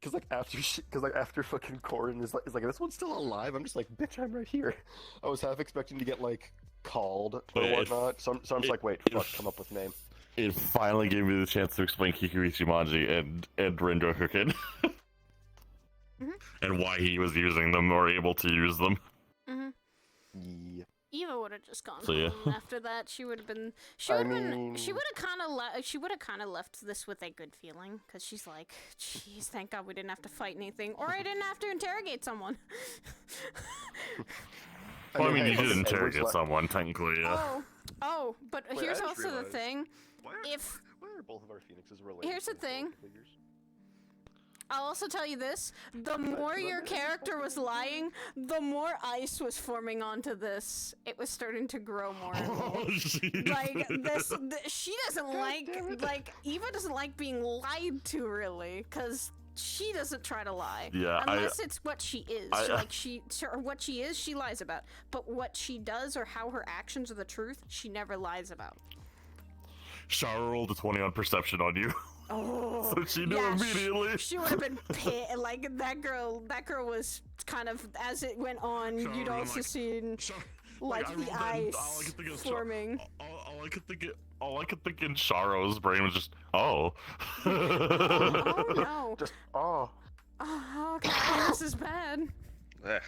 Cause like after fucking Corin is like this one's still alive. I'm just like, bitch, I'm right here. I was half expecting to get like called or whatnot. So I'm just like, wait, fuck, come up with name. It finally gave me the chance to explain Kikurishi Manji and Rengoku Kid. And why he was using them or able to use them. Yeah. Eva would have just gone So, yeah. home. After that, she would have been. She would have left this with a good feeling, because she's like, "Jeez, thank God we didn't have to fight anything, or I didn't have to interrogate someone." Well, I mean, you did interrogate someone, technically, yeah. Oh, but Wait, here's I just also the realized- thing. Why are both of our phoenixes related? Here's the to thing. figures? I'll also tell you this: the more your character was lying, the more ice was forming onto this. It was starting to grow more and more. Oh, shit. Like she doesn't like Eva doesn't like being lied to really, because she doesn't try to lie. Yeah, unless it's what she is. Or what she is, she lies about. But what she does or how her actions are the truth, she never lies about. Shara rolled a 20 on perception on you. Oh, So she knew immediately. She would have been pissed. Like that girl was kind of, as it went on, you'd also seen like the ice forming. All I could think in Sharo's brain was just, oh. Oh no. Just oh. Oh god, this is bad. Ugh.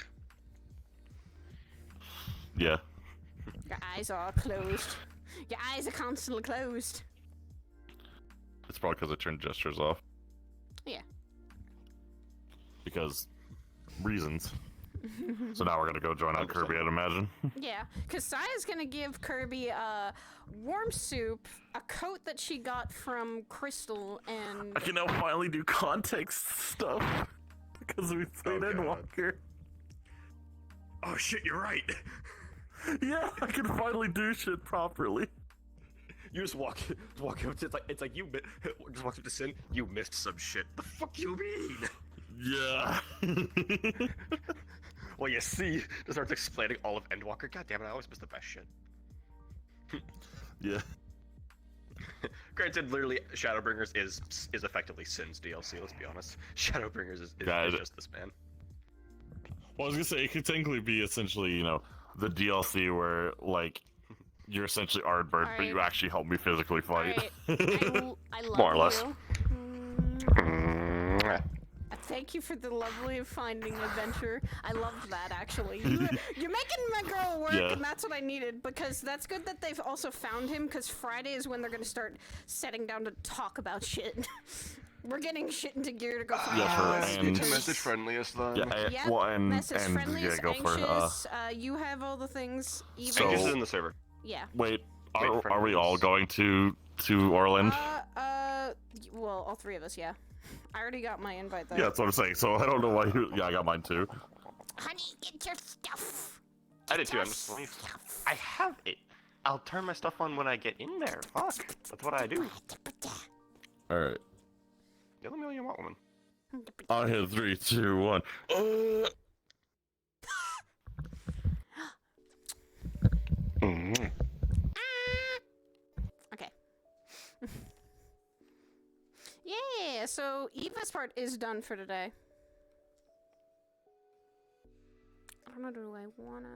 Yeah. Your eyes are closed. Your eyes are constantly closed. It's probably because I turned gestures off. Yeah. Because reasons. So now we're gonna go join out Kirby, I'd imagine. Yeah, because Saya's gonna give Kirby a warm soup, a coat that she got from Crystal, and I can now finally do context stuff because we played Endwalker. Oh shit, you're right. Yeah, I can finally do shit properly. You just walk up to it's like you just walked up to Sin. You missed some shit. The fuck you mean? Yeah. Well, you see, just starts explaining all of Endwalker. God damn it, I always miss the best shit. Yeah. Granted, literally, Shadowbringers is effectively Sin's DLC. Let's be honest. Shadowbringers is just this man. Well, I was gonna say it could technically be essentially, you know, the DLC where like you're essentially Ardbird, but you actually help me physically fight. I love More or less. Thank you for the lovely finding adventure. I loved that, actually. You're making my girl work, and that's what I needed, because that's good that they've also found him, because Friday is when they're going to start setting down to talk about shit. We're getting shit into gear to go find and message friendliest then. Yeah, well, and message friendliest, go anxious, you have all the things. So, Anxious is in the server. Yeah. Wait, are we all going to Orland? Well, all three of us, yeah. I already got my invite though. Yeah, that's what I'm saying. So I don't know why you. Yeah, I got mine too. Honey, get your stuff. I did too. I'm just. I have it. I'll turn my stuff on when I get in there. Fuck. That's what I do. All right. Yeah, let me know you want woman. On hit 3, 2, 1. Okay. Yeah, so Eva's part is done for today. I don't know, do I wanna...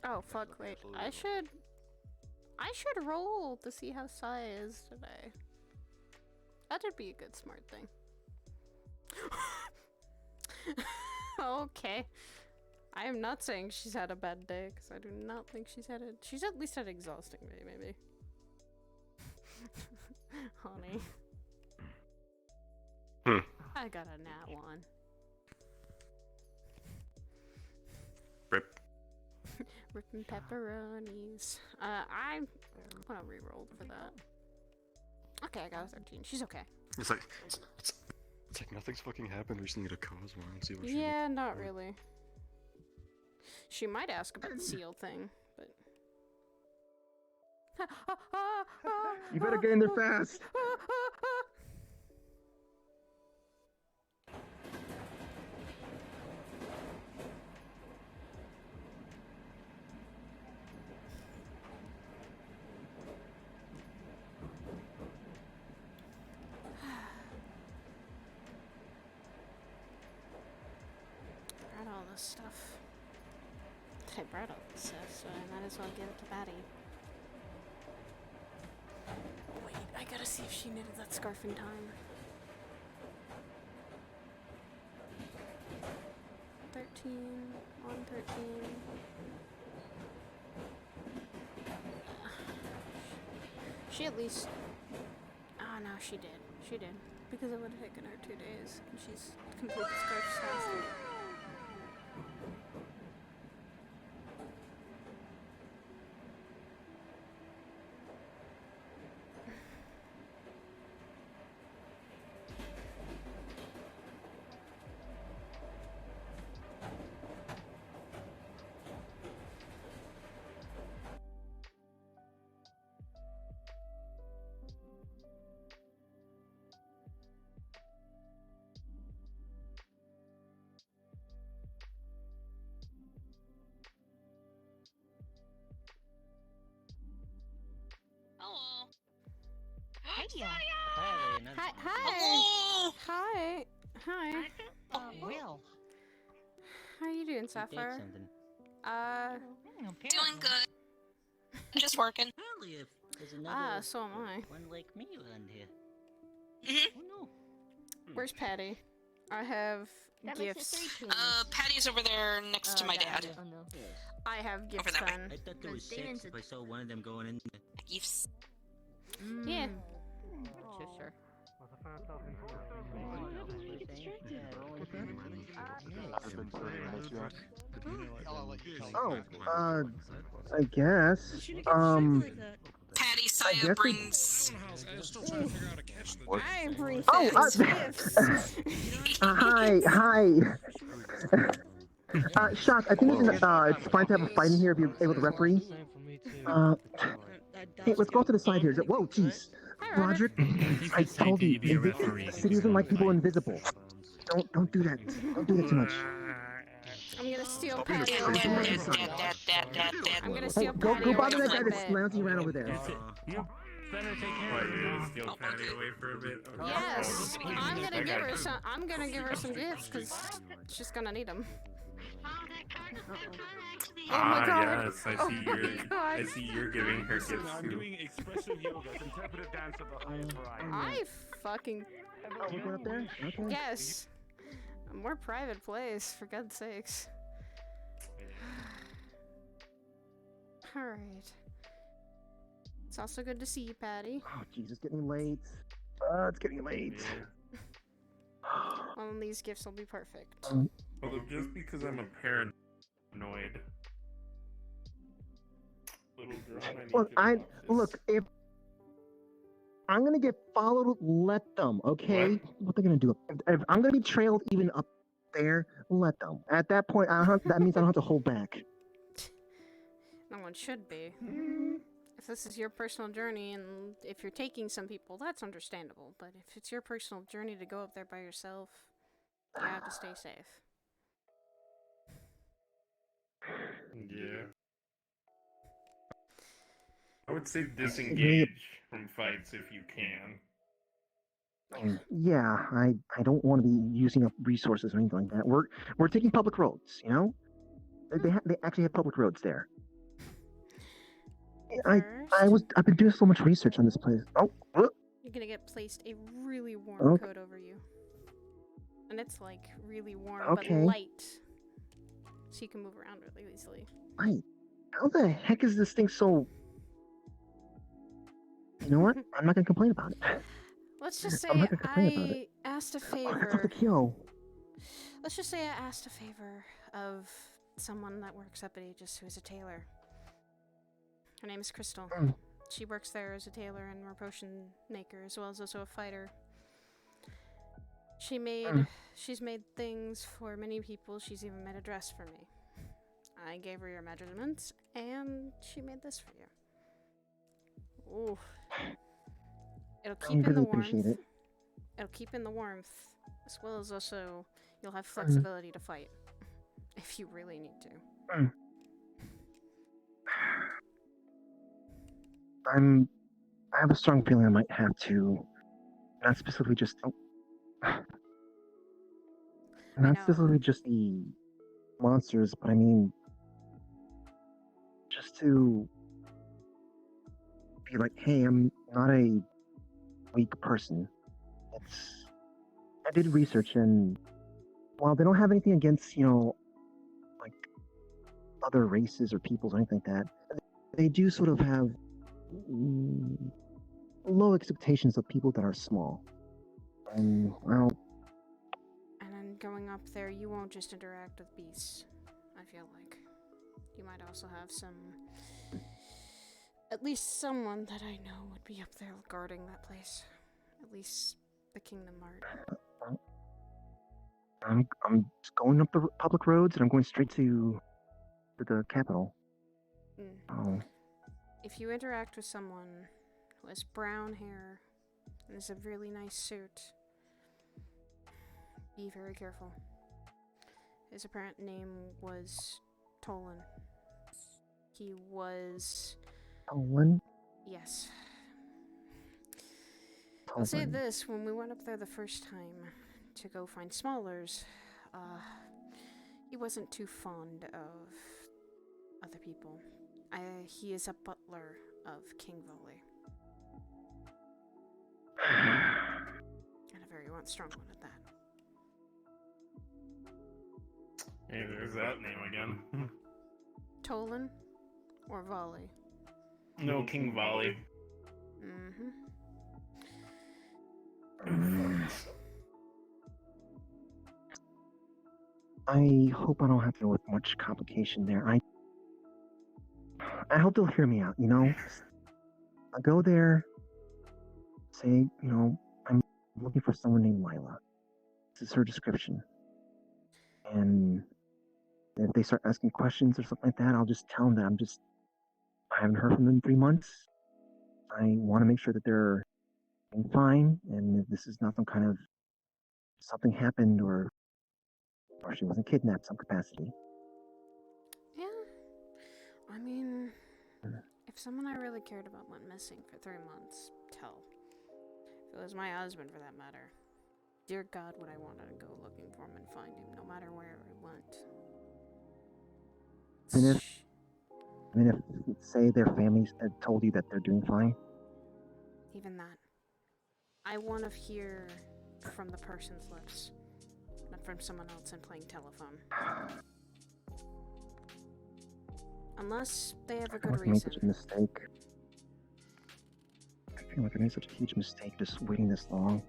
Oh fuck! Wait, I should roll to see how Sai is today. That'd be a good smart thing. Okay. I am not saying she's had a bad day, because I do not think she's had it. She's at least had an exhausting day, maybe. Honey. I got a nat 1. Rip. Ripping pepperonis. I'm gonna reroll for that. Okay, I got a 13. She's okay. It's like nothing's fucking happened recently to cause one. See what she Yeah, not really. She might ask about the seal thing, but... You better get in there fast! Brought all this stuff. I brought all this stuff, so I might as well give it to Paddy. Wait, I gotta see if she knitted that scarf in time. 13, on 13. She at least... Oh no, she did. She did. Because it would have taken her 2 days, and she's completed the scarf faster. Hi. Hi, hi. Hello. Hi. Hi. Will. How are you doing, Sapphire? Doing good. Just working. So am I. One like me around here. Mm-hmm. Oh no. Where's Paddy? I have gifts. Patty's over there next to my dad. Oh no. Yes. I have gifts that way. done. I thought there was six if I saw one of them going in there. Gifts. Yeah. Sure. Oh, I guess. Patty, I Saya guess brings. I bring Oh, gifts. hi. Shock, I think it's fine to have a fight in here if you're able to referee. Hey, let's go to the side here. Whoa, jeez. Roderick, I told you, the city doesn't like people invisible. Don't do that. Don't do that too much. I'm gonna steal Paddy. Dad. I'm gonna Hey, steal go Paddy. bother that away guy for a that's bit. lounging around over there. You better take care of her. Steal Paddy away for a bit. Okay. Yes, Oh, I'm gonna that give guy her did. some. I'm gonna give her some gifts because she's gonna need them. Oh my god! Yes, I Oh see my you're. god. I see you're giving her gifts I'm too. doing expressive yoga, interpretive dance of the highest variety. I fucking Oh, we're going up there? Okay. yes. A more private place, for God's sakes. All right. It's also good to see you, Paddy. Oh, jeez, it's getting late. It's getting late. Well, then these gifts will be perfect. Well, just because I'm a paranoid little girl, Look, I need to look, if I'm gonna get followed, let them, okay? What they're gonna do? If I'm gonna be trailed even up there, let them. At that point, that means I don't have to hold back. No one should be. If this is your personal journey and if you're taking some people, that's understandable. But if it's your personal journey to go up there by yourself, you have to stay safe. Yeah. I would say disengage from fights if you can. Yeah, I don't want to be using up resources or anything like that. We're taking public roads, you know. They actually have public roads there. I've been doing so much research on this place. Oh, You're gonna get placed a really warm Okay. coat over you. And it's like really warm Okay. but light. So you can move around really easily. wait, how the heck is this thing so? You know what? I'm not gonna complain about it. Let's just say I'm not gonna complain about it. I asked a Oh, that's favor. the kill. Let's just say I asked a favor of someone that works up at Aegis who is a tailor. Her name is Crystal. Mm. She works there as a tailor and a potion maker, as well as also a fighter. She's made things for many people. She's even made a dress for me. I gave her your measurements, and she made this for you. Ooh. It'll I keep in the really warmth. appreciate it. It'll keep in the warmth, as well as also you'll have flexibility to fight if you really need to. I have a strong feeling I might have to, not specifically just, not specifically just the monsters, but I mean, just to be like, hey, I'm not a weak person. I did research, and while they don't have anything against, like other races or peoples or anything like that, they do sort of have low expectations of people that are small. And well, And then going up there, you won't just interact with beasts, I feel like. You might also have at least someone that I know would be up there guarding that place. At least the Kingdom Heart. I'm just going up the public roads, and I'm going straight to the capital. Oh. If you interact with someone who has brown hair and is a really nice suit, be very careful. His apparent name was Tolan. He was... Tolan? Yes. I'll say Tolan. this, when we went up there the first time to go find Smallers, he wasn't too fond of other people. He is a butler of King Volley. And a very strong one at that. Hey, there's that name again. Tolan or Volley? No, King Volley. I hope I don't have to deal with much complication there. I hope they'll hear me out, I'll go there, say, I'm looking for someone named Lyla. This is her description. And if they start asking questions or something like that, I'll just tell them that I haven't heard from them in 3 months. I want to make sure that they're doing fine, and if this is not some kind of something happened or she wasn't kidnapped in some capacity. Yeah. I mean, if someone I really cared about went missing for 3 months, tell. If it was my husband, for that matter, dear God, would I want to go looking for him and find him, no matter where he went. If say their families had told you that they're doing fine. Even that. I want to hear from the person's lips, not from someone else and playing telephone. Unless they have a good I made reason. such a mistake. I feel like I made such a huge mistake just waiting this long.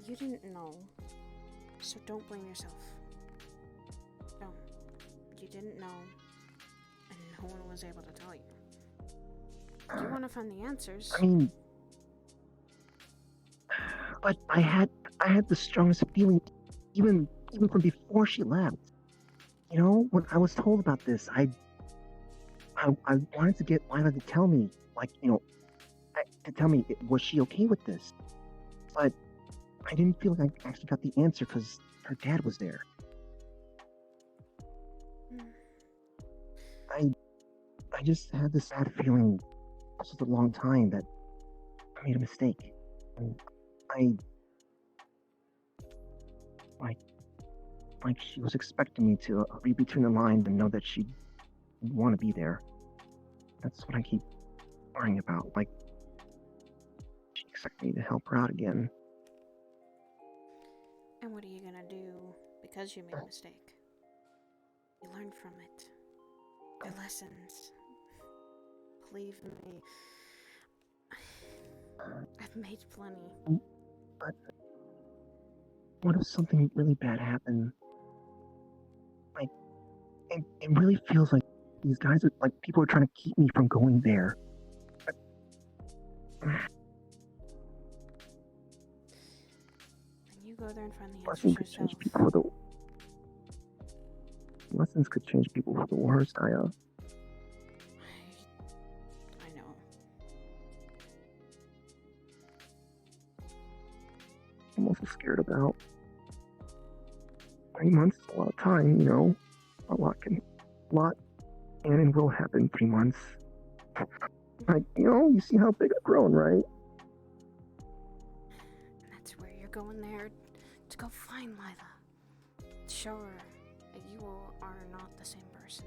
You didn't know, so don't blame yourself. No, you didn't know, and no one was able to tell you. You want to find the answers. I mean, but I had the strongest feeling, even from before she left. When I was told about this, I wanted to get Lyla to tell me, to tell me, was she okay with this? But I didn't feel like I actually got the answer because her dad was there. I just had this sad feeling for such a long time that made a mistake. And I like she was expecting me to read between the lines and know that she'd want to be there. That's what I keep worrying about. Like she expected me to help her out again. And what are you gonna do because you made a mistake? You learn from it. Your lessons. Believe me. I've made plenty. But what if something really bad happened? Like, it really feels like these guys are like people are trying to keep me from going there. Then you go there and find the Lessons answers could yourself. change people for the lessons could change people for the worst. I know. I'm also scared about 3 months. Is a lot of time, you know. A lot can and will happen in 3 months. Like, you know, you see how big I've grown, right? And that's where you're going there to go find Lyla. Show her that you are not the same person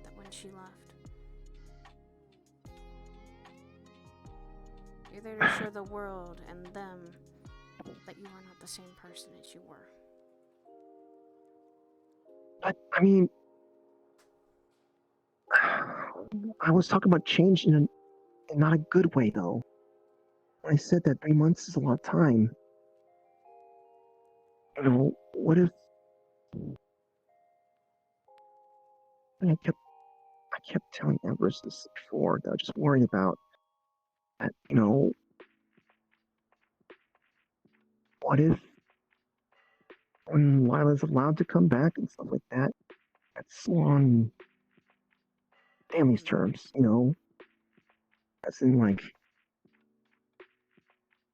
that when she left. You're there to show the world and them that you are not the same person as you were. But, I mean, I was talking about change in not a good way, though. When I said that 3 months is a lot of time, you know, what if... I kept telling Everest this before, that I was just worried about that, you know, what if when Lila's allowed to come back and stuff like that, that's on family's terms, you know? As in, like...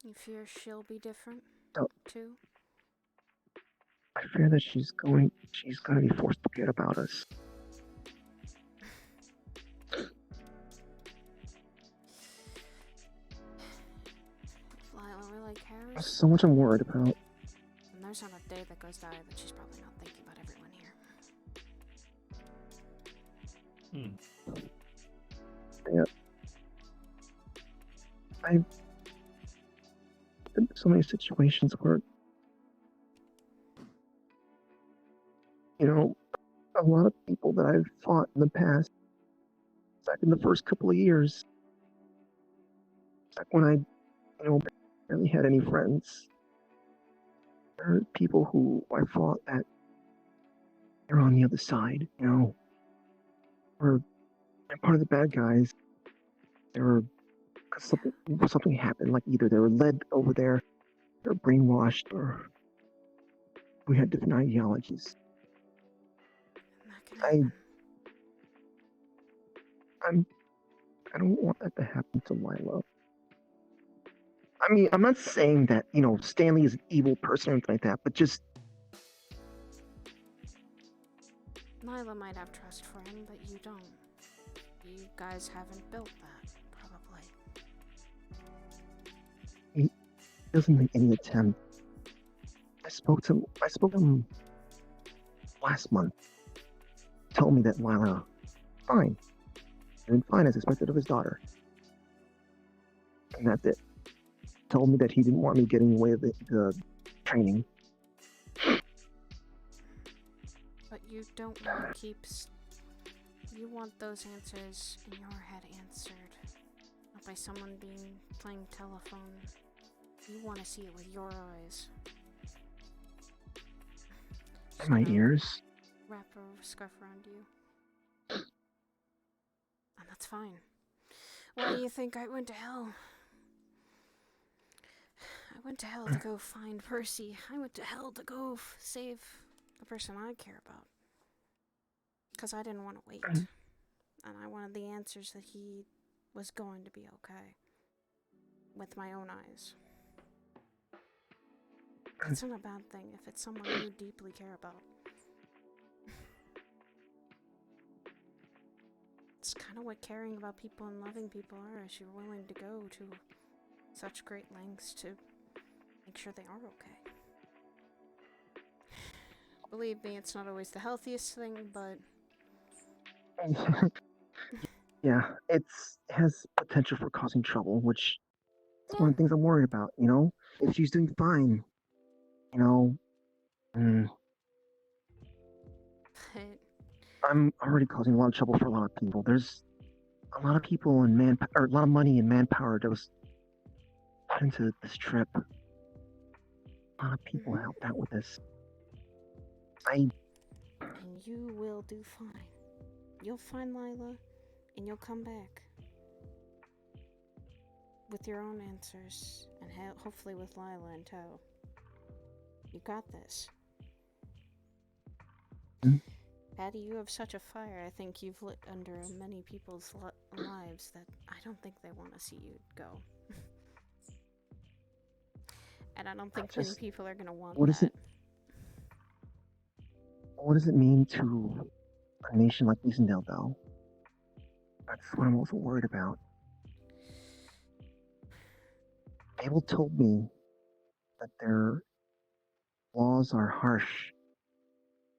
You fear she'll be different, too? I fear that she's gonna be forced to forget about us. If Lyla really cares, There's so much I'm worried about. and there's not a day that goes by that she's probably not thinking about everyone here. Yeah. I've been in so many situations where, you know, a lot of people that I've fought in the past, back in the first couple of years, back when I, you know, barely had any friends, there are people who I fought that they're on the other side, you know, or they're part of the bad guys. They were, cause something happened, like either they were led over there, they were brainwashed, or we had different ideologies. I don't want that to happen to Lyla. I mean, I'm not saying that, you know, Stanley is an evil person or anything like that, but just... Lyla might have trust for him, but you don't. You guys haven't built that, probably. He doesn't make any attempt. I spoke to him last month. He told me that Lyla, fine. Doing fine as expected of his daughter. And that's it. Told me that he didn't want me getting away with the training. But you don't want to keep... You want those answers in your head answered. Not by someone playing telephone. You want to see it with your eyes. So my ears? Wrap a scarf around you. And that's fine. Why do you think I went to hell? I went to hell to go find Percy. I went to hell to go save the person I care about. Because I didn't want to wait. And I wanted the answers that he was going to be okay. With my own eyes. It's not a bad thing if it's someone you deeply care about. It's kind of what caring about people and loving people are, is you're willing to go to such great lengths to make sure they are okay. Believe me, it's not always the healthiest thing, but Yeah, it has potential for causing trouble, which is one of the things I'm worried about. You know, if she's doing fine, you know, mm, but I'm already causing a lot of trouble for a lot of people. There's a lot of people and or a lot of money and manpower that was put into this trip. A lot of people helped out with this. and you will do fine. You'll find Lyla, and you'll come back with your own answers, and hopefully with Lyla in tow. You got this. Paddy, you have such a fire. I think you've lit under many people's lives that I don't think they want to see you go. And I don't think many people are going to want that. What does it mean to a nation like Easendale, though? That's what I'm also worried about. Abel told me that their laws are harsh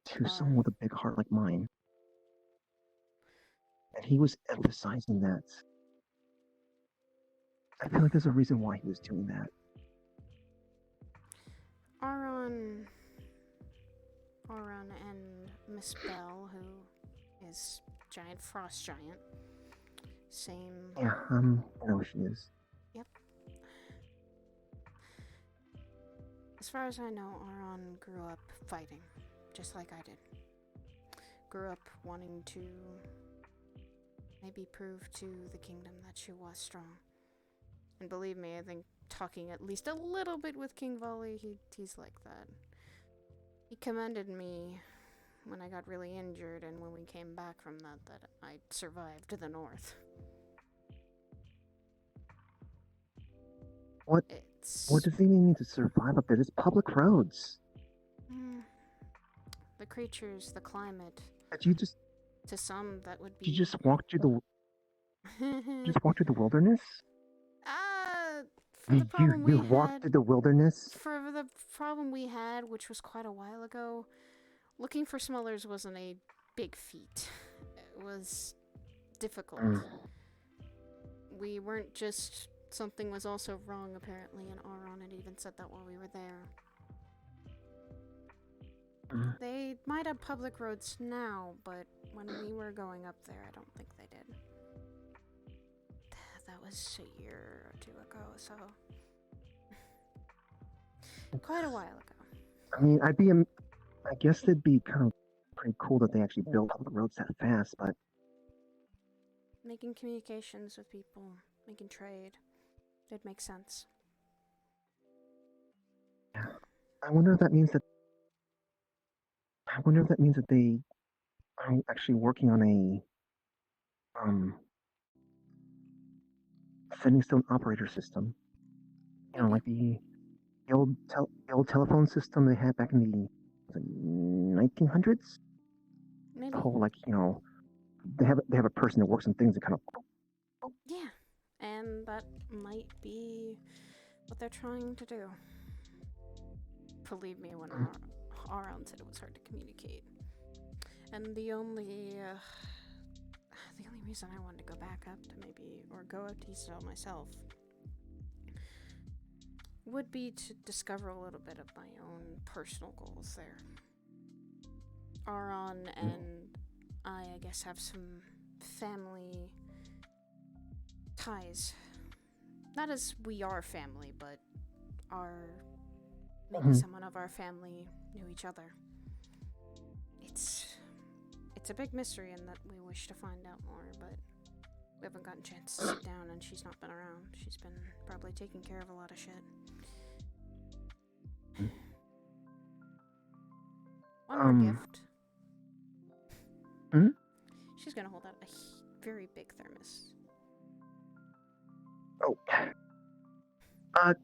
to someone with a big heart like mine. And he was emphasizing that. I feel like there's a reason why he was doing that. Auron and Miss Bell, who is giant frost giant. Same. Yeah, I know she is. Yep. As far as I know, Auron grew up fighting, just like I did. Grew up wanting to maybe prove to the kingdom that she was strong. And believe me, I think talking at least a little bit with King Volley, he's like that. He commended me when I got really injured and when we came back from that I survived the north. What does he mean to survive up there? There's public roads. The creatures, the climate. Did you just... To some, that would be... Did you just walk through the... just walk through the wilderness? For the problem you walked through the wilderness? For the problem we had, which was quite a while ago, looking for smellers wasn't a big feat. It was difficult. We weren't just... Something was also wrong, apparently, and Auron had even said that while we were there. They might have public roads now, but when we were going up there, I don't think they did. That was a year or two ago, so... Quite a while ago. I mean, I guess it'd be kind of pretty cool that they actually built public roads that fast, but... Making communications with people, making trade, it makes sense. Yeah. I wonder if that means that they are actually working on a sending stone operator system. You know, like the old telephone system they had back in the 1900s. Maybe. The whole, like, you know, they have a person that works on things that kind of... Yeah, and that might be what they're trying to do. Believe me when Auron said it was hard to communicate. And the only reason I wanted to go back up to or go up to Eastel myself would be to discover a little bit of my own personal goals there. Auron and I guess, have some family ties. Not as we are family, but maybe someone of our family knew each other. It's a big mystery in that we wish to find out more, but we haven't gotten a chance to sit down and she's not been around. She's been probably taking care of a lot of shit. One more gift. She's gonna hold out a very big thermos. Oh.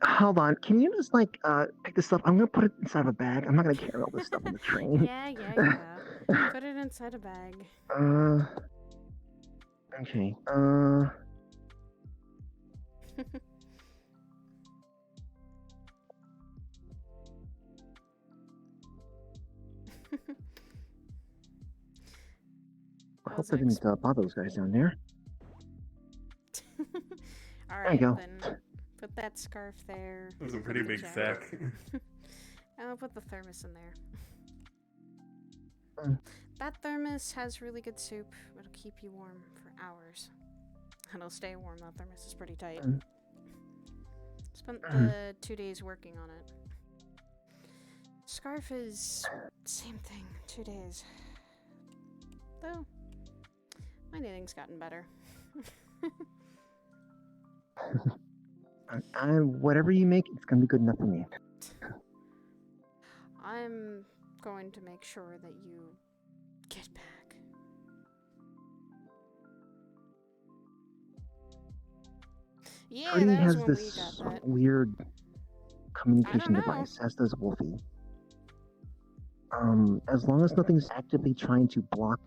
Hold on. Can you just, like, pick this up? I'm gonna put it inside of a bag. I'm not gonna carry all this stuff on the train. Yeah. Put it inside a bag. Okay. Sounds I didn't bother those guys down there. Alright, go. then put that scarf there. It was a pretty Good big job. sack. I'll put the thermos in there. Mm. That thermos has really good soup. It'll keep you warm for hours. And it'll stay warm. That thermos is pretty tight. Mm. Spent the 2 days working on it. Scarf is same thing. 2 days. Though, my knitting's gotten better. Whatever you make, it's gonna be good enough for me. I'm going to make sure that you get back. Yeah, Cody that was has when we this got that. weird communication know. device, as does Wolfie. As long as nothing's actively trying to block,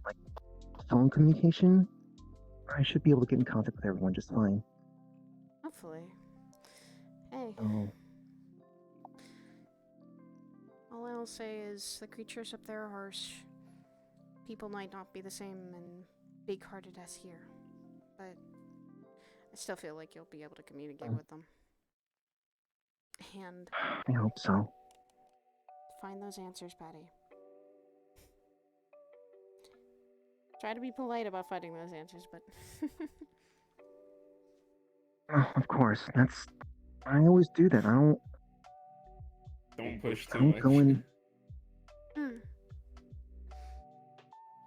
like, phone communication, I should be able to get in contact with everyone just fine. Hopefully. Hey, Oh, all I'll say is the creatures up there are harsh. People might not be the same and big-hearted as here, but I still feel like you'll be able to communicate with them. And I hope so. find those answers, Paddy. Try to be polite about finding those answers, but Oh, of course, I always do that. Don't push I too don't much. go in. Hmm.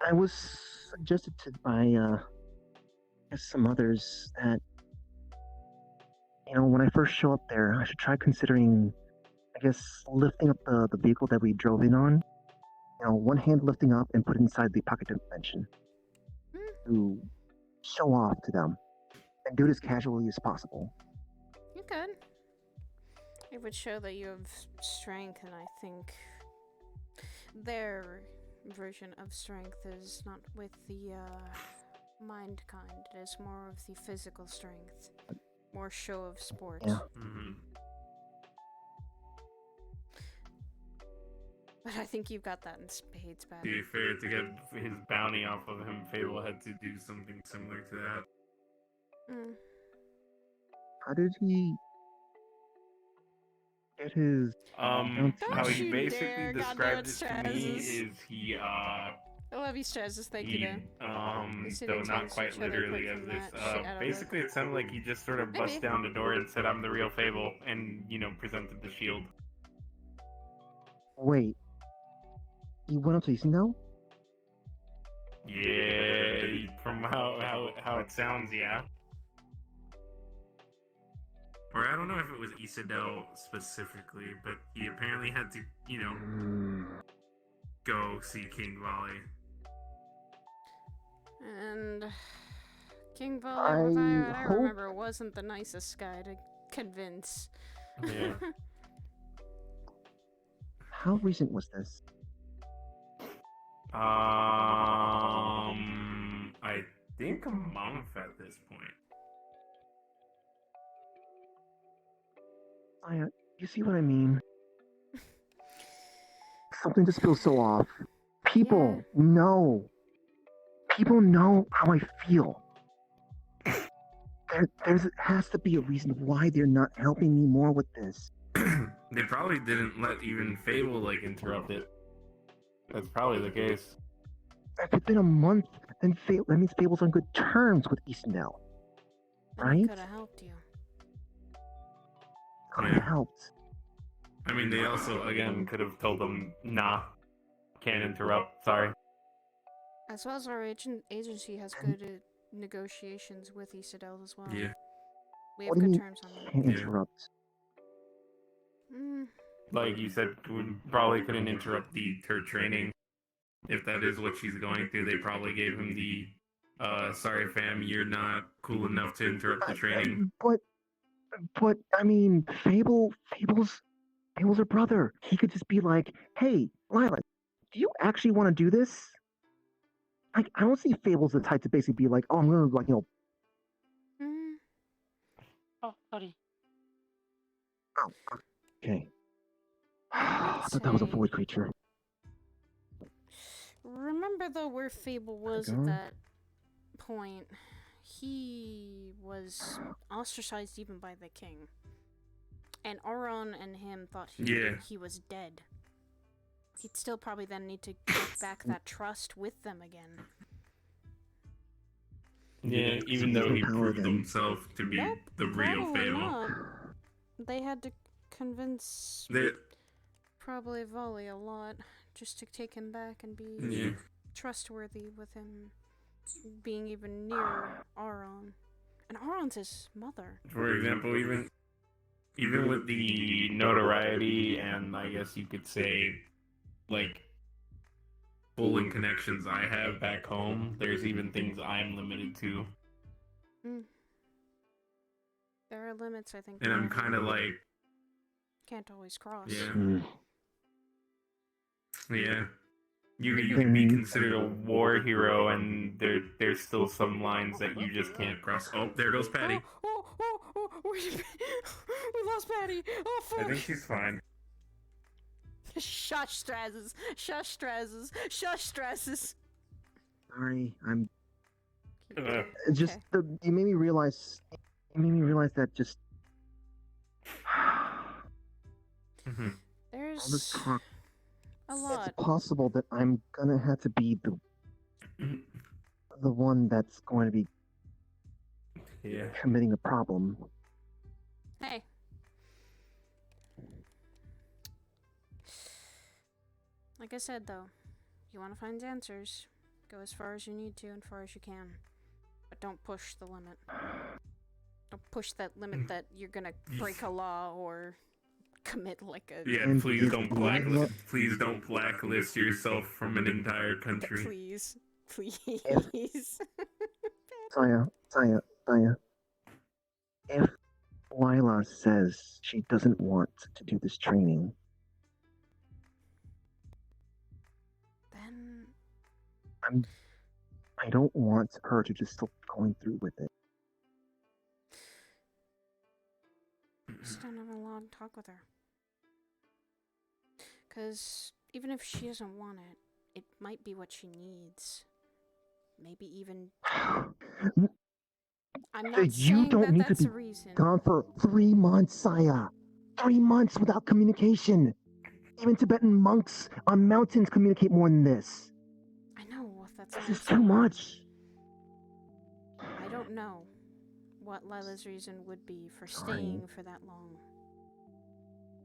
I was suggested to by some others that, when I first show up there, I should try considering, I guess, lifting up the vehicle that we drove in on. One hand lifting up and put it inside the pocket dimension to show off to them and do it as casually as possible. You could. It would show that you have strength, and I think their version of strength is not with the mind kind. It is more of the physical strength, more show of sport. Yeah. Mm-hmm. But I think you've got that in spades, To Paddy. be fair, to get his bounty off of him, Fable had to do something similar to that. Mm. How did he get his? How Don't he you basically dare, God, described no, it to me Strazz. is he I love you, Strazz. Thank you, though. though not quite literally as this. Basically, it sounded like he just sort of bust down the door and said, "I'm the real Fable," and presented the shield. Wait, he went up to Isino? Yeah, from how it sounds, yeah. Or I don't know if it was Isidel specifically, but he apparently had to, go see King Volley. And King Volley, I hope- remember, wasn't the nicest guy to convince. Yeah. How recent was this? I think a month at this point. You see what I mean? Something just feels so off. People know. People know how I feel. There has to be a reason why they're not helping me more with this. They probably didn't let even Fable interrupt it. That's probably the case. If it's been a month, then that means Fable's on good terms with Eastendale. Right? Could have helped you. Could have helped. I mean, they also, again, could have told them, nah, can't interrupt, sorry. As well as our agency has good negotiations with Isidel as well. Yeah. We have What do you good mean, terms on that. can't Yeah. interrupt? Like you said, we probably couldn't interrupt her training. If that is what she's going through, they probably gave him the, sorry fam, you're not cool enough to interrupt the training. But I mean, Fable's her brother. He could just be like, "Hey, Lyla, do you actually want to do this?" Like, I don't see Fable's the type to basically be like, "Oh, I'm gonna Oh, sorry. Oh, okay. I thought that was a void creature. Remember remember though where Fable was at that point. He was ostracized even by the king. And Auron and him thought he was dead. He'd still probably then need to get back that trust with them again. Yeah, even though he proved himself to be the real Probably Fable. not. They had to convince probably Volley a lot just to take him back and be trustworthy with him being even near Auron. And Auron's his mother. For example, even with the notoriety and I guess you could say, like, pulling connections I have back home, there's even things I'm limited to. There are limits, I think. And I'm kind of like... Can't always cross. Yeah. Yeah. You can be considered a war hero, and there's still some lines that you just can't cross. Oh, there goes Paddy. We lost Paddy. Oh, fuck. I think she's fine. Shush, Strazzes. Shush, Strazzes. Shush, Strazzes. Sorry, I'm... just, you made me realize... that just... There's... all this talk... a lot. It's possible that I'm gonna have to be the one that's going to be committing a problem. Hey. Like I said, though, you want to find answers, go as far as you need to and far as you can. But don't push the limit. Don't push that limit that you're gonna break a law or commit like a... Yeah, please don't blacklist yourself from an entire country. Please. Saya. If Lyla says she doesn't want to do this training, then I don't want her to just stop going through with it. Just don't have a long talk with her. Because even if she doesn't want it, it might be what she needs. Maybe even... I'm not saying that that's a reason. Gone for 3 months, Saya. 3 months without communication. Even Tibetan monks on mountains communicate more than this. I know, that's... This is too much. I don't know what Lyla's reason would be for staying for that long.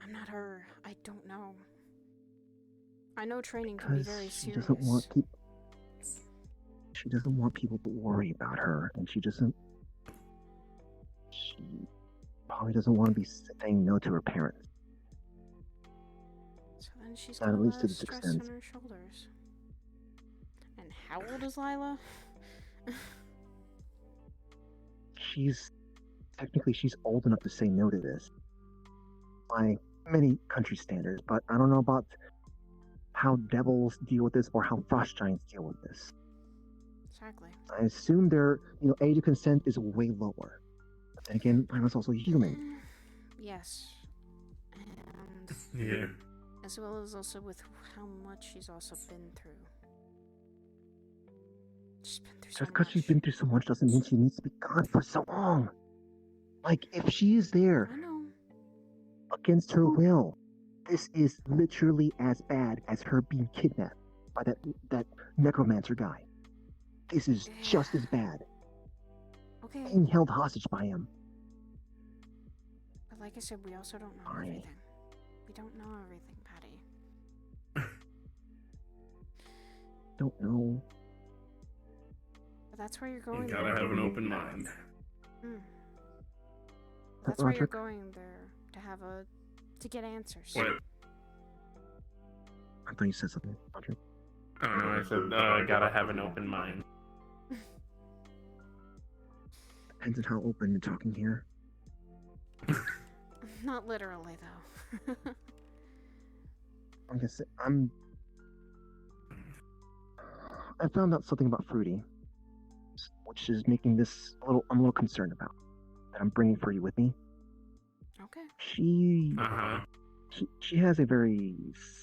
I'm not her. I don't know. I know training can be very serious. She doesn't want people to worry about her, and she probably doesn't want to be saying no to her parents. So then she's got a lot of stress on her shoulders. And how old is Lyla? She's old enough to say no to this by many country standards, but I don't know about how devils deal with this or how frost giants deal with this. Exactly. I assume their age of consent is way lower. But then again, I was also human. Yes. And yeah. As well as also with how much she's also been through. She's been through so much. Just because she's been through so much doesn't mean she needs to be gone for so long. Like, if she is there against her will, this is literally as bad as her being kidnapped by that necromancer guy. This is just as bad. Okay. Being held hostage by him. But like I said, we also don't know everything. We don't know everything, Paddy. Don't know. But that's where you're going. You gotta have an open mind. That's where you're going there to get answers. What? I thought you said something, Patrick. Oh no, I said gotta have an open mind. Depends on how open you're talking here. Not literally, though. Like I said, I found out something about Fruity, which is making this I'm a little concerned about. That I'm bringing Fruity with me. Okay. She has a very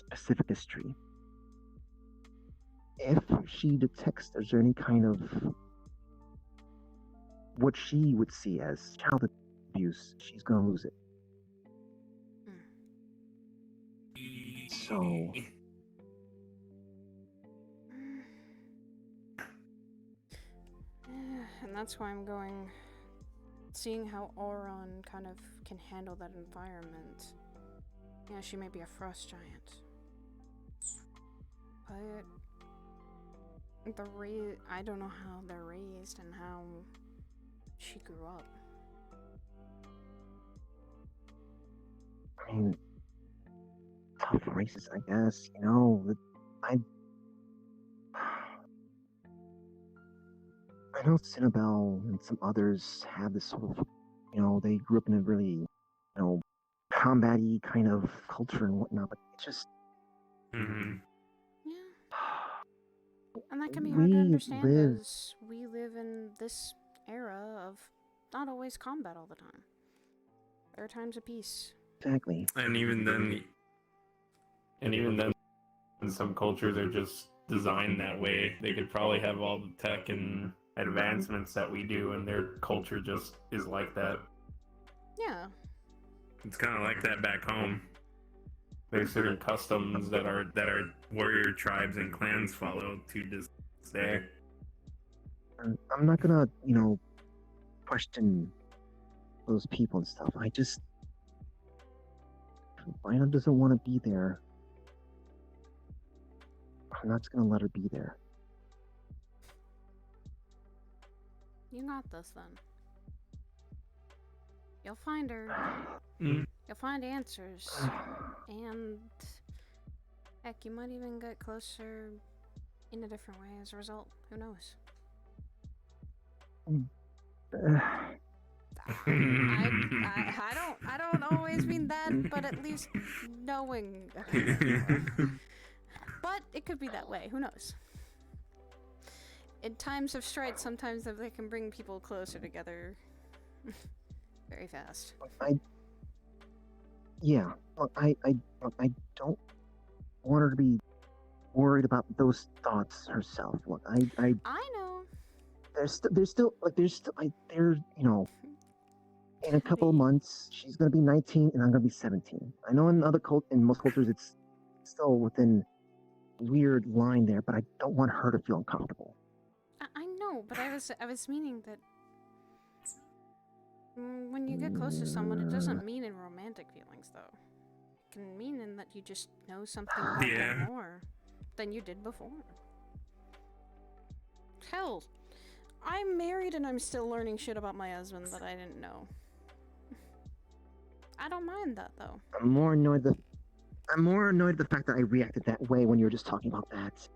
specific history. if she detects there's any kind of what she would see as child abuse, she's gonna lose it. So And that's why I'm going, seeing how Auron kind of can handle that environment. Yeah, she may be a frost giant, but I don't know how they're raised and how she grew up. I mean, tough races, I guess. You know, I know Cinnabelle and some others have this sort of, you know, they grew up in a really, you know, combat-y kind of culture and whatnot, but it's just. Mm-hmm. Yeah. And that can be We hard to understand live- as we live in this era of not always combat all the time. There are times of peace. Exactly. And even then, some cultures are just designed that way. They could probably have all the tech and advancements that we do, and their culture just is like that. Yeah. It's kind of like that back home. There's certain customs that are warrior tribes and clans follow to just stay. And I'm not gonna, you know, question those people and stuff. I just. Lyla doesn't want to be there. I'm not just gonna let her be there. You got this then. You'll find her. Mm. You'll find answers. And heck, you might even get closer in a different way as a result. Who knows? I don't always mean that, but at least knowing. But it could be that way. Who knows? In times of strife, sometimes they can bring people closer together very fast. Yeah. Look, I don't want her to be worried about those thoughts herself. Look, I know. There's still, you know, in a couple of months, she's gonna be 19 and I'm gonna be 17. I know in most cultures, it's still within weird line there, but I don't want her to feel uncomfortable. I know, but I was meaning that when you get close to someone, it doesn't mean in romantic feelings, though. It can mean in that you just know something about them more than you did before. Hell, I'm married and I'm still learning shit about my husband that I didn't know. I don't mind that, though. I'm more annoyed the fact that I reacted that way when you were just talking about that.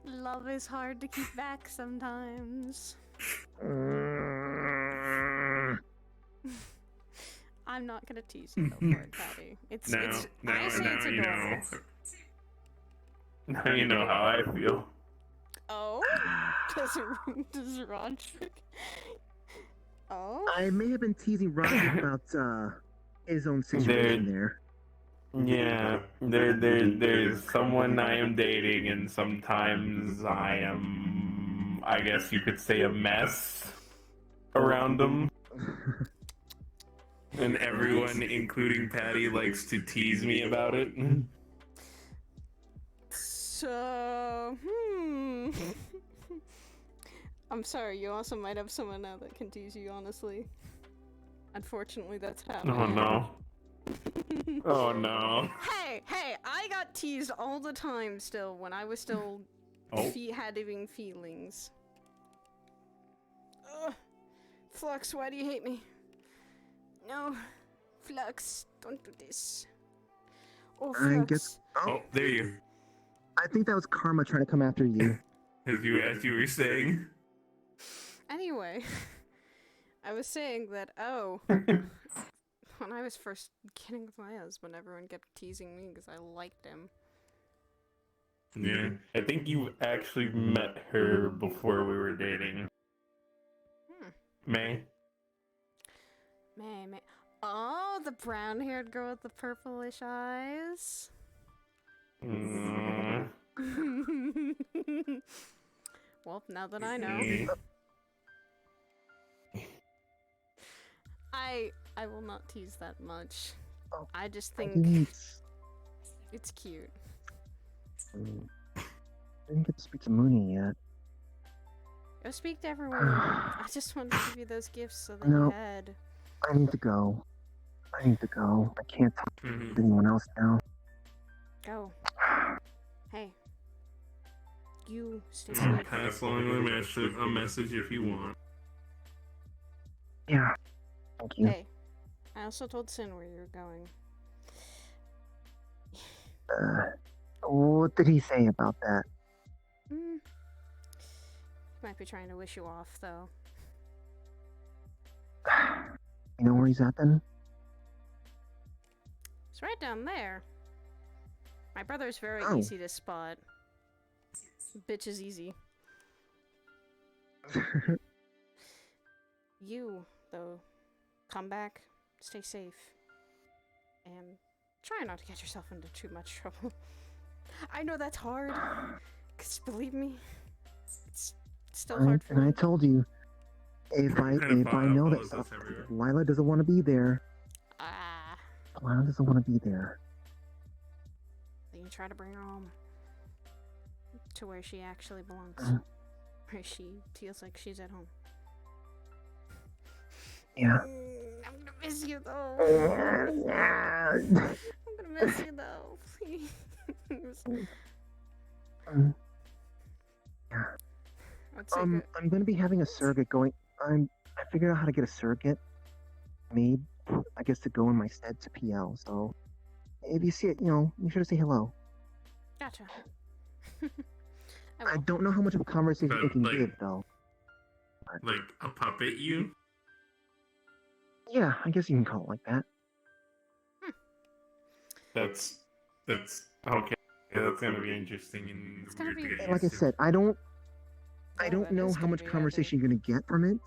Love is hard to keep back sometimes. I'm not gonna tease you though for it, Paddy. It's adorable. Now you know how I feel. Oh? Does Roderick? Oh? I may have been teasing Roger about his own situation there. Yeah, there's someone I am dating, and sometimes I am, I guess you could say, a mess around them. And everyone, including Paddy, likes to tease me about it. So, I'm sorry, you also might have someone now that can tease you, honestly. Unfortunately, that's happening. Oh no. Oh no. Hey, I got teased all the time still when I was still having feelings. Ugh. Flux, why do you hate me? No, Flux, don't do this. Oh, Flux. I guess. Oh, there you. I think that was karma trying to come after you. As you were saying. Anyway, I was saying that, when I was first getting with my husband, everyone kept teasing me because I liked him. Yeah, I think you actually met her before we were dating. May. Oh, the brown-haired girl with the purplish eyes. Mm. Well, now that I know. I will not tease that much. Oh, I just I think didn't, it's cute. I didn't get to speak to Mooney yet. Go speak to everyone. I just wanted to give you those gifts so that No. you had. I need to go. I need to go. I can't talk to Mhm. anyone else now. Go. Hey. You stay safe. Pass along a message if you want. Yeah. Thank you. Hey. I also told Sin where you're going. What did he say about that? He might be trying to wish you off, though. You know where he's at then? It's right down there. My brother's very Oh. easy to spot. Bitch is easy. You, though, come back, stay safe, and try not to get yourself into too much trouble. I know that's hard, because believe me, it's still hard for And I me. told you, if I know that Follows us everywhere. Lyla doesn't want to be there, Ah, Lyla doesn't want to be there. then you try to bring her home. To where she actually belongs. Where she feels like she's at home. Yeah. I'm gonna miss you though. I'm gonna miss you though. Please. Yeah. I'd say good. I'm gonna be having a surrogate going. I figured out how to get a surrogate made, I guess, to go in my stead to PL. So if you see it, you should say hello. Gotcha. I don't know how much of a conversation But, it can like- give though. Like a puppet you? Yeah, I guess you can call it like that. That's okay. Yeah, that's gonna be interesting and It's gonna weird to be- get And like I used to. said, I don't that know is how gonna much be conversation you're gonna get from it,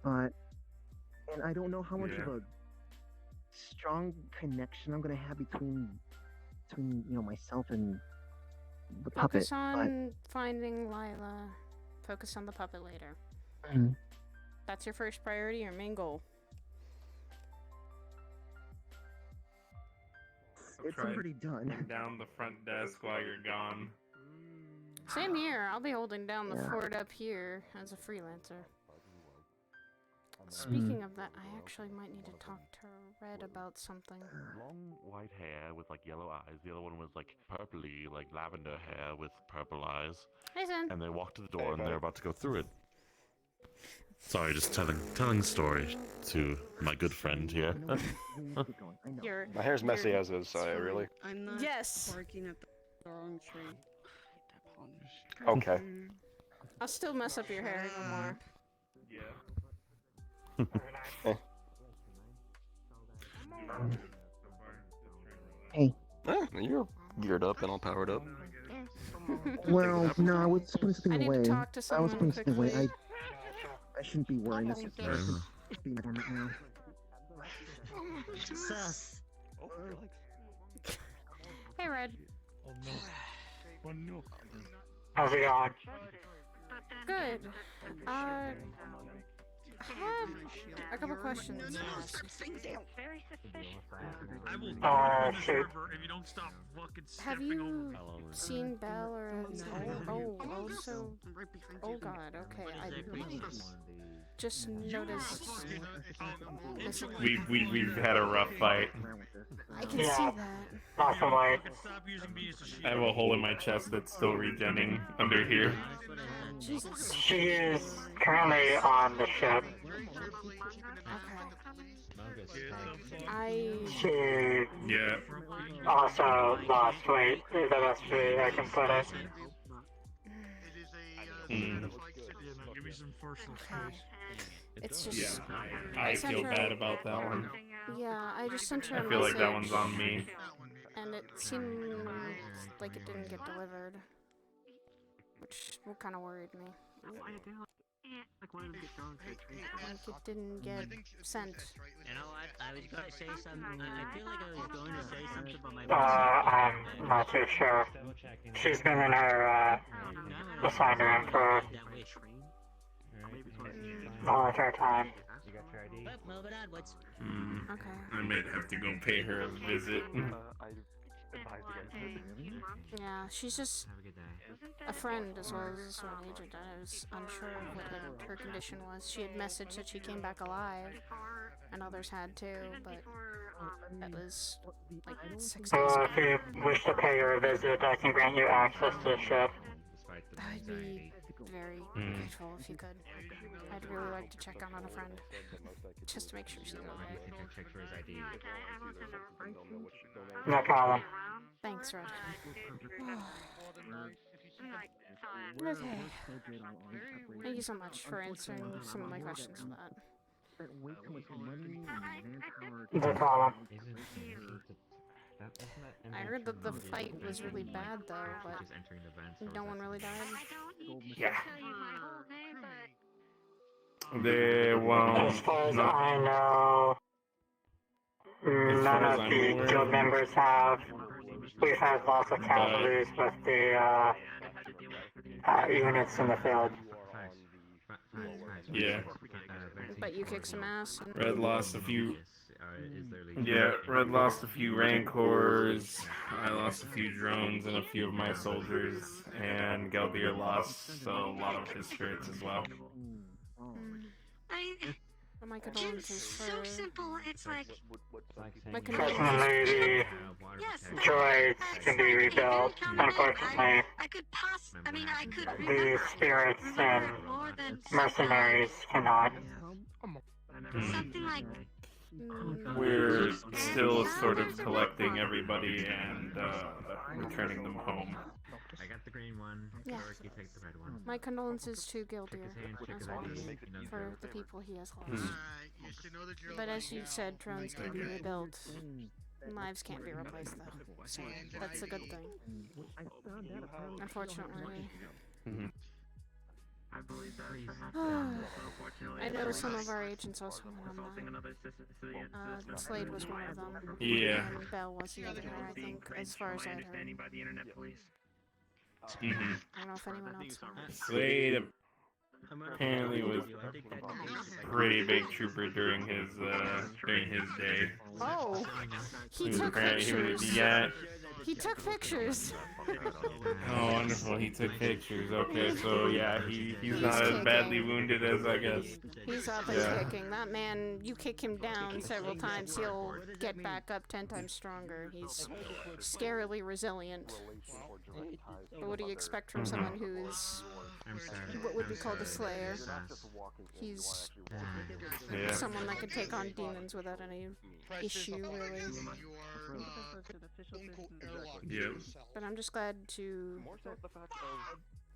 but I don't know how much Yeah. of a strong connection I'm gonna have between myself and the puppet. Focus on finding Lyla. Focus on the puppet later. Mhm. That's your first priority, your main goal. It's Tried already done. holding down the front desk while you're gone. Same here. I'll be holding down the Yeah. fort up here as a freelancer. Speaking of that, I actually might need to talk to Red about something. Long white hair with like yellow eyes. The other one was like purpley, like lavender hair with purple eyes. Hey, Zen. And they walked to the door and they're about to go through it. Sorry, just telling a story to my good friend here. I know. I know. You're, My hair's messy you're- as is, really. I'm not Yes. barking at the wrong tree. I Okay. I'll still mess up your hair even more. Yeah. Hey. You're geared up and all powered up. Well, no, I was putting something I need away. to talk to I was someone putting something away. quickly. I shouldn't be wearing this. Yeah. Be my garment now. Sus. Hey, Red. How's it going? Good. I have a couple questions to ask. Shoot. Have you seen Belle or... Oh god, okay. I just noticed... We've had a rough fight. I can see that. Awesome, like. I have a hole in my chest that's still regenning under here. Jesus. She is currently on the ship. Okay. She Yeah. also lost weight. Is the best way I can put it. Mm. Okay. It's just... Yeah. I feel bad about that one. Yeah, I just sent her a I message. feel like that one's on me. And it seemed like it didn't get delivered. Which kind of worried me. Like one of them get drunk or drink. Like it didn't get sent. You know what? I was gonna say something. I feel like I was going to say something about my. I'm not too sure. She's been in her assigned room for the whole entire time. Moving onwards. Okay. I might have to go pay her a visit. I advise against it. Yeah, she's just Have a good day. a friend as well as a sworn agent. I was unsure of what her condition was. She had messaged that she came back alive, and others had too, but that was like 6 days Well, ago. if you wish to pay her a visit, I can grant you access to the ship. I'd be very grateful if you could. I'd really like to check on a friend, just to make sure she's okay. Check for his ID. No problem. Thanks, Red. Okay. Thank you so much for answering some of my questions on that. No problem. I heard that the fight was really bad though, but no one really died. Yeah. They won't. As far as I know, none of the guild members have. We've had lots of casualties with the units in the field. Yeah. But you kicked some ass. And Red lost a few. Yeah, Red lost a few Rancors. I lost a few drones and a few of my soldiers, and Galbier lost a lot of his spirits as well. my condolences for... so simple, it's like... My Personally, the droids can be rebuilt. Unfortunately, the spirits and mercenaries cannot. Something like... We're still sort of collecting everybody and returning them home. I got the green one. Yeah. You take the red one. My condolences to Gildir as well for the people he has lost. But as you said, drones can be rebuilt. Lives can't be replaced though, so that's a good thing. Unfortunately. I know some of our agents also went on that. Slade was one of them. Yeah. And Bell was the other, I think, as far as I heard. I don't know if anyone else went. Slade apparently was a pretty big trooper during his day. Oh! He was took apparently- pictures! Yeah. He took pictures! Oh, wonderful. He took pictures. Okay, so yeah, he's not as badly wounded as I guess. He's up and kicking. That man, you kick him down several times, he'll get back up 10 times stronger. He's scarily resilient. But what do you expect from someone who's what would be called a slayer? He's someone that can take on demons without any issue, really. Yeah. But I'm just glad to...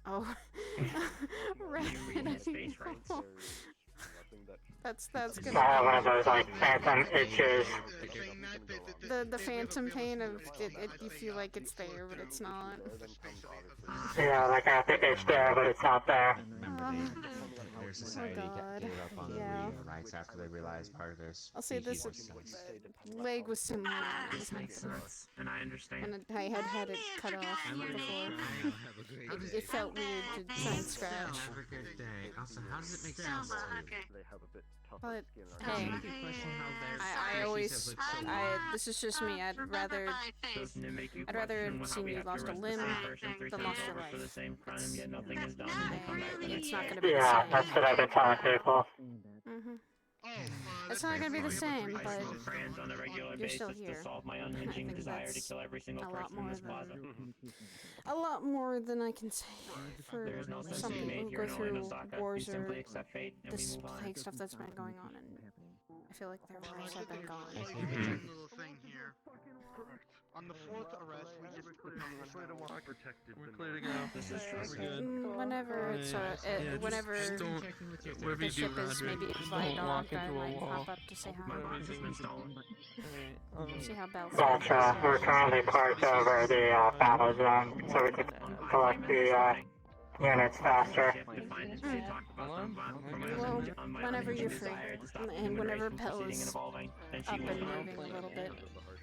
Oh. That's good. I have one of those like phantom itches. The phantom pain of it, you feel like it's there, but it's not. Yeah, like I have the itch there, but it's not there. Their society gave up on the rights after they realized part of their I'll say this: leg was similar. And I understand. And I had had it cut off before. It felt weird to try and scratch. Have a good day. Also, how does it make sense to you? But hey, I always, this is just me. I'd rather have seen you lost a limb than lost your life. It's not gonna be the Yeah, same. that's what I've been telling people. It's not gonna be the same, but on a regular you're still basis here. to solve my I unhinging think desire to that's kill every single a lot person in more this plaza. a lot more than I can say for There is no sense some being people made who here go in through Osaka. We wars or simply accept fate and we this move on. plague stuff that's been going on, and I feel like their lives have been gone. Little thing here. On the fourth arrest, we just We're clear to go. This is true. We're good. Whenever it's whenever Whatever the you do, ship is Roger, maybe just invited don't on, walk I into a might wall. pop up to say hi. See how Bell's Gotcha. We're currently parked over the battle zone, so we can collect the units faster. Well, whenever you're free, and whenever Pell is up and moving a little bit.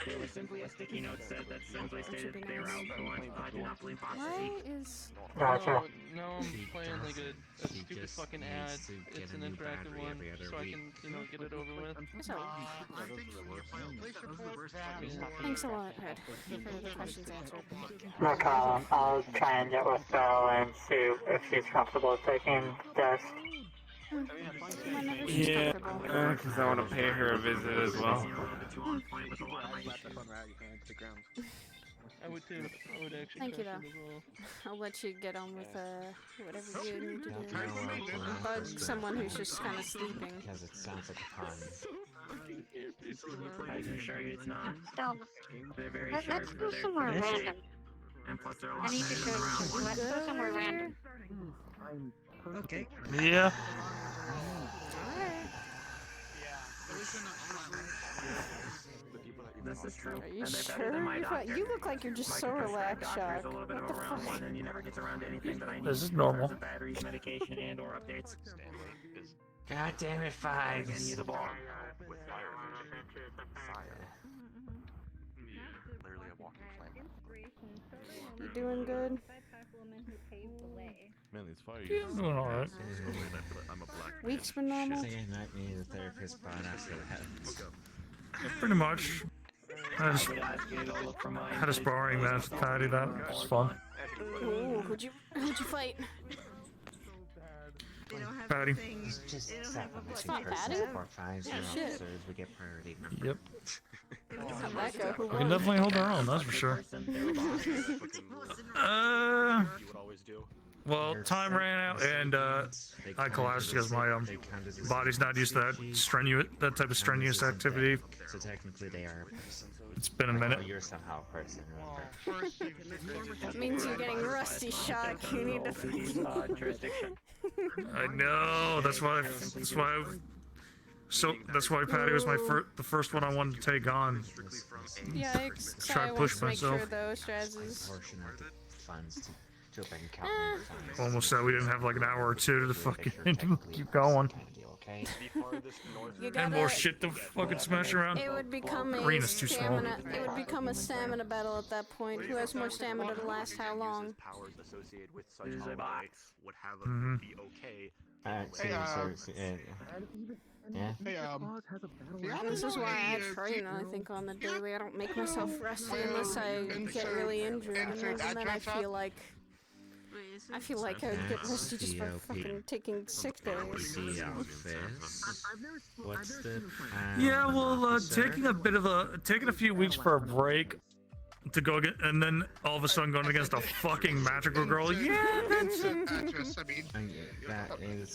There was simply a sticky note said that simply stated they were out for lunch. I do not believe Why is... Gotcha. No, I'm playing like a stupid fucking ad. It's an interactive one, so I can, you know, get it over with. So, thanks a lot, Ed, for the questions answered. No problem. I'll try and get with Phil and see if she's comfortable taking this. Yeah, because I want to pay her a visit as well. I would too. I would actually. Thank you, though. as well. I'll let you get on with whatever you need to do. Bug someone who's just kind of sleeping. Because it sounds like a pun. I can assure you it's not. Stop. They're very Let's sharp go for their somewhere random. and plus they're a I lot need to better show than you something. around Let's go somewhere random. Okay. Yeah. This is true. Are you And they're better than my sure? doctor. You look like you're just My so prescribed relaxed, doctor is Shock. a little bit What of the a round fuck? one, and he never gets around to anything that I need. This is normal. The batteries, medication, and or updates. God damn it, Fives. And he's a ball. Literally a walking flame. You doing good? Man, these fires. Yeah, doing alright. I'm a black Week's been normal? I think I might need a therapist spot after that. Pretty much. I just had a sparring match with Paddy. That was fun. Ooh, who'd you fight? Paddy. It's just It's not Paddy? support Fives. Yeah, You're shit. officers. We get priority. Yep. How'd that go? Who We can won? definitely hold our own, that's for sure. Well, time ran out, and I collapsed because my body's not used to that type of strenuous activity. So technically they are a person. It's been a minute. Well, you're somehow a person, remember? That means you're getting rusty, Shock. You need to Jurisdiction. I know. That's why Paddy was the first one I wanted to take on. Yikes. Try Sorry, to I push wanted to make myself. sure though, Straz is... Portion of the funds to open count funds. Almost said we didn't have like an hour or two to fucking keep going. Okay. You And gotta... more shit to fucking smash around. It would become a Arena's too small. stamina. It would become a stamina battle at that point. Who has more stamina to last how long? Mhm. Alright, so, yeah? Hey, This is why I train, I think, on the daily. I don't make myself rusty unless I get really injured, and then I feel like I would get rusty just by fucking taking sick days. The office. What's the Yeah, well, taking a few weeks for a break to go get, and then all of a sudden going against a fucking magical girl. Yeah, that's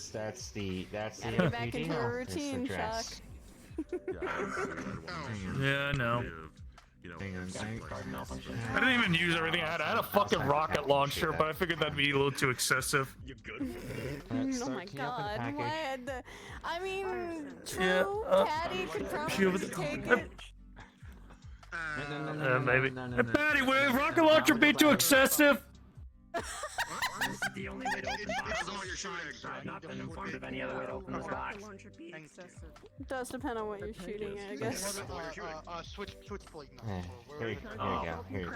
that's the Gotta get back into a routine, Shock. Yeah, no. Hang on, I didn't even use everything I had. I had a fucking rocket launcher, but I figured that'd be a little too excessive. Oh my god, what? I mean, true, Yeah, Paddy could she probably take it. Maybe. Hey, Paddy, would a rocket launcher be too excessive? This is the only way to open boxes. I've not been informed of any other way to open this box. It does depend on what you're shooting at, I guess. Switchblade. Here you go. Here you go.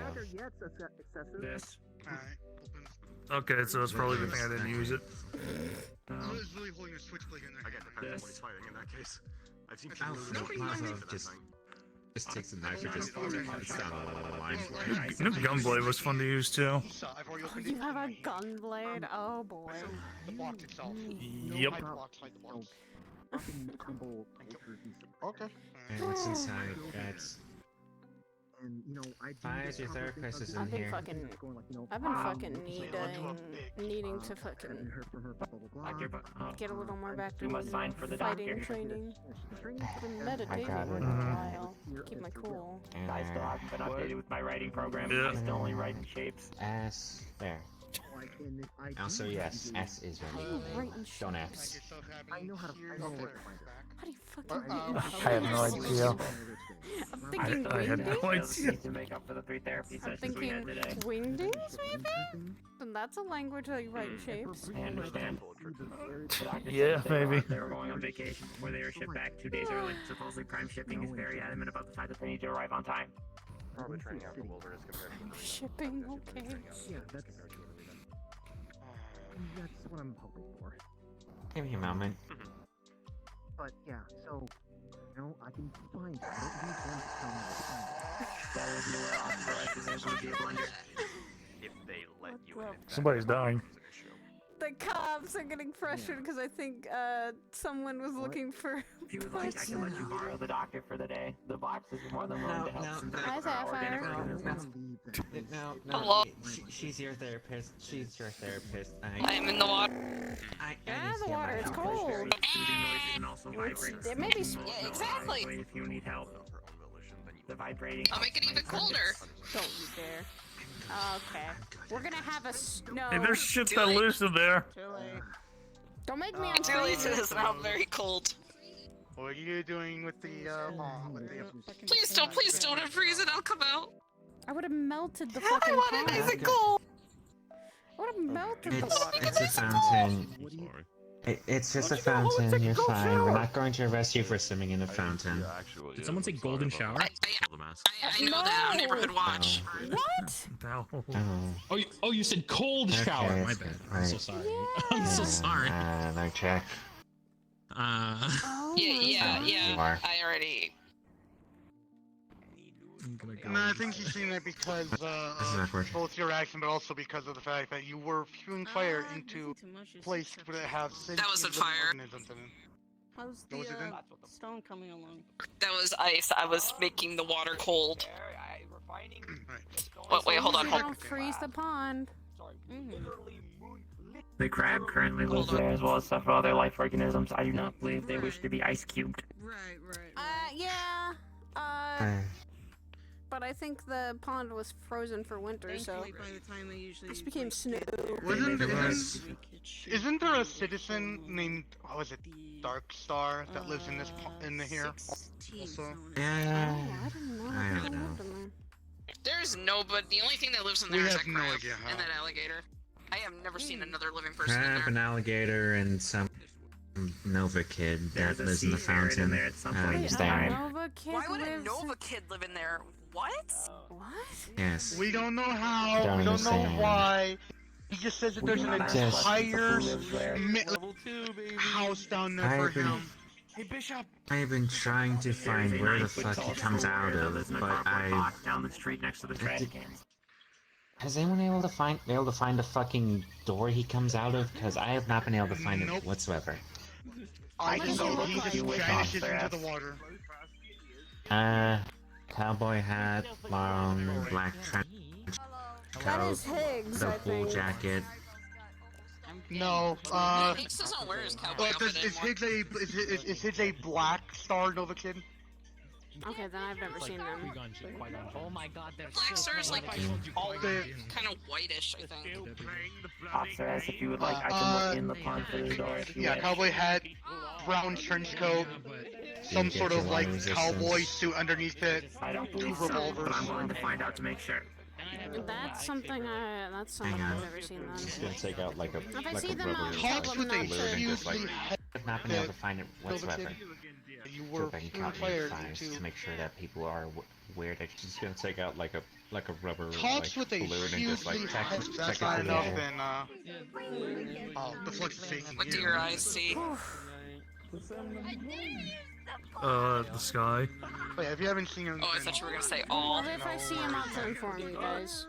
This. Okay, so that's probably the thing I didn't use it. Who is really holding a switchblade in there? I get the he's fighting in that case. I've seen Just takes a knife and just cuts down the line. New gunblade was fun to use too. Oh, you have a gunblade? Oh boy. The box itself. Yep. Okay. And what's inside? That's And you know, Fives, your therapist is in I've been here. fucking needing to fucking get a little more back to must sign for the fighting doctor. training. I've been meditating got for it. a while. Keep my cool. I still haven't been updated with my writing program. Yeah. I still only write in shapes. Ass there. Also, yes, S is your middle name. Don't F. I know how to find it. How do you fucking I have no idea. I'm thinking I had no wingdings? idea. To make up for the 3 therapy I'm sessions we had thinking today. wingdings, maybe? And that's a language that you write in shapes. I understand. Yeah, maybe. They were going on vacation before they were shipped back 2 days early. Supposedly Prime Shipping is very adamant about the fact that they need to arrive on time. Probably training out the wilderness compared to Shipping, okay. Yeah, that's what I'm hoping for. Give me a moment. But yeah, so I can find it. I don't need them to tell me to find it. That was nowhere authorized as able to be a blunder. if they let you in. Somebody's dying. The cops are getting frustrated because I think someone was looking for. If you would like, I can let you borrow the doctor for the day. The box is more than willing to help. Hi, Sapphire. No, Hello? she's your therapist. She's your therapist. I'm in the water. Yeah, the water, it's cold. It may be. Yeah, exactly. If you need help. The vibrating. I'll make it even colder. Don't you dare. Okay. We're gonna have a snow. Hey, there's shit that lives in there. Don't make me It's really is now very cold. What are you doing with the Please don't freeze it, I'll come out. I would have melted the I fucking want it pond. nice and cold. I would have melted the It's water. a fountain. It's just a fountain. You're fine. We're not going to arrest you for swimming in a fountain. Did someone say golden shower? I know that on Neighborhood Watch. What? Oh, you said cold shower. Okay, My bad. I'm right. so sorry. I'm so sorry. No check. Oh Yeah. You are. I already. No, I think he's seen that because both your action, but also because of the fact that you were spewing fire into place where it has That wasn't fire. organisms in it. How's Was it then? stone coming along? That was ice. I was making the water cold. Wait, hold on. Don't freeze the pond. The crab currently lives there as well as several other life organisms. I do not believe they wish to be ice cubed. Yeah. But I think the pond was frozen for winter, so this became snow. Isn't there a citizen named Dark Star that lives in here? Also. I don't know. There's nobody. The only thing that lives in there We is have that no crab idea how. and that alligator. I have never seen another living person in Crab, there. an alligator, and some Nova kid that lives in the fountain. there at some I point in understand. Nova kid Why would a lives- Nova kid live in there? What? What? Yes. We don't know how. Don't we don't know understand. why. He just says that there's an Just- entire house down there for him. Hey, Bishop! I have been trying to find where the fuck he comes out of, but I... down the street next to the trash cans. Has anyone able to find the fucking door he comes out of? Because I have not been able to find it whatsoever. I can go look. He just vanishes into the water. Cowboy hat, long black trench That coat, is Higgs, the I wool think. jacket. No, Higgs doesn't wear his cowboy is outfit anymore. Higgs a Black Star Nova Kid? Okay, then I've never seen them. Oh my god, they're Black so Star's like all The- kind of whitish, I think. Officer, as if you would like, I can look in the pond for the door if you Yeah, wish. cowboy hat, brown trench coat, some get sort your of like water cowboy resistance. suit underneath it, I don't two believe so, revolvers. but I'm willing to find out to make sure. That's something that's something Hang on. I've never seen I'm just then. gonna take out like a If I like see a them, rubber I'll like, tell them not balloon and just like to. I've not been able to find it whatsoever. You So were if I can spewing count fire my thighs into to make sure that people are aware that she's gonna take out like a rubber cops like with a balloon and just like hugely check head. it That's through not the enough. air. Then the flex is shaking. What do your eyes see? The sky. Wait, if you haven't seen him, Oh, I thought you were gonna say all. Well, if I see him, I'll to inform you guys.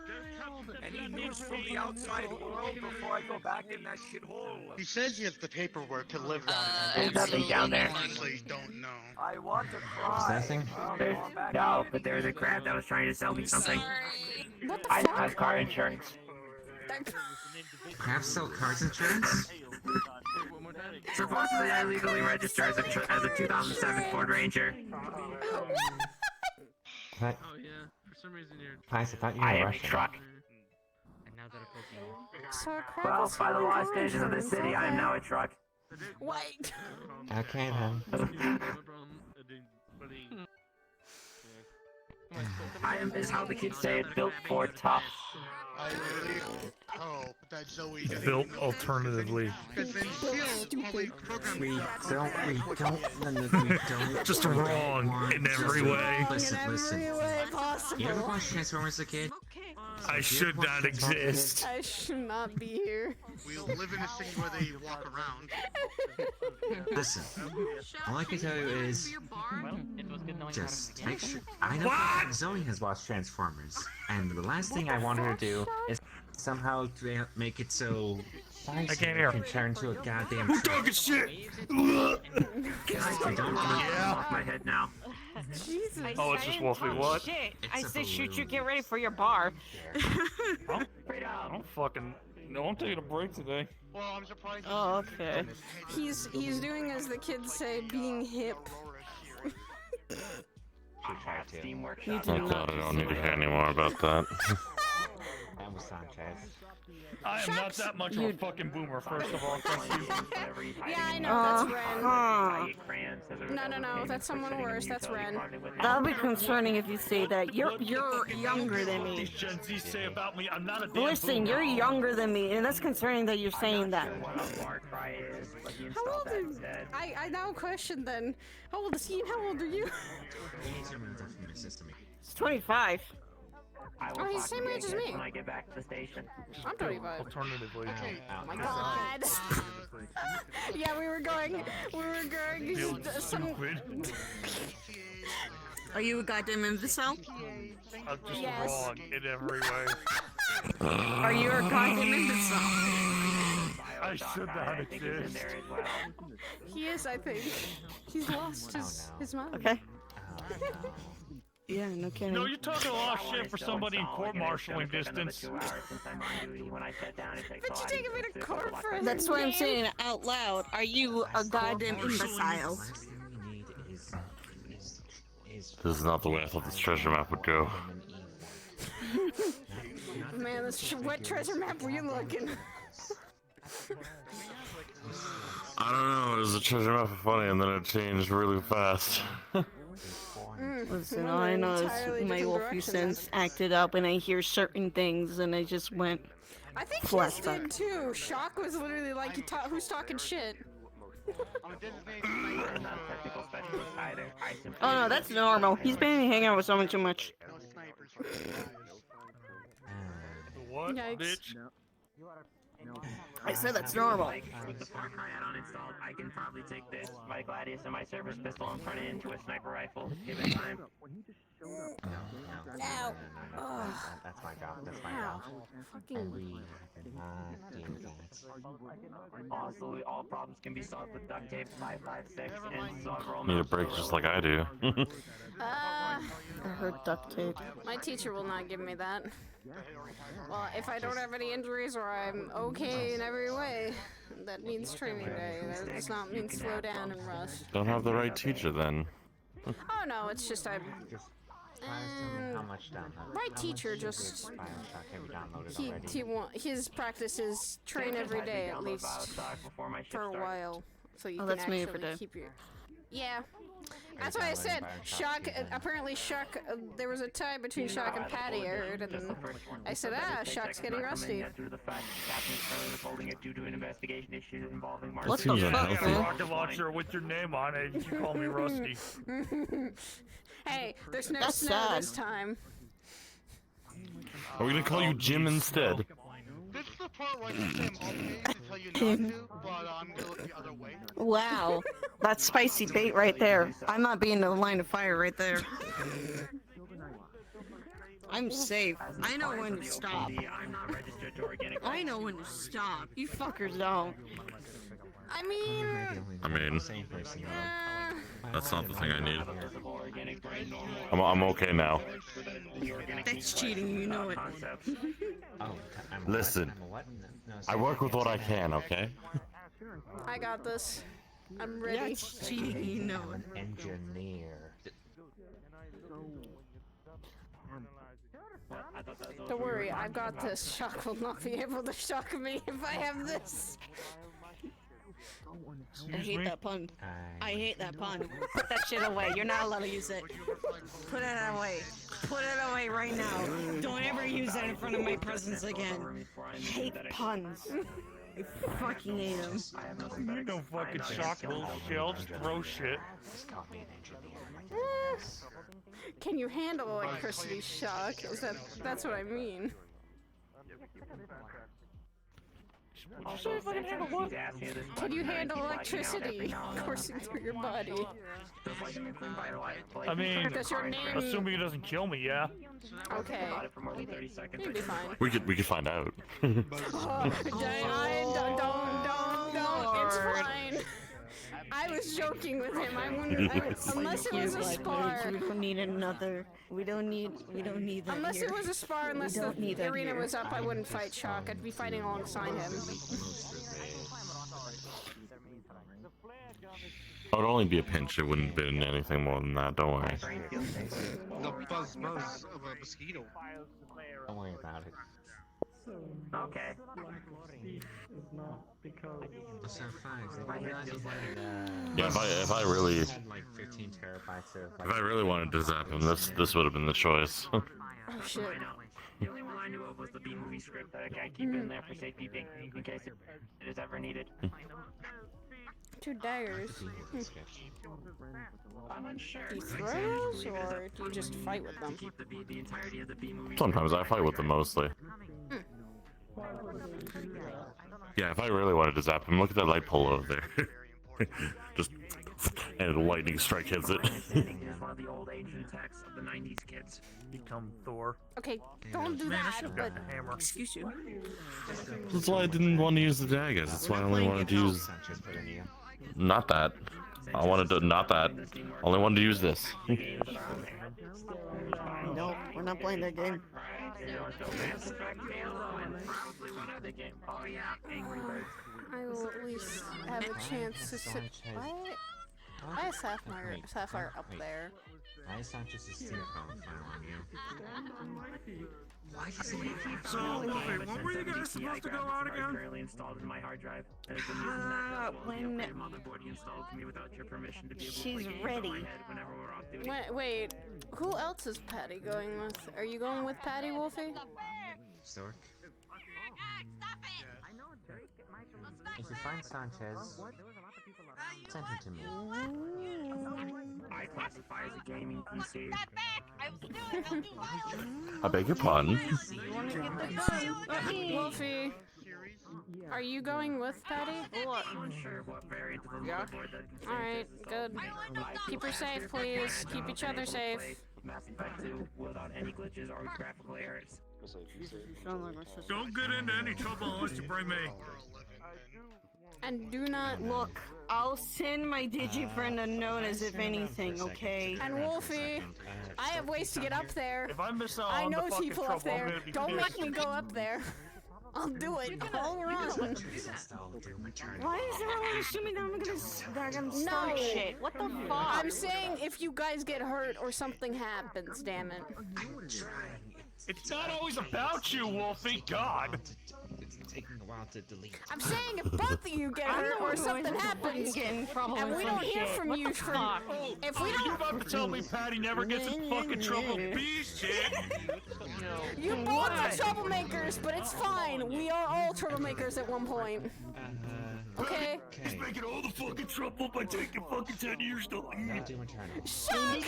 Any news from the outside world before I go back in that shithole? he says he has the paperwork to live down There's there. nothing down there. Honestly, don't know. I want to cry. Is that thing? No, but there's a crab that was trying to sell me something. What the I fuck? have car insurance. Crab sell cars insurance? Supposedly I legally registered as a 2007 Ford Ranger. But Oh yeah, for some reason you're. I thought you I were am a Russian. truck. And now So Well, by the law stations of the city, I am now a truck. Wait. Okay then. I am, is how the kids say it, built for tough. I really hope that Zoe doesn't Built know alternatively. because then she'll probably program We don't. Just wrong in every way. Listen. Possible. You ever watch Transformers as a kid? I should not exist. I should not be here. we live in a city where they walk around. Listen, all I can tell you is just make sure. I know Zoe has watched Transformers, and the last thing I want her to do is somehow make it so I can't hear. can turn to a goddamn. Who talking shit? Off my head now. Jesus. Oh, it's just Wolfie. What? Shit. I said shoot you, get ready for your bar. I don't fucking. No, I'm taking a break today. Well, I'm surprised. Oh, okay. He's doing as the kids say, being hip. You Oh god, I don't need to hear any more about that. I'm Sanchez. I am not that much of a fucking boomer, first of all. Thank you. Yeah, I know, that's Ren. No, that's someone worse, that's Ren. That'll be concerning if you say that. You're younger than me. These Gen Z say about me, I'm not a damn Listen, boomer. you're younger than me, and that's concerning that you're saying that. How old are you? I now question then. How old is he and how old are you? It's 25. Oh, he's the same age as me. When I get back to the station. I'm 25. Alternatively. Oh my god. Yeah, we were going some... Are you a goddamn imbecile? I'm just Yes. wrong in every way. Are you a goddamn imbecile? I should not exist. He is, I think. He's lost his mind. Okay. Yeah, no kidding. No, you're talking a lot of shit for somebody in court-martialing distance. But you're taking me to court for his That's what I'm name? saying out loud. Are you a goddamn imbecile? This is not the way I thought this treasure map would go. Man, what treasure map were you looking? I don't know, it was a treasure map for funny and then it changed really fast. Listen, all I know is my Wolfie sense acted up and I hear certain things and I just went I think flat his did too. Shock was literally like, who's talking shit? Oh no, that's normal. He's been hanging out with someone too much. What, Yikes. bitch? I said that's normal. With the Far Cry add-on installed, I can probably take this, my Gladius and my service pistol and turn it into a sniper rifle, given time. Ow. That's my job. That's my Ow. job. Fucking... And we do that. Also, all problems can be solved with duct tape 556 and several Need a break just like I do. I heard duct tape. My teacher will not give me that. Well, if I don't have any injuries or I'm okay in every way, that means training day. That does not mean slow down and rust. Don't have the right teacher then. Oh no, it's just I'm... my teacher just... his practice is train every day at least for a while. So you Oh, can that's me actually every day. keep your... Yeah. That's why I said Shock. Apparently, Shock. There was a tie between Shock and Paddy. I heard, and I said, Shock's getting rusty. What the fuck, I got a man? rocket launcher with your name on it. You call me Rusty. Hey, there's no That's snow sad. this time. Are we gonna call you Jim instead? This is the part where I can say I'm obligated to tell you not to, but I'm gonna look the other way. Wow, that's spicy bait right there. I'm not being in the line of fire right there. I'm safe. I know when to stop. I know when to stop. You fuckers don't. I mean, That's not the thing I need. I'm okay now. That's cheating, you know it. Listen, I work with what I can, okay? I got this. I'm ready. That's cheating, you know it. Engineer. Don't worry, I've got this. Shock will not be able to shock me if I have this. I hate that pun. I hate that pun. Put that shit away. You're not allowed to use it. Put it away. Put it away right now. Don't ever use that in front of my presence again. I hate puns. I fucking hate them. You know fucking shock bullshit. I'll just throw shit. Can you handle electricity shock? That's what I mean. Can you handle electricity coursing through your body? I mean, Does your name... assuming it doesn't kill me, yeah. Okay. You'll be fine. We could find out. Don't. It's fine. I was joking with him. I wouldn't, unless it was a spar. We don't need another. We don't need that. Unless here. it was a spar, unless the arena was up, I wouldn't fight Shock. I'd be fighting alongside him. It would only be a pinch. It wouldn't have been anything more than that. Don't worry. The buzz of a mosquito. Don't worry about it. Okay. So fine. Yeah, if I really had like 15 terabytes of. if I really wanted to zap him, this would have been the choice. Oh shit. The only one I knew of was the B-movie script that I keep in there for safekeeping in case it is ever needed. 2 daggers. I'm unsure. Do you throw those, or do you just fight with them? The entirety of the B-movie. Sometimes I fight with them mostly. Yeah, if I really wanted to zap him, look at that light pole over there. Just and a lightning strike hits it. One of the old Asian texts of the 90s kids. Become Thor. Okay, don't do that, but... Hammer. Excuse you. That's why I didn't want to use the daggers. That's why I only wanted to use... Not that. I wanted to... Not that. Only wanted to use this. No, we're not playing that game. I will at least have a chance to sit... Why is Sapphire up there? Why is that just a steam phone on you? Why does it So, when were you guys supposed to go out again? Currently installed in my hard drive. When motherboard installed for me without your permission to be able to she's ready. whenever we're off duty. Wait, who else is Paddy going with? Are you going with Paddy, Wolfie? Stork. If you find Sanchez, send him to me. I classify as a gaming PC. I beg your pardon. Wolfie, are you going with Paddy? Yeah. Alright, good. Keep her safe, please. Keep each other safe. Mass Effect 2 without any glitches or graphical errors. Don't get into any trouble unless you bring me. And do not look. I'll send my digifriend a note as if anything, okay? And Wolfie, I have ways to get up there. If I miss out I on know the fucking people up trouble, I'm there. gonna be Don't pissed. make me go up there. I'll do it. I'll run. Why is everyone assuming that I'm gonna start shit? What the fuck? I'm saying if you guys get hurt or something happens, damn it. It's not always about you, Wolfie. God. It's taking a while to delete. I'm saying if both of you get hurt or something happens, and we don't hear from you for... If we You don't... about to tell me Paddy never gets in fucking trouble? Beast shit. You both are troublemakers, but it's fine. We are all troublemakers at one point. Okay? He's making all the fucking trouble by taking fucking 10 years to leave. Shock!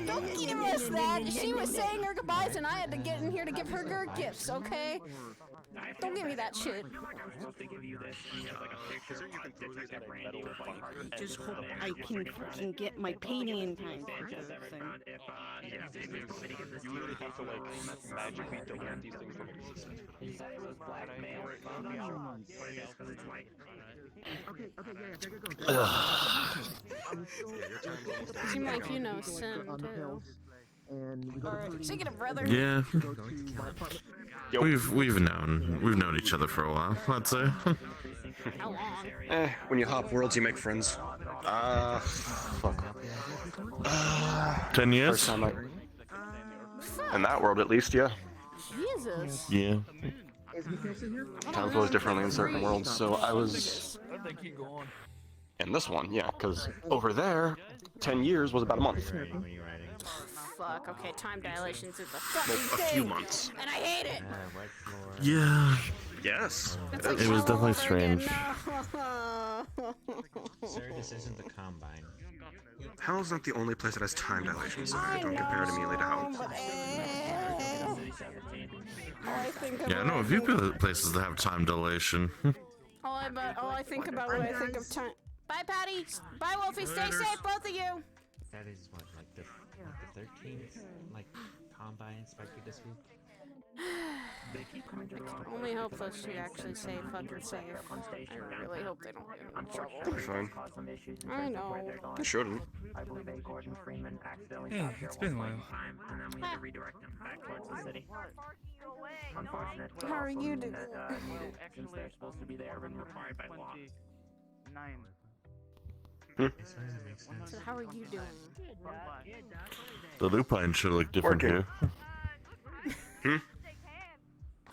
Don't give us that! She was saying her goodbyes and I had to get in here to give her gifts, okay? Don't give me that shit. I just hope I can fucking get my painting in time for this thing. Seem like you know Sin too. Speaking of brother. Yeah. We've known each other for a while, I'd say. How long? When you hop worlds, you make friends. Fuck. 10 years? First time in that world, at least, yeah. Jesus. Yeah. Time flows differently in certain worlds, so I was They keep going. in this one, yeah, because over there, 10 years was about a month. Fuck, okay, time dilations is a Well, fucking a few thing, months. and I hate it! Yeah. Yes. It's like It was hell definitely over again. strange. No. Sir, this isn't the Combine. Hell's not the only place that has time dilation, so don't compare it immediately to Hell. Yeah, I know a few places that have time dilation. All I think about when I think of time. Bye, Paddy. Bye, Wolfie. Stay safe, both of you. That is what, like the 13th, like Combine inspector this week. Only hope those two actually say fucking safe. I really hope they don't get in trouble. They're fine. I know. They shouldn't. I believe A. Gordon Freeman accidentally Hey, shot it's Cheryl been a one while. time, and then we had to redirect him back towards the city. Unfortunate. How are you doing? Needed, since they're supposed to be there and required by law. So how are you doing? The lupine should look different here.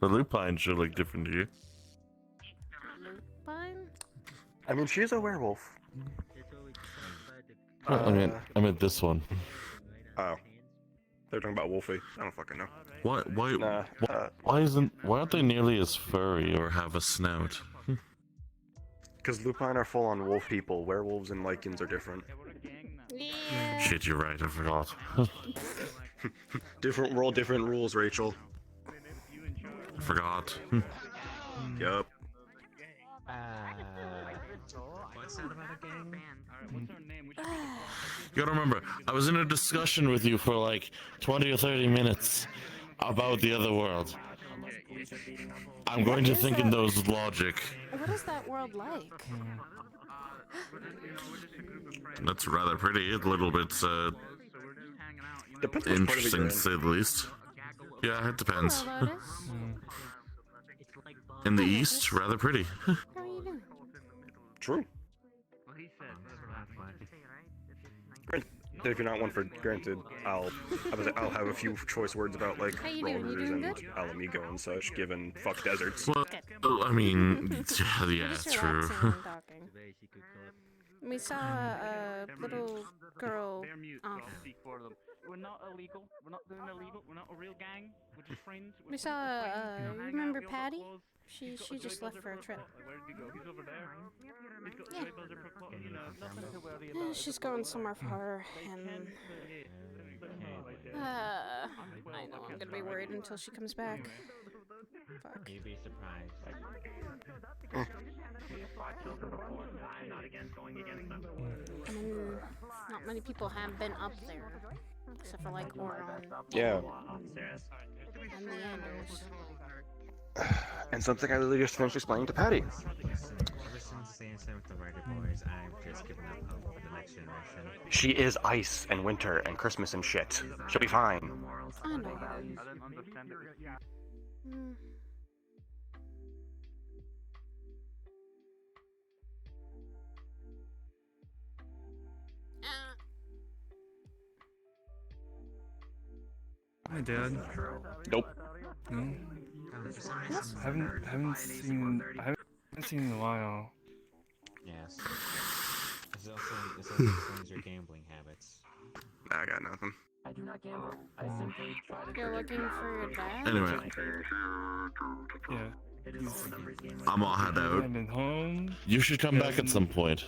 The lupine should look different here. Fine. I mean, she's a werewolf. I meant this one. Oh. They're talking about Wolfie. I don't fucking know. Why aren't they nearly as furry or have a snout? Because lupine are full on wolf people. Werewolves and lichens are different. Yeah. Shit, you're right, I forgot. Different world, different rules, Rachel. I forgot. Yup. What's that about a gang? You gotta remember, I was in a discussion with you for like 20 or 30 minutes about the other world. I'm going to think in those logic. What is that world like? That's rather pretty, a little bit Depends which part of it interesting you're to in. say the least. Yeah, it depends. Hello, Lotus. In the east, rather pretty. How are you doing? True. If you're not one for granted, I'll have a few choice words about like How you doing? You rollers doing and good? Alamigo and such, given fuck deserts. Well, I mean, yeah, Just true. relaxing and talking. We saw a little girl. Oh. We're not illegal. We're not doing illegal. We're not a real gang. We're just friends. We saw. You remember Paddy? She just left for a trip. Where did he go? He's over there. He's got Yeah. labels are, you know, nothing to worry Yeah, about. she's going somewhere for her, and I know I'm gonna be worried until she comes back. Fuck. You'd be surprised. I mean, not many people have been up there, except for like Oron. Yeah. And the Anders. And something I literally just finished explaining to Paddy. Ever since the incident with the Rider Boys, I've just given up hope for the next generation. She is ice and winter and Christmas and shit. She'll be fine. I know. I don't understand it. Mm. Hi, Dad. Nope. No. Haven't seen in a while. Yes. This also explains your gambling habits. I got nothing. I do not gamble. I simply try to. You're looking for your dad? Anyway, Yeah. I'm all head out. I've been home. You should come back at some point.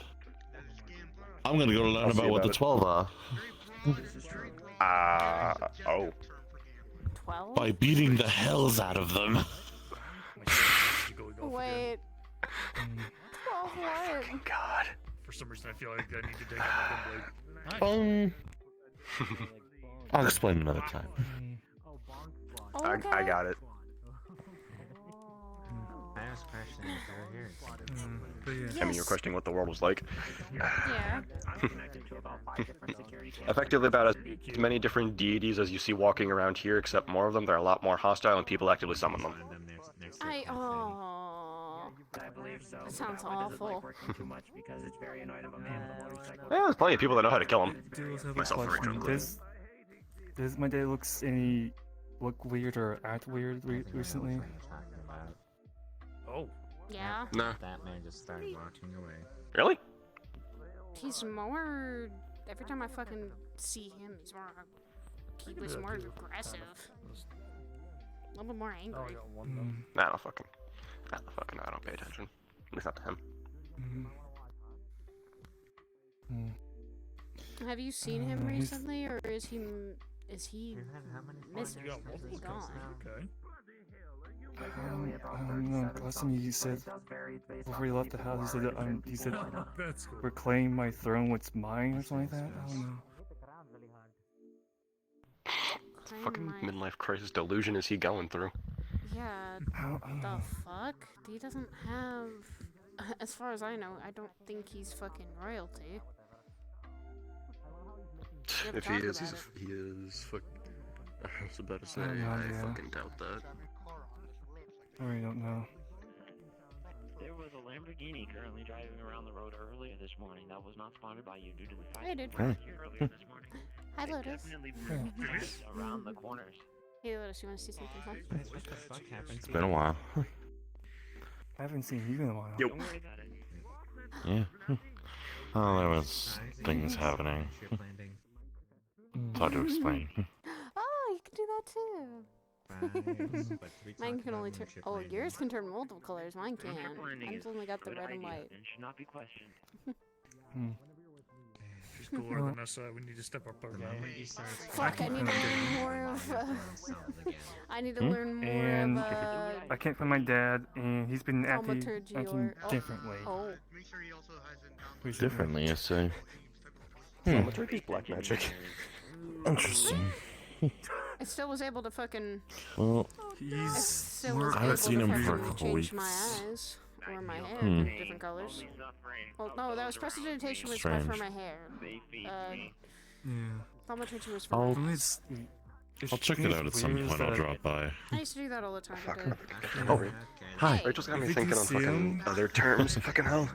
I'm gonna go learn about what the 12 are. Oh. 12? By beating the hells out of them. Wait. 12 what? God. For some reason, I feel like I need to dig out my gun blade. I'll explain another time. Okay. I got it. I asked questions over here. Yeah. I mean, you're questioning what the world was like. Yeah. Effectively about as many different deities as you see walking around here, except more of them. They're a lot more hostile and people actively summon them. Oh. I believe so. That sounds That one doesn't like awful. working too much because it's very annoying of a man with a motorcycle. Yeah, there's plenty of people that know how to kill them. Dudes have a Myself, for question. example. Does my dad looks any look weird or act weird recently? Oh. Yeah. No. That man just started walking away. Really? He's more. Every time I fucking see him, he's more. He was more aggressive. A little bit more angry. Nah, I don't pay attention. At least not to him. Have you seen him recently, or is he missing? Is he gone? I don't know. Last time he said, before he left the house, he said, reclaim my throne, what's mine, or something like that. I don't know. What fucking midlife crisis delusion is he going through? Yeah. The fuck? He doesn't have. As far as I know, I don't think he's fucking royalty. If he is, he is fucking. I was about to say, I fucking doubt that. I really don't know. There was a Lamborghini currently driving around the road earlier this morning that was not spotted by you due to the fact Hey, dude. that you were here earlier this morning. Hi, Lotus. Definitely around the corners. Hey, Lotus, you want to see something fun? What the fuck happened? It's been a while. I haven't seen you in a while. Yo. Don't worry about it. Yeah. Oh, there was things happening. It's hard to explain. Oh, you can do that too. Mine can only turn. Oh, yours can turn multiple colors. Mine can't. I've only got the red and white. And should not be questioned. She's cooler than us. We need to step up our game. Fuck, I need to learn more of. I need to learn more And of. I can't find my dad, and he's been acting Thaumaturgy differently. Oh. Differently, I say. Thaumaturgy's black magic. Interesting. I still was able to fucking. Well, I haven't seen him for a couple change weeks. my eyes or my hair to different colors. Well, no, that was prestidigitation was for my hair. Thaumaturgy was for my eyes. I'll check it out at some point. I'll drop by. I used to do that all the time. Oh, hi. Rachel's got me thinking on fucking other terms. Fucking hell.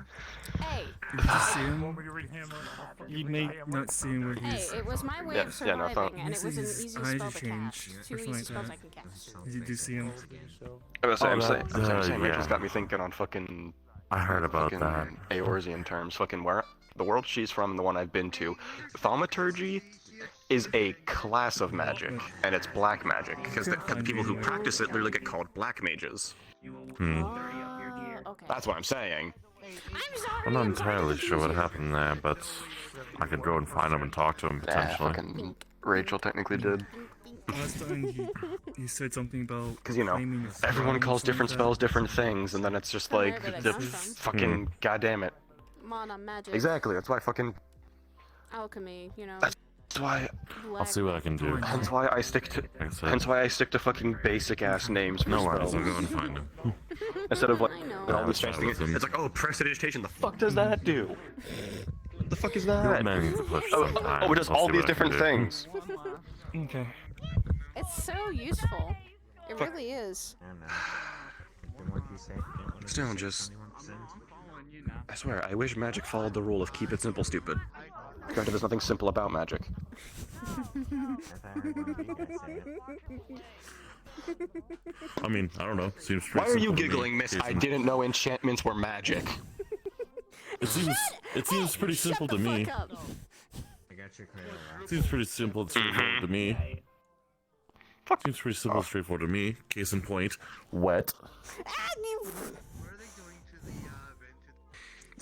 Hey. Did you see him? You may not see him where Hey, he's. it was my way of surviving, and it was an easy spell to cast. Two easy like spells that. I can cast. Did you see him? I'm saying yeah. Rachel's got me thinking on fucking. I heard about that. Eorzean terms. Fucking where the world she's from, the one I've been to. Thaumaturgy is a class of magic, and it's black magic, because the people who practice it literally get called black mages. Okay. That's what I'm saying. I'm not entirely sure what happened there, but I could go and find him and talk to him potentially. Fucking Rachel technically did. Last time he said something about. Because, you know, everyone calls different spells different things, and then it's just like, the fucking goddamn it. Mana, magic. Exactly, that's why fucking. Alchemy, you know. That's why. I'll see what I can do. Hence why I stick to. Hence why I stick to fucking basic ass names for No spells. worries, I'll go and find him. Instead of like all Yeah, these I'll fancy chat with things. him. It's like, oh, prestidigitation. The fuck does that do? What the fuck is that? Man, to push Oh, sometimes. it does I'll all see these what I can different do. things. Okay. It's so useful. It really is. Still, just. I swear, I wish magic followed the rule of keep it simple, stupid. Granted, there's nothing simple about magic. I mean, I don't know. Seems Why pretty are you simple to me. giggling, miss? I Jason. didn't know enchantments were magic. It seems pretty simple to me. I got your cradle. Seems pretty simple and straightforward to me. Seems pretty simple and straightforward to me. Case in point, wet.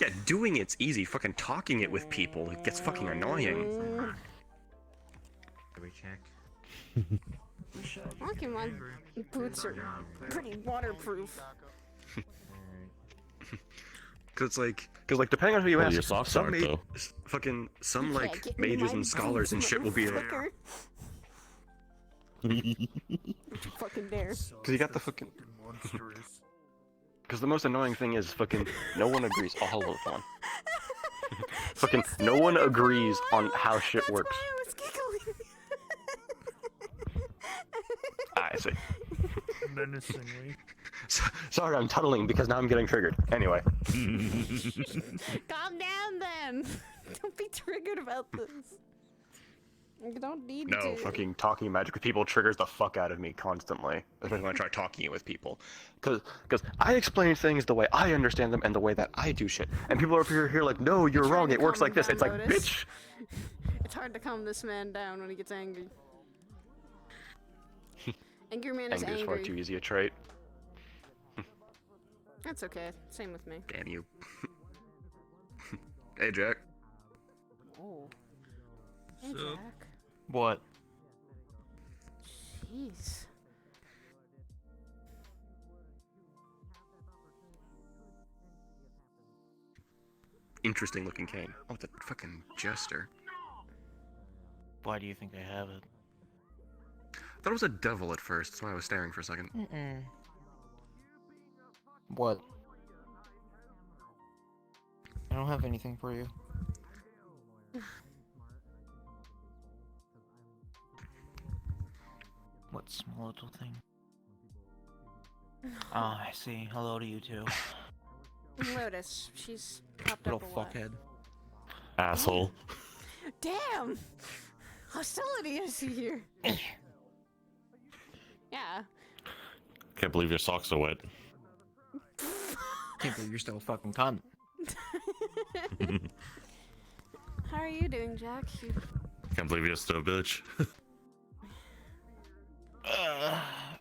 Yeah, doing it's easy. Fucking talking it with people, it gets fucking annoying. Can we check? Okay, my boots are pretty waterproof. Cause like depending on who you Well, ask, your socks some aren't, though. fucking some You like can't get me mages my and scholars and boots, shit will be motherfucker. Fucking dare. Cause you got the fucking. Cause the most annoying thing is fucking no one agrees. Oh, hello, Fawn. Fucking no one agrees on how shit works. I was giggling. I see. Menacingly. Sorry, I'm tuttling because now I'm getting triggered. Anyway. Calm down then. Don't be triggered about this. You don't need No, to. fucking talking magic with people triggers the fuck out of me constantly, especially when I try talking it with people. Cause I explain things the way I understand them and the way that I do shit, and people are over here like, no, you're wrong. It works like this. It's like, bitch. It's hard to calm this man down when he gets angry. Angry man is Anger is angry. far too easy a trait. That's okay. Same with me. Damn you. Hey, Jack. Oh. Hey, Jack. What? Jeez. Interesting looking cane. Oh, the fucking jester. Why do you think I have it? I thought it was a devil at first. That's why I was staring for a second. What? I don't have anything for you. What small little thing? Ah, I see. Hello to you too. Lotus. She's popped Little up a lot. fuckhead. Asshole. Damn! Hostility is here. Yeah. Can't believe your socks are wet. Can't believe you're still a fucking cunt. How are you doing, Jack? Can't believe you're still a bitch.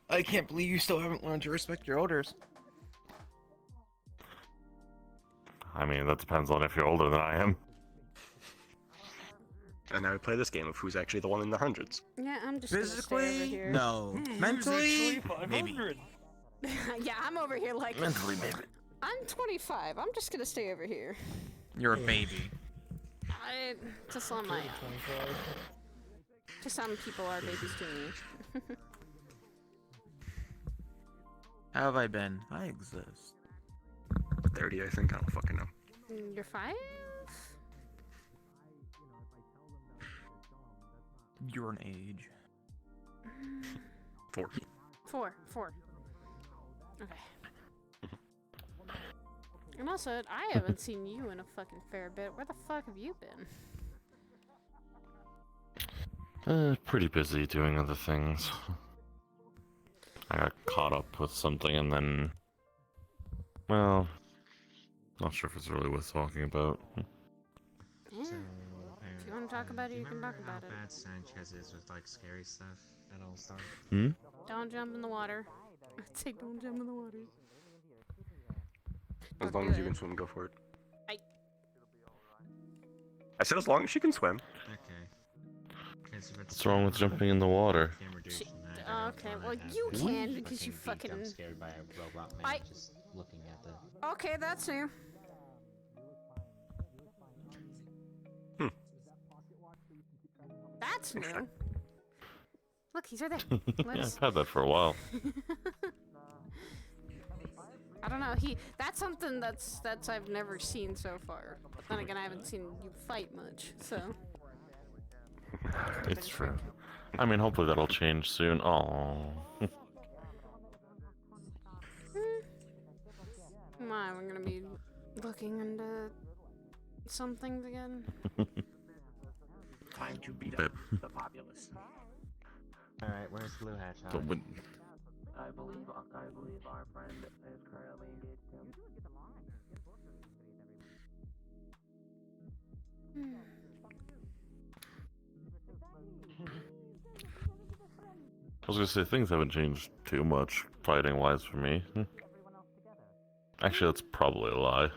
I can't believe you still haven't learned to respect your elders. I mean, that depends on if you're older than I am. And now we play this game of who's actually the one in the hundreds. Yeah, I'm just gonna stay over Physically, here. no. Mentally, maybe. Yeah, I'm over here like... Mentally, maybe. I'm 25. I'm just gonna stay over here. You're a baby. Just on my own. Just some people are babies to me. How have I been? I exist. 30, I think. I don't fucking know. You're 5? You're an age. 4. 4. Okay. And also, I haven't seen you in a fucking fair bit. Where the fuck have you been? Pretty busy doing other things. I got caught up with something and then... Well... Not sure if it's really worth talking about. Yeah. If you want to talk about it, you can talk about it. Bad Sanchez is with like scary stuff at all start. Don't jump in the water. I'd say don't jump in the water. As long as you can swim, go for it. I said as long as she can swim. Okay. What's wrong with jumping in the water? Okay, well you can because you fucking... I'm scared by a robot man just looking at the... Okay, that's new. That's new. Look, he's right there. Yeah, I've had that for a while. I don't know. That's something that's I've never seen so far. But then again, I haven't seen you fight much, so. It's true. I mean, hopefully that'll change soon. Oh. My, we're gonna be looking into some things again. Time to beat up the populace. Alright, where's Blue Hatch? So when... I believe our friend is currently engaged to him. I was gonna say, things haven't changed too much, fighting-wise for me. Actually, that's probably a lie.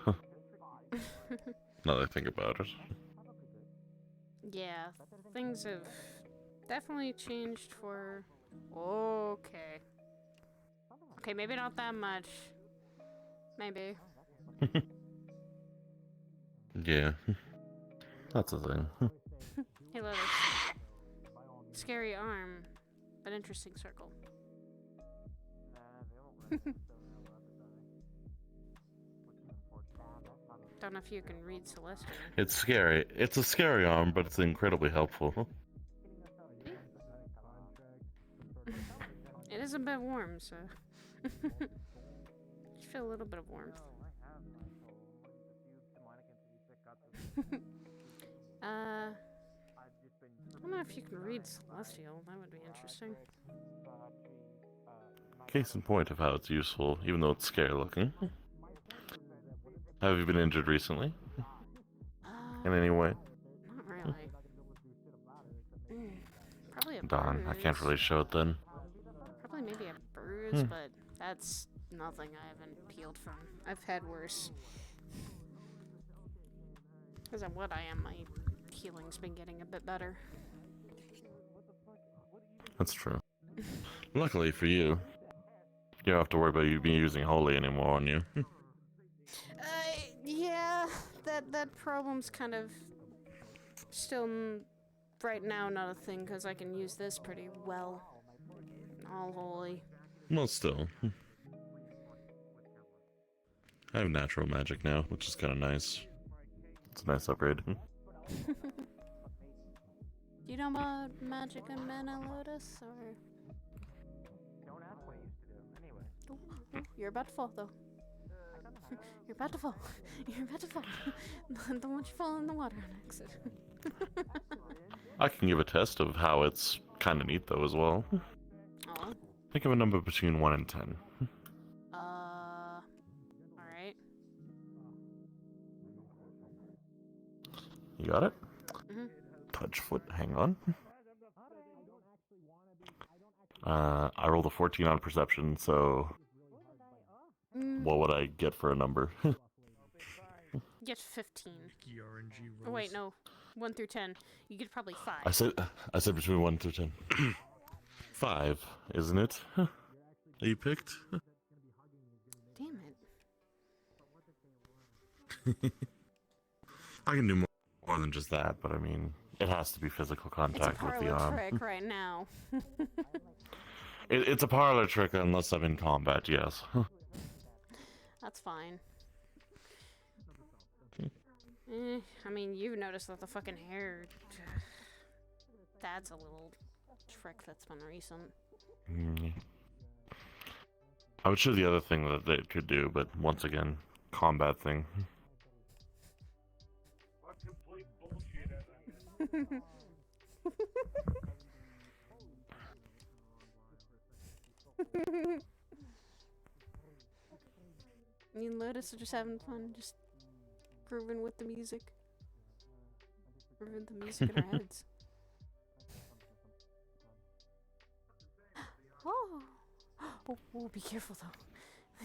Now that I think about it. Yeah, things have definitely changed for... Okay. Okay, maybe not that much. Maybe. Yeah. That's a thing. Hey, Lotus. Scary arm, but interesting circle. Don't know if you can read Celestial. It's scary. It's a scary arm, but it's incredibly helpful. It is a bit warm, so... Just feel a little bit of warmth. I don't know if if you can read Celestial, that would be interesting. Case in point of how it's useful, even though it's scary looking. Have you been injured recently? In any way? Not really. Probably a Darn, I can't bruise. really show it then. Probably maybe a bruise, but that's nothing I haven't peeled from. I've had worse. Because of what I am, my healing's been getting a bit better. That's true. Luckily for you, you don't have to worry about you being using holy anymore on you. Yeah, that problem's kind of still right now not a thing because I can use this pretty well. All holy. Well, still. I have natural magic now, which is kind of nice. It's a nice upgrade. Do you know about magic and mana, Lotus, or? Don't ask what I used to do. Anyway. Oh, you're about to fall, though. You're about to fall. You're about to fall. Don't want you to fall in the water on accident. I can give a test of how it's kind of neat, though, as well. Oh. Think of a number between 1 and 10. Alright. You got it? Mm-hmm. Touch foot, hang on. I rolled a 14 on perception, so what would I get for a number? Get 15. Oh wait, no. 1 through 10. You get probably 5. I said between 1 through 10. 5, isn't it? That you picked? Damn it. I can do more than just that, but I mean, it has to be physical It's a contact with the parlor arm. trick right now. It's a parlor trick unless I'm in combat, yes. That's fine. I mean, you noticed that the fucking hair... That's a little trick that's been recent. I would show the other thing that they could do, but once again, combat thing. Me and Lotus are just having fun, just grooving with the music. Grooving the music in our heads. Oh, be careful though.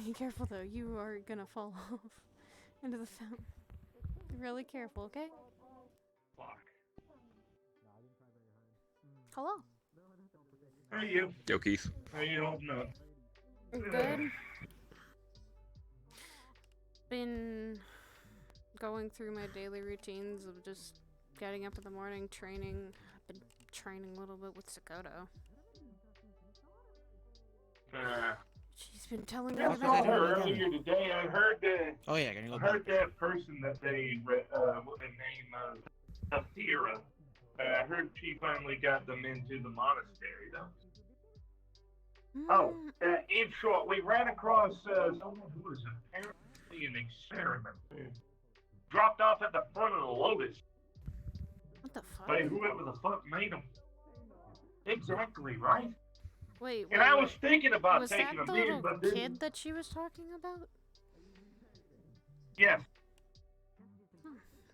Be careful though. You are gonna fall off into the fountain. Be really careful, okay? Hello. How are you? Yo, Keith. How you holding up? Good. Been going through my daily routines of just getting up in the morning, training. I've been training a little bit with Sakoto. She's been telling me I saw about her earlier today. I heard that. Oh yeah, can you I go heard that person that they what the name of Tira. I heard she finally got them into the monastery though. Oh, in short, we ran across someone who was apparently an experiment. Dropped off at the front of the Lotus. What the fuck? By whoever the fuck made them. Exactly, right? Wait, and I was thinking about was taking that them the in, little but then... kid that she was talking about? Yes.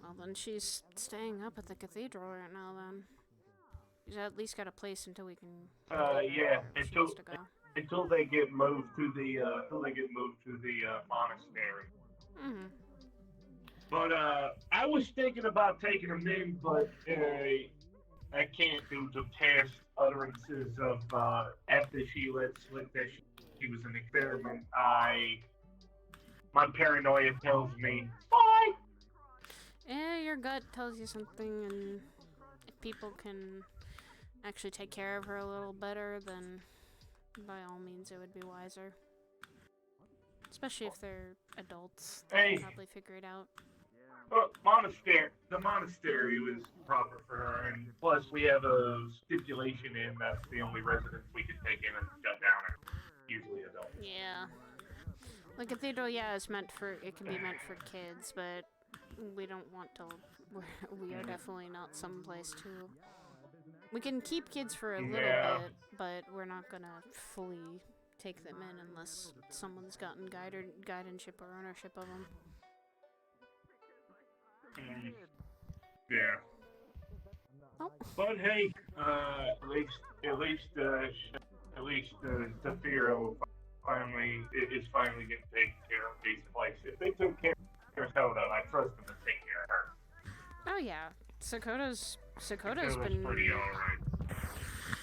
Well, then she's staying up at the cathedral right now, then. She's at least got a place until we can... yeah, until they get moved to the, monastery. Mm-hmm. But, I was thinking about taking them in, but, I can't due to past utterances of, after she let slip that she was an experiment. My paranoia tells me, bye! Yeah, your gut tells you something, and if people can actually take care of her a little better, then by all means it would be wiser. Especially if they're adults, they can probably figure it out. The monastery was proper for her, and plus we have a stipulation in that's the only residents we can take in and shut down are usually adults. Yeah. The cathedral, yeah, is meant for, it can be meant for kids, but we don't want to, we are definitely not someplace to We can keep kids for a little Yeah. bit, but we're not gonna fully take them in unless someone's gotten guardianship or ownership of them. Yeah. Oh. But hey, at least Zafiro finally is finally getting taken care of these places. If they took care of Hoda, I trust them to take care of her. Oh yeah, Sakota's Sakota's been pretty alright.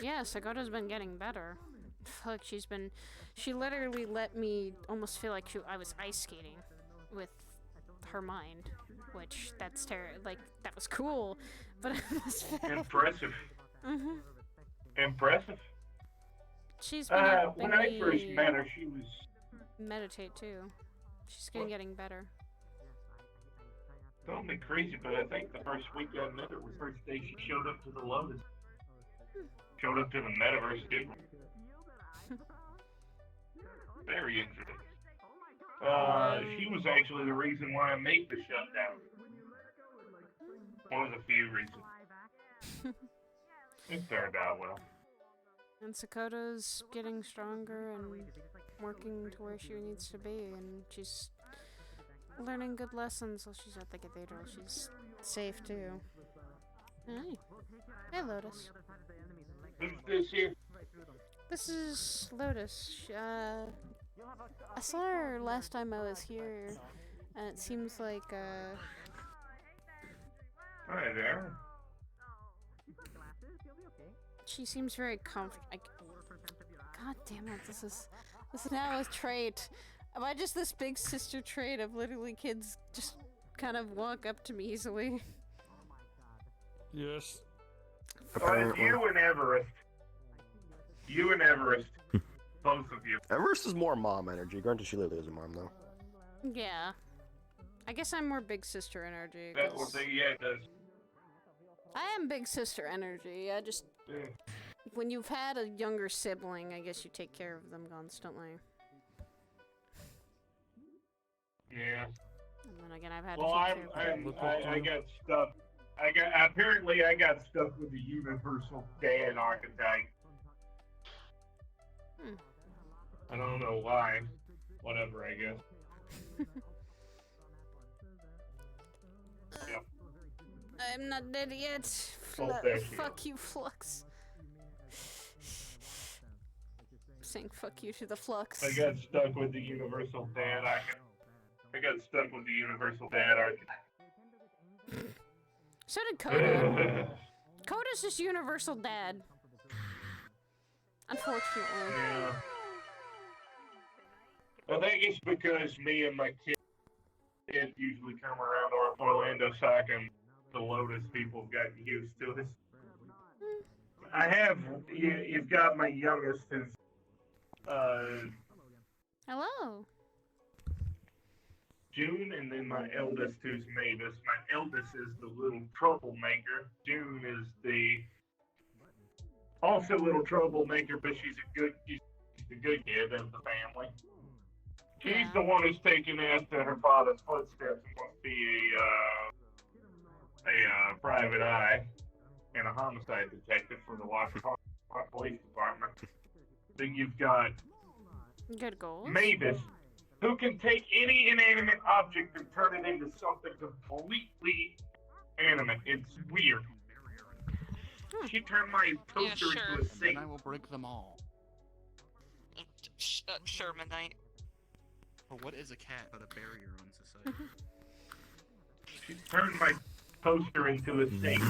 Yeah, Sakota's been getting better. Fuck, she literally let me almost feel like I was ice skating with her mind, which that was cool, but I almost felt... Impressive. Mhm. Impressive. She's been helping when I me first met her, she was meditate too. She's getting better. Don't be crazy, but I think the first week I met her was the first day she showed up to the Lotus. Showed up to the Metaverse, didn't she? Very interesting. She was actually the reason why I made the shutdown. One of the few reasons. It turned out well. And Sakota's getting stronger and working to where she needs to be, and she's learning good lessons while she's at the cathedral. She's safe too. Hi. Hey, Lotus. Who's this here? This is Lotus. I saw her last time I was here, and it seems like, Hi there. she seems very comfortable. God damn it, this is now a trait. Am I just this big sister trait of literally kids just kind of walk up to me easily? Yes. You and Everest. You and Everest. Both of you. Everest is more mom energy. Granted, she literally is a mom, though. Yeah. I guess I'm more big sister energy. That's what it does. I am big sister energy. I just... When you've had a younger sibling, I guess you take care of them constantly. Yeah. And then again, I've had Well, to take care of them. I got stuck. Apparently I got stuck with the universal dad archetype. I don't know why. Whatever, I guess. Yep. I'm not dead yet. Fuck you, Flux. Saying fuck you to the Flux. I got stuck with the universal dad archetype. I got stuck with the universal dad archetype. So did Coda. Coda's just universal dad. Unfortunately. Yeah. I think it's because me and my kids usually come around Orlando Sock and the Lotus people have gotten used to this. You've got my youngest who's, Hello. June, and then my eldest who's Mavis. My eldest is the little troublemaker. June is also a little troublemaker, but she's the good kid of the family. She's the one who's taking after her father's footsteps and wants to be a private eye and a homicide detective for the Washington Police Department. Then you've got good goals. Mavis, who can take any inanimate object and turn it into something completely animate. It's weird. She turned my toaster into a sink. And I will break them all. Shermanite. Or what is a cat but a barrier on society? She turned my toaster into a sink.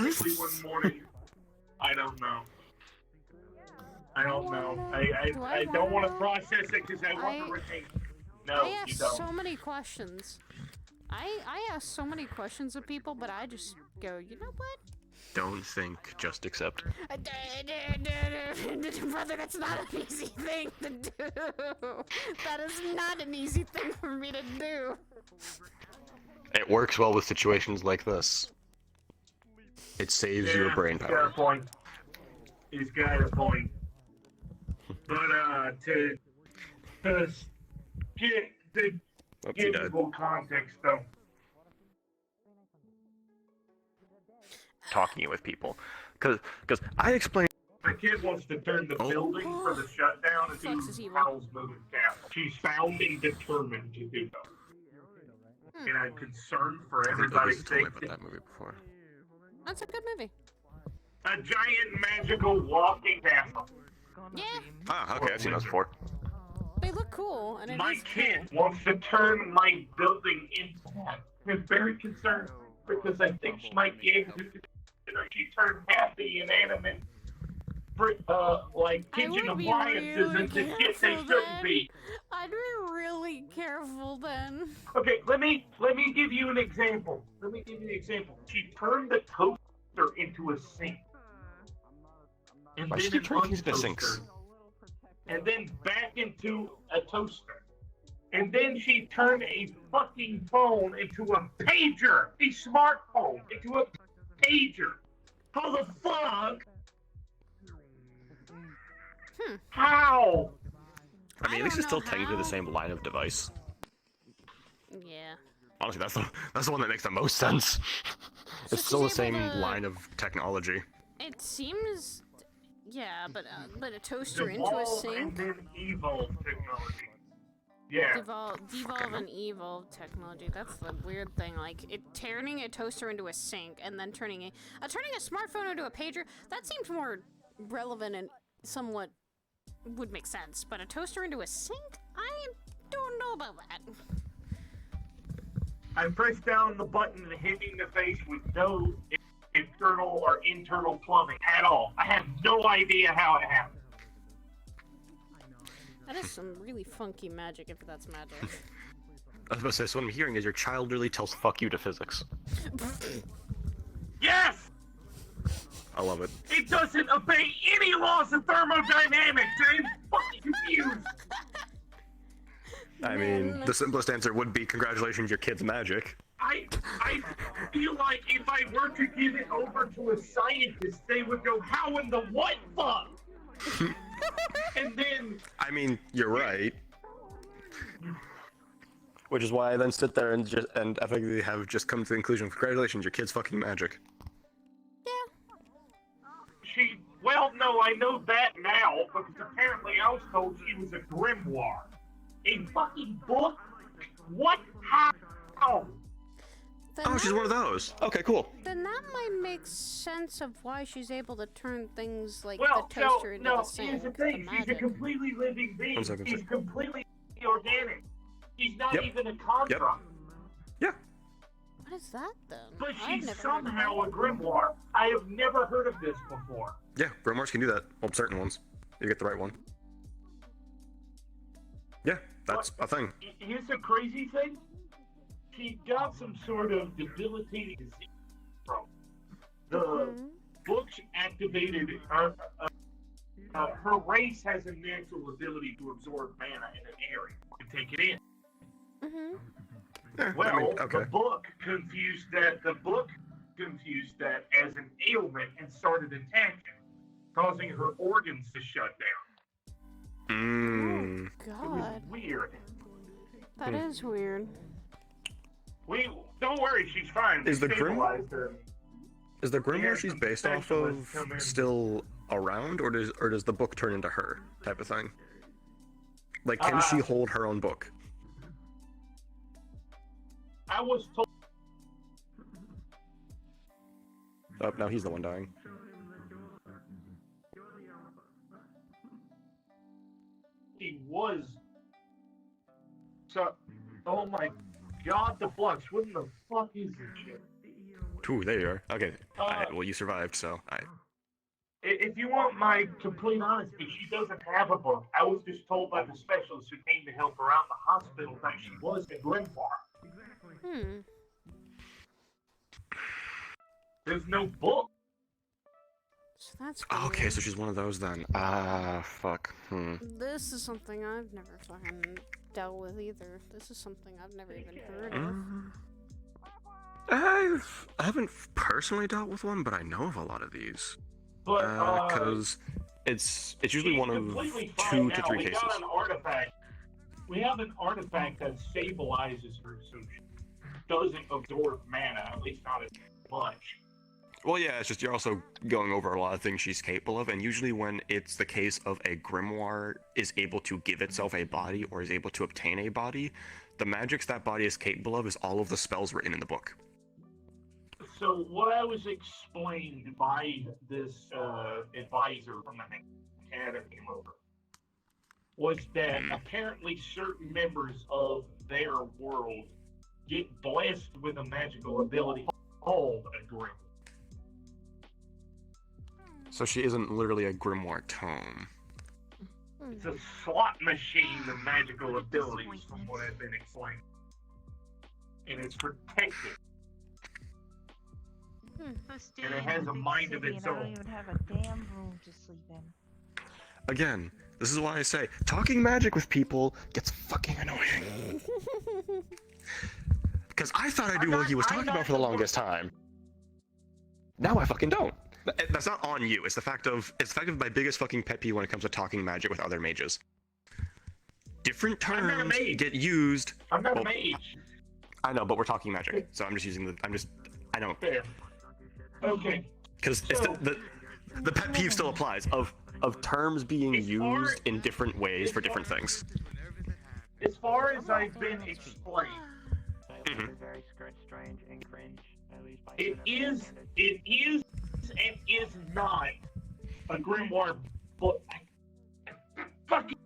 Basically one morning, I don't know. I don't want to process it because I want to retain. No, I ask you don't. so many questions. I ask so many questions of people, but I just go, you know what? Don't think, just accept. Brother, that's not an easy thing to do. That is not an easy thing for me to do. It works well with situations like this. It saves your brain He's power. got a point. He's got a point. But to give people context though. talking with people, because I explained. The kid wants to turn the building for the shutdown into Howl's Moving Castle. She's found and determined to do so. And I'm concerned for everybody's sake. About that movie before. That's a good movie. A giant magical walking castle. Yeah. Ah, okay, I've seen those before. They look cool, and My kid wants to turn my building into that. I'm very concerned because I think she might be able to. She turned happy and animate, like kitchen appliances into shit they shouldn't be. I'd be really careful then. Okay, let me give you an example. She turned the toaster into a sink. And Why then she keep turning things into sinks? And then back into a toaster. And then she turned a fucking phone into a pager! A smartphone into a pager! How the fuck? How? I mean, at least it's still technically the same line of device. Yeah. Honestly, that's the one that makes the most sense. It's still the same line of technology. It seems, yeah, but a toaster into a sink. And then evolve technology. Yeah. Devolve and evolve technology. That's the weird thing. Like turning a toaster into a sink and then turning a smartphone into a pager. That seems more relevant and somewhat would make sense. But a toaster into a sink, I don't know about that. I pressed down the button and hit me in the face with no external or internal plumbing at all. I have no idea how it happened. That is some really funky magic, if that's magic. I was about to say, so what I'm hearing is your child really tells "fuck you" to physics. Yes! I love it. It doesn't obey any laws of thermodynamics. I'm fucking confused. I mean, the simplest answer would be congratulations, your kid's magic. I feel like if I were to give it over to a scientist, they would go, how in the what fuck? And then... I mean, you're right. Which is why I then sit there and effectively have just come to the conclusion, congratulations, your kid's fucking magic. Well, no, I know that now, because apparently I was told she was a grimoire. A fucking book? What? How? Oh, she's one of those. Okay, cool. Then that might make sense of why she's able to turn things like the toaster into the sink. Here's the thing. She's a completely living being. 1 second. She's completely organic. She's not even a construct. Yeah. What is that then? But she's somehow a grimoire. I have never heard of this before. Yeah, grimoires can do that. Well, certain ones. You get the right one. Yeah, that's a thing. Here's the crazy thing. She got some sort of debilitating disease from the books activated. Her race has a natural ability to absorb mana in an area and take it in. Well, I mean, okay. the book confused that as an ailment and started attacking, causing her organs to shut down. God. It was weird. That is weird. Don't worry, she's fine. Is the stabilized her. Is the grimoire she's based off of still around, or does the book turn into her type of thing? Like, can she hold her own book? I was told. Oh, now he's the one dying. He was. So, oh my God, the flux. What in the fuck is this shit? Ooh, there you are. Okay. Well, you survived, so If you want my complete honesty, she doesn't have a book. I was just told by the specialist who came to help her out in the hospital that she was a grimoire. There's no book. So that's okay, so she's one of those then. Fuck. This is something I've never fucking dealt with either. This is something I've never even heard of. I haven't personally dealt with one, but I know of a lot of these. But because it's usually one of 2 to 3 cases. We have an artifact that stabilizes her, so she doesn't absorb mana, at least not as much. Well, yeah, it's just you're also going over a lot of things she's capable of, and usually when it's the case of a grimoire is able to give itself a body or is able to obtain a body, the magics that body is capable of is all of the spells written in the book. So what I was explained by this advisor from the academy came over was that apparently certain members of their world get blessed with a magical ability called a grimoire. So she isn't literally a grimoire tome. It's a slot machine of magical abilities, from what I've been explained. And it's protected. And it has a mind of its I don't own. even have a damn room to sleep in. Again, this is why I say, talking magic with people gets fucking annoying. Because I thought I knew what he was talking about for the longest time. Now I fucking don't. That's not on you. It's the fact of my biggest fucking pet peeve when it comes to talking magic with other mages. Different terms get used. I'm not a mage. I know, but we're talking magic, so I'm just using I know. Fair. Okay. Because the pet peeve still applies of terms being used in different ways for different things. As far as I've been explained, Very strange and cringe. At least by it is and is not a grimoire, but I fucking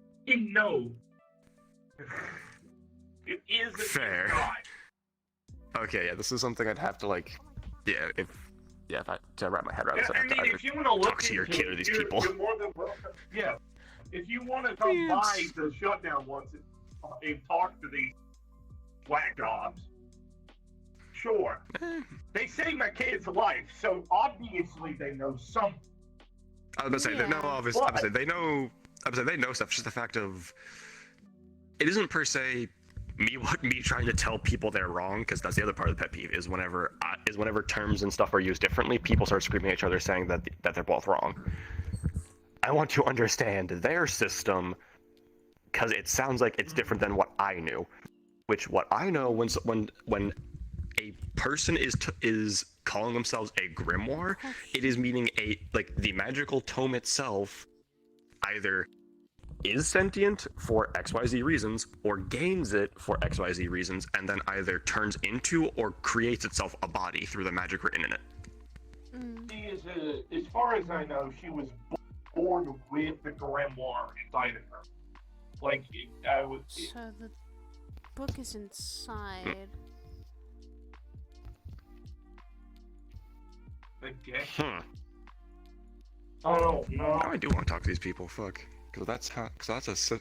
know. It is Fair. not. Okay, yeah, this is something I'd have to if I to wrap my head around this, I'd have to either if you want to look talk to your into kid or it, these you're people. more than welcome. Yeah, if you want to come by the shutdown once and talk to these whack jobs, sure. They saved my kid's life, so obviously they know something. I was about to say, obviously they know. I was they know stuff. It's just the fact of it isn't per se me trying to tell people they're wrong, because that's the other part of the pet peeve is whenever terms and stuff are used differently, people start screaming at each other saying that they're both wrong. I want to understand their system because it sounds like it's different than what I knew. Which what I know when a person is calling themselves a grimoire, it is meaning the magical tome itself either is sentient for XYZ reasons, or gains it for XYZ reasons, and then either turns into or creates itself a body through the magic written in it. She is, as far as I know, she was born with the grimoire inside of her. So the book is inside. Okay. Oh no! I do want to talk to these people. Fuck. Because that's the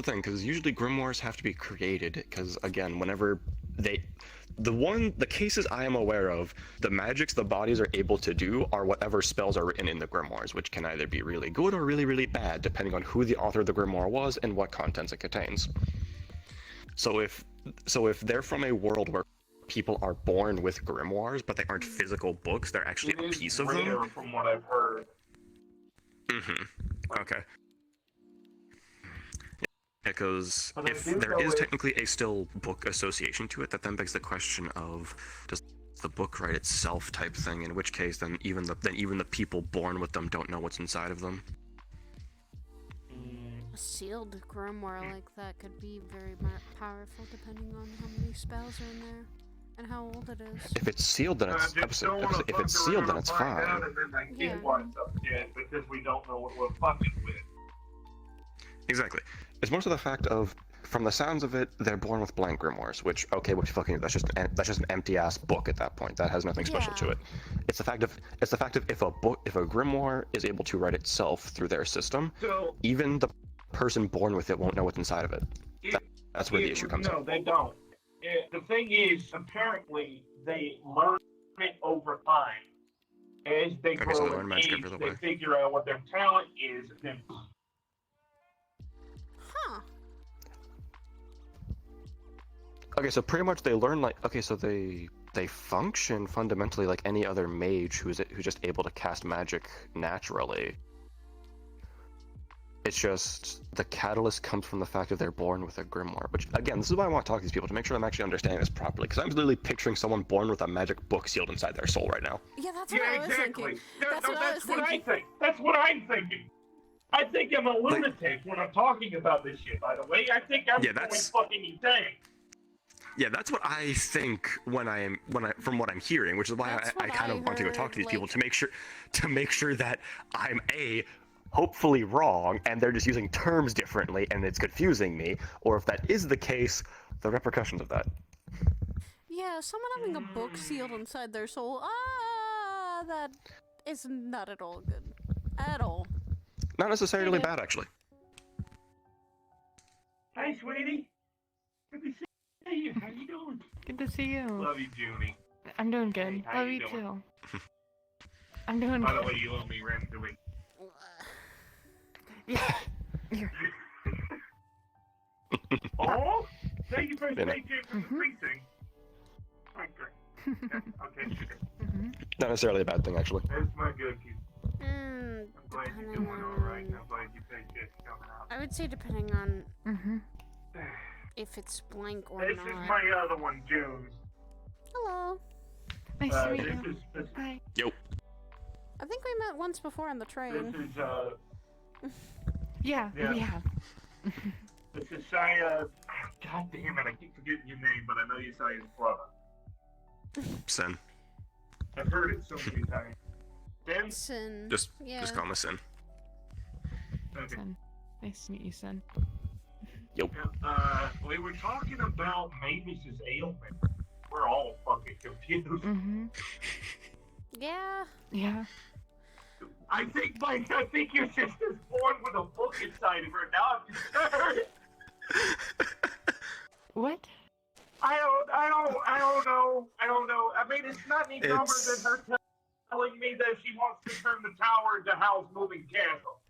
thing. Because usually grimoires have to be created. Because again, whenever the cases I am aware of, the magics the bodies are able to do are whatever spells are written in the grimoires, which can either be really good or really, really bad, depending on who the author of the grimoire was and what contents it contains. So if they're from a world where people are born with grimoires, but they aren't physical books, they're actually a piece of them. From what I've heard. Okay. Because if there is technically a still book association to it, that then begs the question of does the book write itself type thing, in which case then even the people born with them don't know what's inside of them. A sealed grimoire like that could be very powerful depending on how many spells are in there and how old it is. If it's sealed, then it's if it's sealed, then it's fine. Yeah. Because we don't know what we're fucking with. Exactly. It's more so the fact of, from the sounds of it, they're born with blank grimoires, which that's just an empty ass book at that point. That has nothing special to it. It's the fact of if a grimoire is able to write itself through their system, even the person born with it won't know what's inside of it. That's where the issue comes in. No, they don't. The thing is, apparently, they learn it over time. As they grow in age, they figure out what their talent is, and then... Okay, so pretty much they learn so they function fundamentally like any other mage who's just able to cast magic naturally. It's just the catalyst comes from the fact that they're born with a grimoire. Which, again, this is why I want to talk to these people, to make sure I'm actually understanding this properly. Because I'm literally picturing someone born with a magic book sealed inside their soul right now. Yeah, that's what I was thinking. That's what I was I thinking. think. That's what I'm thinking. I think I'm a lunatic when I'm talking about this shit, by the way. I think I'm going fucking insane. Yeah, that's what I think from what I'm hearing, which is why I kind of want to go talk to these people to make sure that I'm hopefully wrong and they're just using terms differently and it's confusing me, or if that is the case, the repercussions of that. Yeah, someone having a book sealed inside their soul, that is not at all good. At all. Not necessarily bad, actually. Hi, sweetie. Good to see you. How you doing? Good to see you. Love you, Junie. I'm doing good. Hey, how Love you you doing? too. I'm doing By good. the way, you owe me rent a week. Yeah. Oh, thank you for You know. staying tuned for the precinct. Okay, sure. Not necessarily a bad thing, actually. That's my good kid. I'm glad you're doing alright. I'm glad you think it's coming out. I would say depending on if it's blank or This not. is my other one, June. Hello. Nice to meet you. This Hi. Yo. I think we met once before on the train. is, Yeah, Yeah. we have. this is Saya. God damn it, I keep forgetting your name, but I know you're Saya's brother. Sin. I've heard it so many times. Sin? Sin. Just call him a Sin. Okay. Sen. Nice to meet you, Sen. Yo. We were talking about Mavis's ailment. We're all fucking confused. Yeah. Yeah. I think your sister's born with a book inside of her. Now I'm concerned. What? I don't know. I mean, it's not any dumber than her telling me that she wants to turn the tower into house moving castle.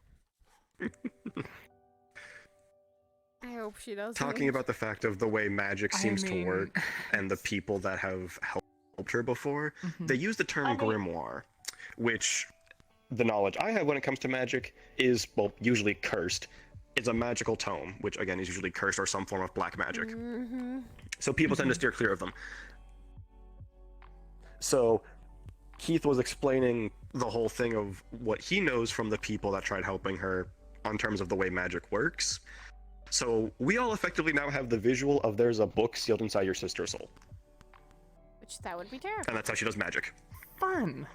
I hope she doesn't. Talking about the fact of the way magic seems to work and the people that have helped her before, they use the term grimoire, which the knowledge I have when it comes to magic is, well, usually cursed. It's a magical tome, which again is usually cursed or some form of black magic. So people tend to steer clear of them. So Keith was explaining the whole thing of what he knows from the people that tried helping her on terms of the way magic works. So we all effectively now have the visual of there's a book sealed inside your sister's soul. Which that would be terrible. And that's how she does magic. Fun.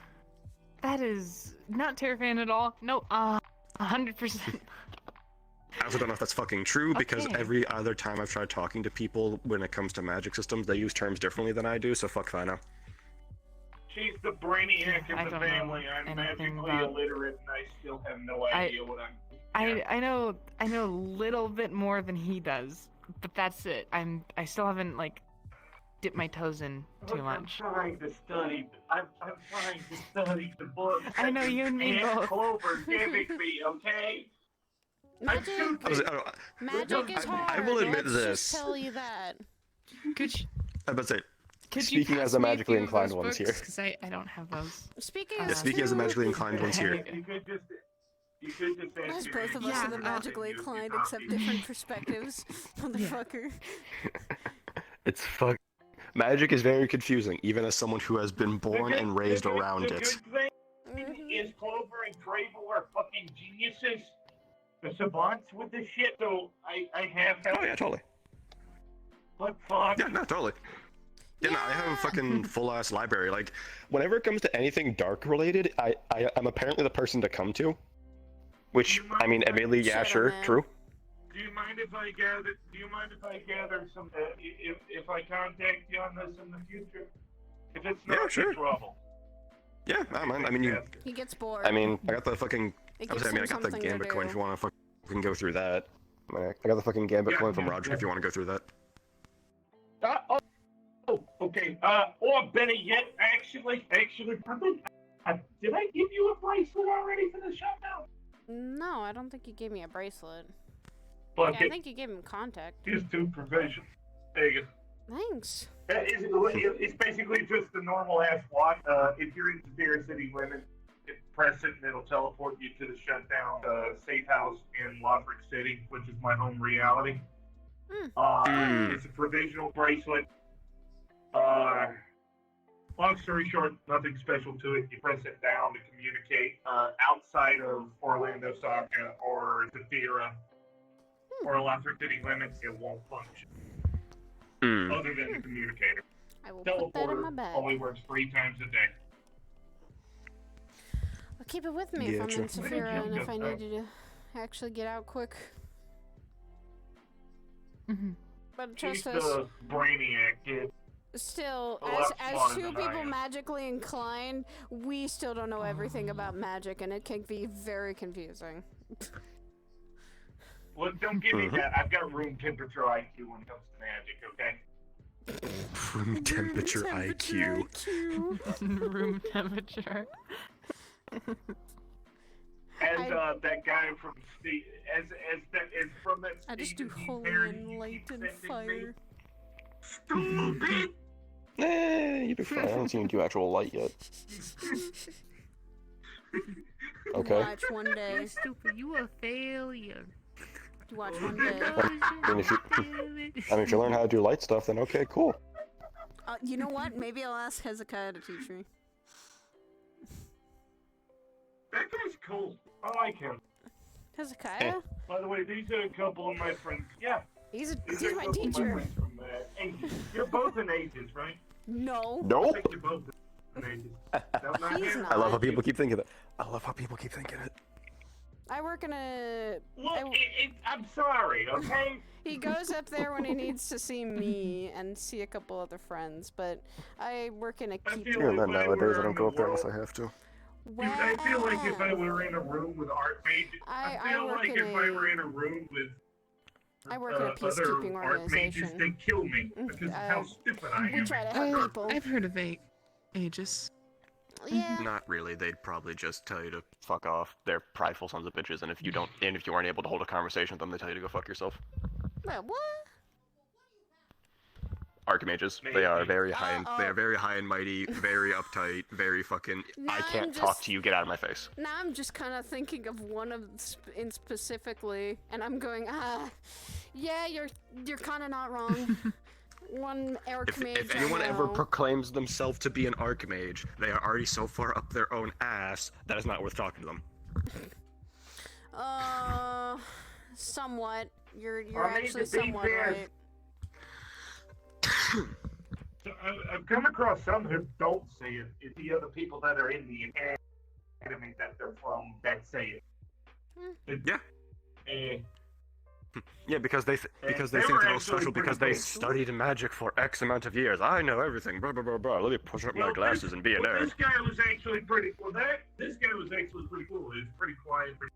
That is not terrifying at all. No, 100%. I also don't know if that's fucking true, because every other time I've tried talking to people when it comes to magic systems, they use terms differently than I do, so fuck Fino. She's the brainiac of the family. I'm magically illiterate, and I still have no idea what I'm. I know a little bit more than he does, but that's it. I still haven't like dipped my toes in too much. I'm trying to study. I'm trying to study the book. I know you and me both. Clover giving me, okay? Magic is hard. I will admit Let's this. Just tell you that. Could you, I was about to say, could speaking you as a magically inclined one one's here. Because I don't have those. Speaking Yeah, speaking as a magically inclined one's here. You could just ask As your both of us are the magically inclined, except different perspectives, motherfucker. It's fuck. Magic is very confusing, even as someone who has been born and raised around The it. good thing is Clover and Crable are fucking geniuses. The savants with this shit, so I have help. Oh yeah, totally. But fuck. Yeah, no, totally. Yeah, no, I have a fucking full-ass library. Like, whenever it comes to anything dark related, I'm apparently the person to come to. Which, I mean, admittedly, yeah, sure, true. Do you mind if I gather some? If I contact you on this in the future, if it's not trouble. Yeah, I don't mind. I mean, you. He gets bored. I mean, I got the fucking. It I gives got him the something to Gambit coin do. if you want to fucking go through that. I got the fucking Gambit coin from Roger if you want to go through that. Okay. Or better yet, actually, did I give you a bracelet already for the shutdown? No, I don't think he gave me a bracelet. Fuck Yeah, I it. think you gave him contact. Here's 2 provisions. There you go. Thanks. It's basically just the normal ass watch. If you're into Spirit City women, press it and it'll teleport you to the shutdown safe house in Lothric City, which is my home reality. It's a provisional bracelet. Long story short, nothing special to it. You press it down to communicate outside of Orlando, Saka, or Zafira, or Lothric City limits. It won't function. Other than the communicator. I will put that in my bag. Only works 3 times a day. I'll keep it with me if I'm in Saphira and if I needed to actually get out quick. But trust us. The brainiac kid. Still, as two people magically inclined, we still don't know everything about magic, and it can be very confusing. Well, don't give me that. I've got room temperature IQ when it comes to magic, okay? Room temperature IQ. Room temperature. As that guy from Steve, as from that. I just do holy and light and fire. Stupid. You'll be fine. I haven't seen you do actual light yet. Okay. Watch one day. You're stupid. You a failure. Watch one day. I mean, if you learn how to do light stuff, then okay, cool. You know what? Maybe I'll ask Hezekiah to teach me. That guy's cool. I like him. Hezekiah? By the way, these are a couple of my friends. Yeah. He's These are my a couple of teacher. friends from, Aegis. You're both in Aegis, right? No. I Nope. think you're both in Aegis. No, not He's yet? not. I love how people keep thinking that. I love how people keep thinking it. I work in a... Look, I'm sorry, okay? He goes up there when he needs to see me and see a couple other friends, but I work in a keep. Yeah, not nowadays. I don't go up there unless I have to. Dude, I feel like if I were in a room with archmages, I feel like if I were in a room with I work in a other peacekeeping archmages, organization. they'd kill me because of how stupid I am. We try to help people. I've heard of Aegis. Yeah. Not really. They'd probably just tell you to fuck off. They're prideful sons of bitches, and if you aren't able to hold a conversation with them, they tell you to go fuck yourself. Wait, what? Archmages. They are very high and they are very high and mighty, very uptight, very fucking. I can't talk to you. Get out of my face. Now I'm just kind of thinking of one of in specifically, and I'm going, yeah, you're kind of not wrong. One archmage. If anyone ever proclaims themselves to be an archmage, they are already so far up their own ass that it's not worth talking to them. Somewhat. You're actually somewhat right. So I've come across some who don't say it. It's the other people that are in the academy that they're from that say it. Yeah. Yeah, because they think they're all special because they studied magic for X amount of years. I know everything. Blah blah blah blah. Let me push up my glasses and be a nerd. This guy was actually pretty. This guy was actually pretty cool. He was pretty quiet, pretty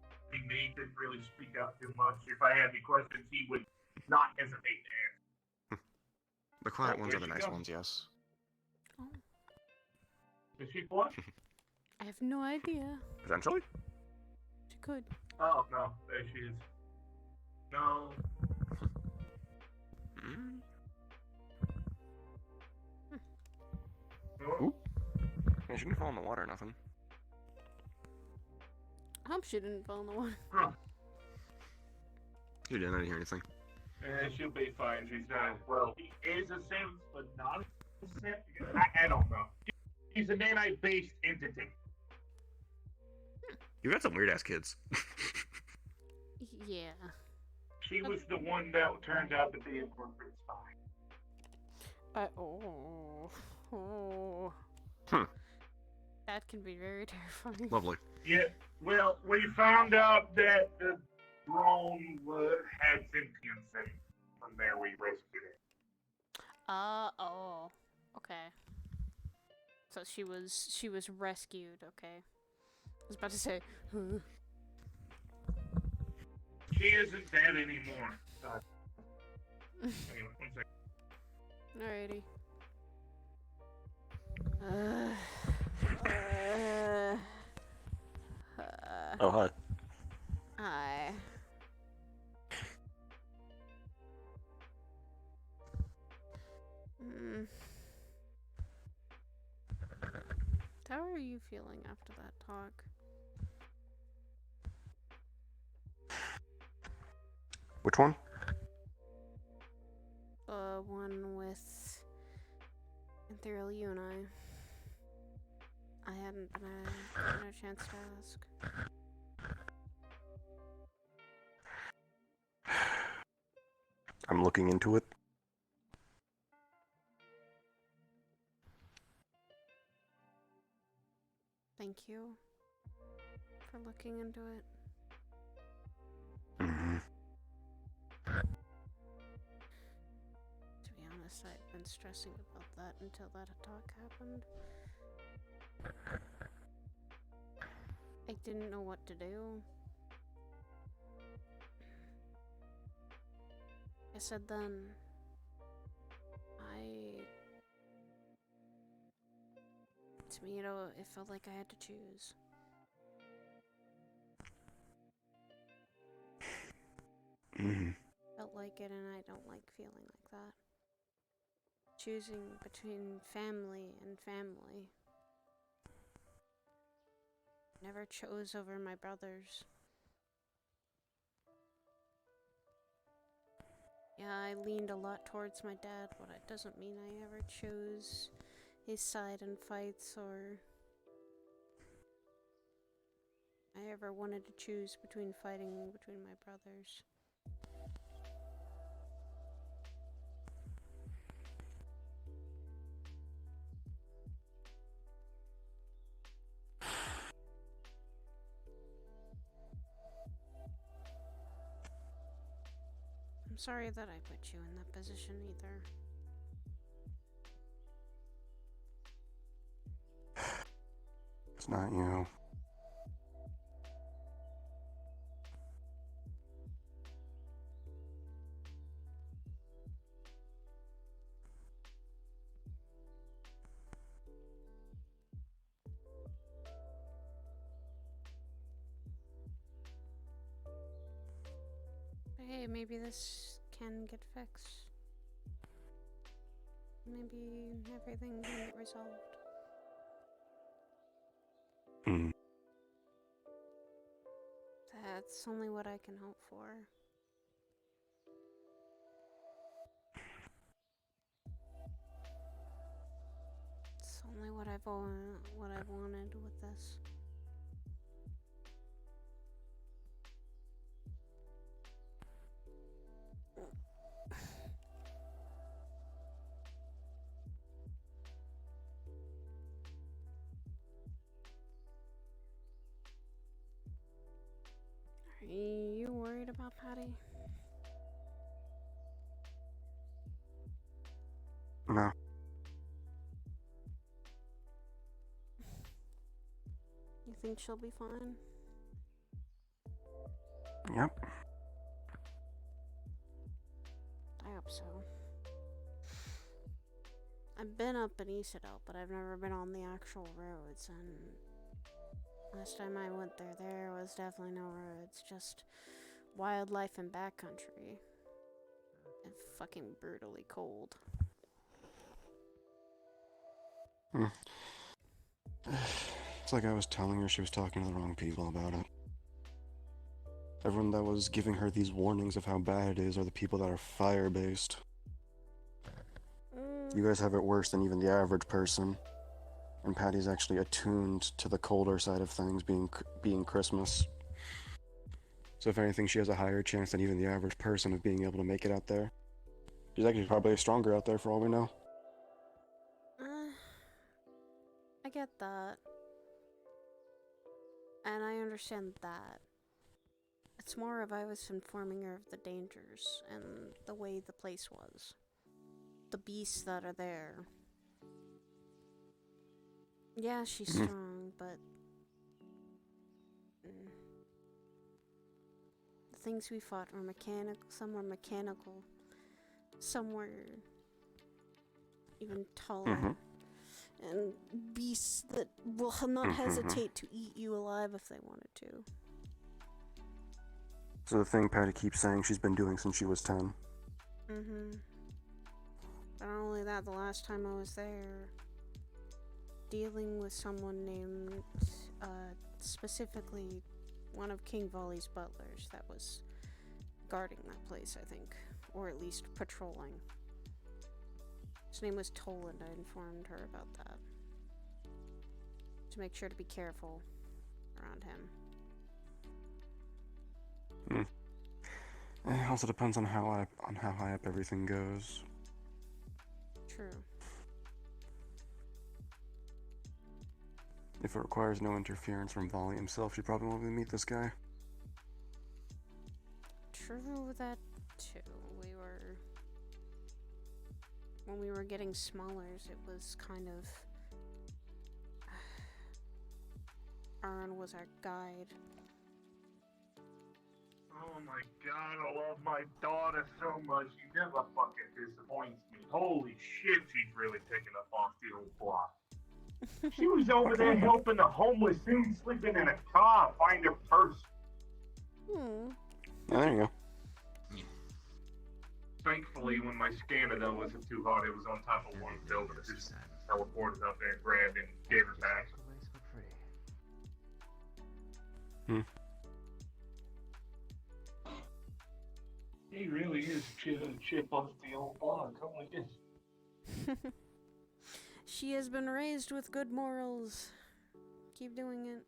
meek. Didn't really speak out too much. If I had any questions, he would not hesitate to ask. The quiet ones are the nice ones, yes. Is she what? I have no idea. Potentially? She could. Oh no, there she is. No. Ooh. Yeah, she didn't fall in the water or nothing. I hope she didn't fall in the water. Huh. You didn't. I didn't hear anything. She'll be fine. She's not. Well, he is a Sim, but not a Sim. I don't know. He's an AI-based entity. You got some weird ass kids. Yeah. She was the one that turned out to be a corporate spy. That can be very terrifying. Lovely. Yeah. Well, we found out that the drone had sentience in it. From there, we rescued it. Okay. So she was rescued. Okay. I was about to say. She isn't dead anymore. Anyway, 1 second. Alrighty. Oh, hi. Hi. How are you feeling after that talk? Which one? The one with Sidriel, you and I hadn't gotten a chance to ask. I'm looking into it. Thank you for looking into it. Mm-hmm. To be honest, I've been stressing about that until that talk happened. I didn't know what to do. I said then, to me, it felt like I had to choose. Mm-hmm. Felt like it, and I don't like feeling like that. Choosing between family and family. Never chose over my brothers. Yeah, I leaned a lot towards my dad, but it doesn't mean I ever chose his side in fights or I ever wanted to choose between fighting between my brothers. I'm sorry that I put you in that position either. It's not you. But hey, maybe this can get fixed. Maybe everything can get resolved. Mm. That's only what I can hope for. It's only what I've wanted with this. Are you worried about Paddy? No. You think she'll be fine? Yep. I hope so. I've been up in Isidel, but I've never been on the actual roads, and last time I went there was definitely no roads, just wildlife and backcountry. And fucking brutally cold. It's like I was telling her she was talking to the wrong people about it. Everyone that was giving her these warnings of how bad it is are the people that are fire-based. You guys have it worse than even the average person. And Paddy's actually attuned to the colder side of things, being Christmas. So if anything, she has a higher chance than even the average person of being able to make it out there. She's actually probably stronger out there for all we know. I get that. And I understand that. It's more of I was informing her of the dangers and the way the place was. The beasts that are there. Yeah, she's strong, but the things we fought were mechanical. Some were mechanical. Some were even taller. And beasts that will not hesitate to eat you alive if they wanted to. So the thing Paddy keeps saying she's been doing since she was 10. But not only that, the last time I was there, dealing with someone named, specifically one of King Volley's butlers that was guarding that place, I think. Or at least patrolling. His name was Toland. I informed her about that. To make sure to be careful around him. It also depends on how high up everything goes. True. If it requires no interference from Volley himself, you probably won't be able to meet this guy. True that too. When we were getting smallers, it was kind of... Aaron was our guide. Oh my god, I love my daughter so much. She never fucking disappoints me. Holy shit, she's really picking up off the old block. She was over there helping the homeless dude sleeping in a car find her purse. Yeah, there you go. Thankfully, when my scanner though wasn't too hard, it was on top of one building. I just teleported up there and grabbed it and gave it back. He really is a chip off the old block. Oh my goodness. She has been raised with good morals. Keep doing it.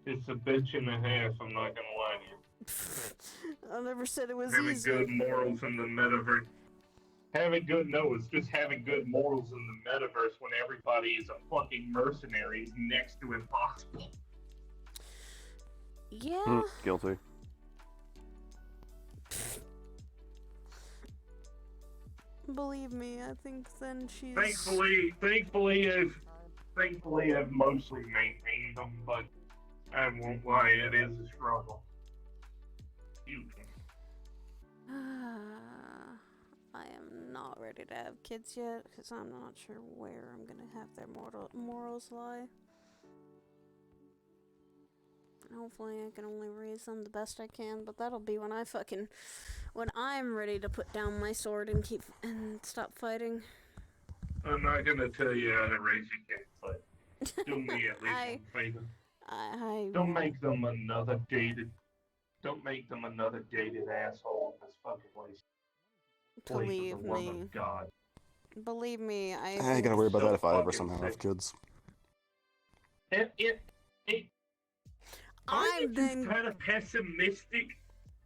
It's a bitch and a half, I'm not gonna lie to you. I never said it was having easy. Good morals in the metaverse. It's just having good morals in the metaverse when everybody is a fucking mercenary is next to impossible. Yeah. Guilty. Believe me, I think then she's... Thankfully, I've mostly maintained them, but I won't lie, it is a struggle. Huge. I am not ready to have kids yet, because I'm not sure where I'm gonna have their morals lie. Hopefully I can only raise them the best I can, but that'll be when I'm ready to put down my sword and stop fighting. I'm not gonna tell you how to raise your kids, but do me at least one favor. Don't make them another dated asshole in this fucking place. Believe For the love me. of God. Believe me, I ain't gotta worry about that if I ever somehow have kids. I'm just kind of pessimistic,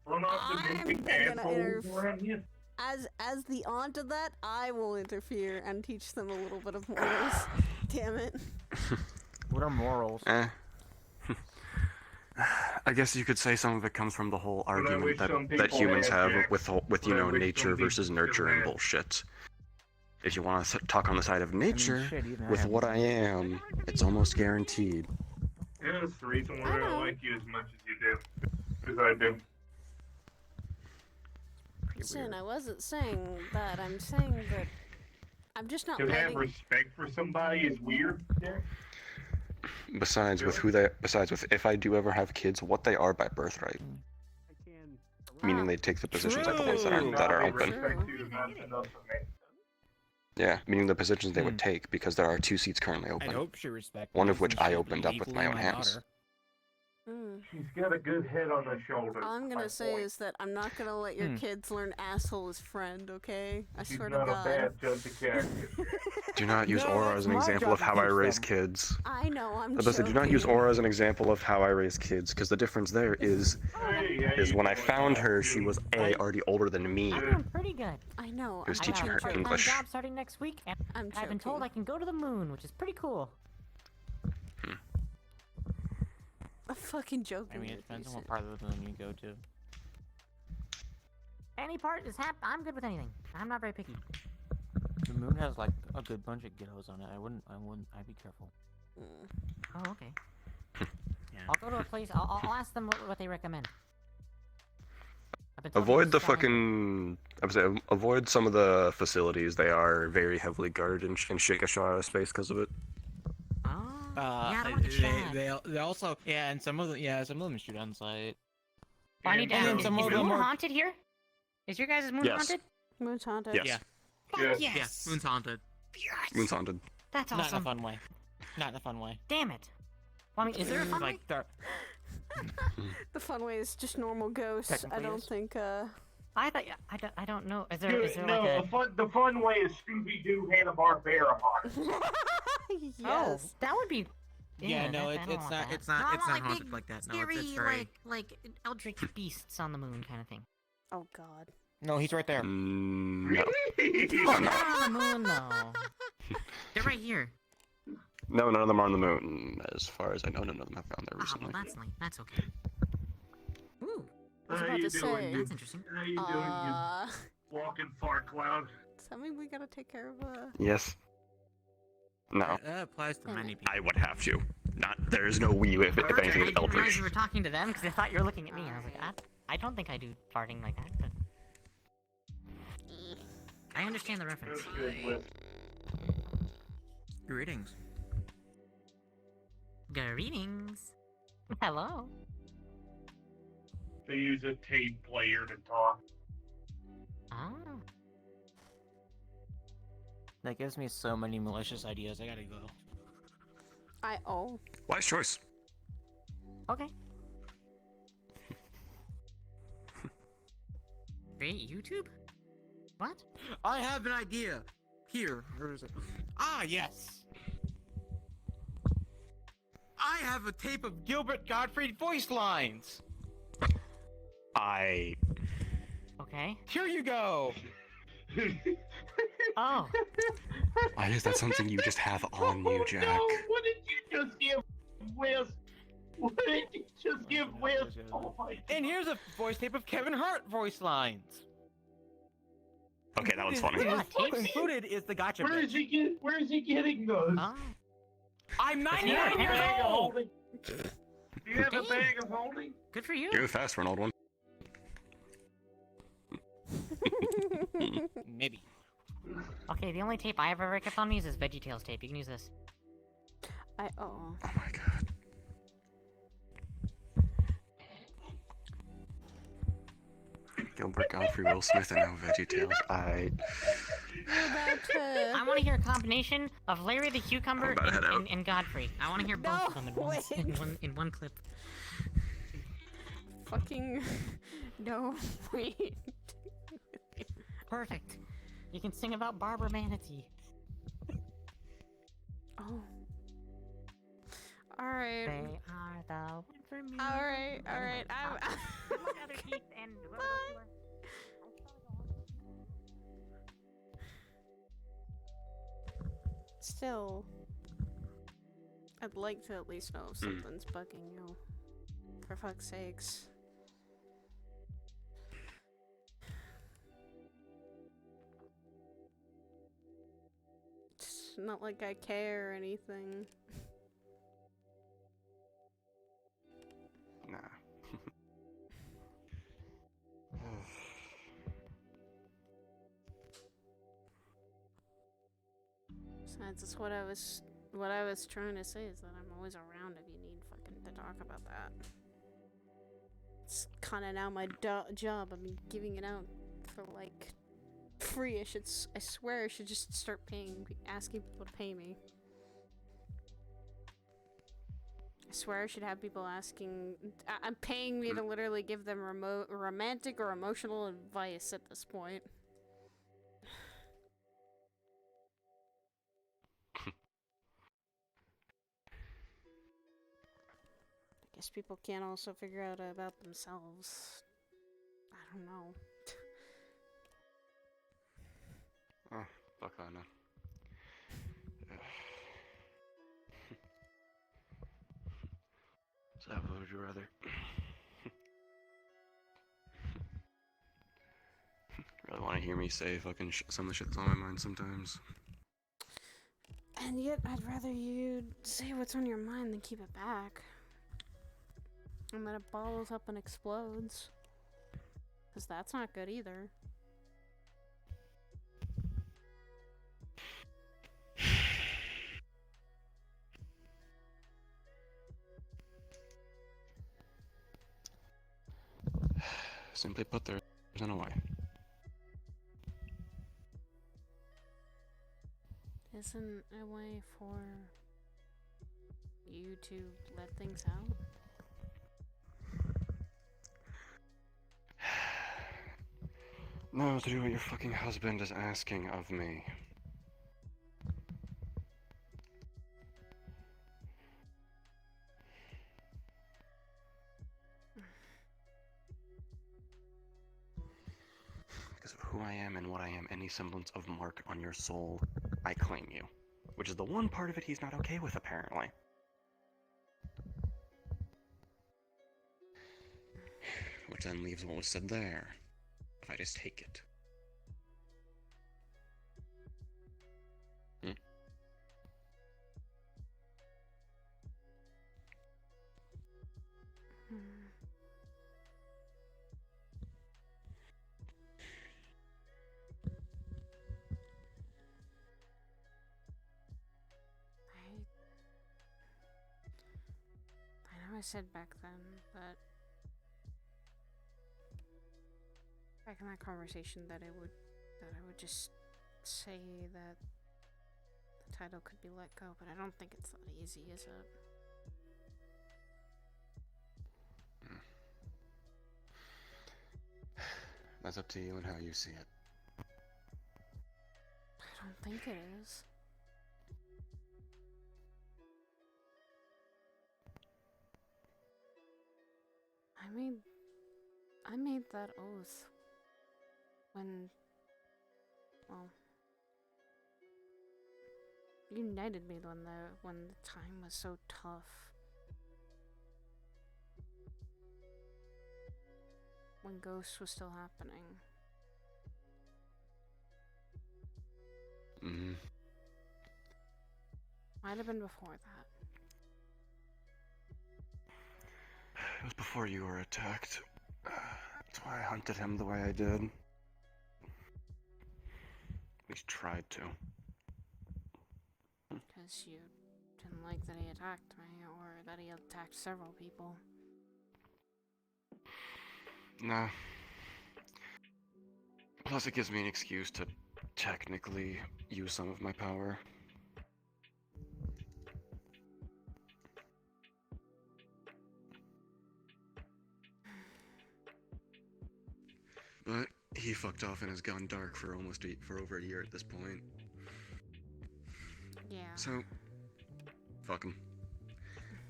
unoptimistic asshole around here. As the aunt of that, I will interfere and teach them a little bit of morals. Damn it. What are morals? I guess you could say some of it comes from the whole I argument wish some that people humans had have Jack. with I wish nature some versus people nurture still and had. bullshit. If you want to talk on the side of nature, shit, even I with have what one. I am, it's almost guaranteed. Yeah, that's the reason why I don't like you as much as you do. Because I do. Listen, I wasn't saying that. I'm saying that I'm just not To have letting... respect for somebody is weird. Yeah. Besides with if I do ever have kids, what they are by birthright. Meaning they take the positions like the ones that are open. Yeah, meaning the positions they would take because there are 2 seats currently I open. hope she respects One me of which since I she's opened up with equally my own hands. daughter. She's got a good head on her shoulders. All I'm gonna say is that I'm not gonna let your kids learn asshole as friend, okay? I She's swear to not God. a bad judge of character. Do not use No, Aura that's as an my example job of to how I teach raise them. kids. I know, I'm But listen, do not use joking. Aura as an example of how I raise kids, because the difference there is when I found her, she was already older than me. I'm doing pretty good. I know. Who's I teaching got her a part-time English. job starting next week, and I've been told I can go to the moon, which is pretty cool. I'm fucking joking. I mean, it depends on what part of the moon you go to. Any part is I'm good with anything. I'm not very picky. The moon has like a good bunch of ghettos on it. I'd be careful. Oh, okay. I'll go to a place. I'll ask them what they recommend. I've been told Avoid the it's kinda- fucking. I would say avoid some of the facilities. They are very heavily guarded in Shikashara space because of it. Yeah, I don't want to get shot. They also and some of them shoot on sight. I need to And ask, then is some of the them moon are- haunted here? Is your guys' moon Yes. haunted? Moon's haunted. Yes. Fuck Yes. yes. Yeah, moon's haunted. Moon's haunted. That's Not in a awesome. fun way. Not in a fun way. Damn it. Well, I mean, is there a fun way? The fun way is just normal ghosts. I Technically don't is. think. I thought. I don't know. Is there? Dude, Is there no, like a? the fun way is Scooby Doo Hanna-Barbera monster. Yes. That would be. Yeah, no, I it's don't want not. that. It's not. No, I It's want, not haunted big, like that. No, scary, it's very. like eldritch beasts on the moon kind of thing. Oh God. No, he's right there. No. They're not on the moon though. They're right here. No, none of them are on the moon. As far as I know, none of them have gone there Ah, recently. well, that's okay. Ooh. I was How about you to doing, say. you- That's interesting. How you doing, you walking fart cloud? Does that mean we gotta take care of Yes. No. That applies to many people. I would have to. Not. There is no we if Okay, I anything is didn't realize eldritch. you were talking to them because I thought you were looking at me. I was like, I don't think I do farting like that, but I understand the reference. Greetings. Greetings. Hello. They use a tape player to talk. Ah. That gives me so many malicious ideas. I gotta go. Wise choice. Okay. Create YouTube? What? I have an idea. Here. Where is it? Ah, yes. I have a tape of Gilbert Gottfried voice lines. Okay. Here you go. Oh. Why is that something you just have on you, Jack? No, what did you just give Wiz? What did you just give Wiz? Oh my God. And here's a voice tape of Kevin Hart voice lines. Okay, that one's funny. Included is the gotcha Where bit. is he getting those? I'm Do you have 99 a years bag of old. holding? Do you have a bag of holding? Good for you. You're fast for an old one. Maybe. Okay, the only tape I ever kept on me is this VeggieTales tape. You can use this. Oh my God. Gilbert Godfrey, Will Smith, and now VeggieTales. I want to hear a combination of Larry the Cucumber about to head out. and Godfrey. I want to hear both of them in one clip. Fucking. No, wait. Perfect. You can sing about Barbara Manatee. Oh. Alright. They are the one for me. Alright. I'm. Other teeth and Still, I'd like to at least know if something's bugging you. For fuck's sakes. It's not like I care or anything. Nah. Besides, that's what I was trying to say is that I'm always around if you need fucking to talk about that. It's kind of now my job. I'm giving it out for like free. I swear I should just start asking people to pay me. I swear I should have people asking. I'm paying me to literally give them romantic or emotional advice at this point. I guess people can't also figure out about themselves. I don't know. Oh, fuck I know. So, what would you rather? Really want to hear me say fucking some of the shit that's on my mind sometimes. And yet, I'd rather you say what's on your mind than keep it back. And then it bottles up and explodes. Because that's not good either. Simply put, there isn't a way. isn't a way for you to let things out? No, to do what your fucking husband is asking of me. Because of who I am and what I am, any semblance of mark on your soul, I claim you. Which is the one part of it he's not okay with, apparently. Which then leaves what was said there. If I just take it. I know I said back then, but back in that conversation that I would just say that the title could be let go, but I don't think it's that easy, is it? That's up to you and how you see it. I don't think it is. I made that oath when, well, you united me when the time was so tough. When Ghost was still happening. Mm-hmm. Might have been before that. It was before you were attacked. That's why I hunted him the way I did. At least tried to. Because you didn't like that he attacked me, or that he attacked several people. Nah. Plus it gives me an excuse to technically use some of my power. But he fucked off and has gone dark for over a year at this point. Yeah. So, fuck him.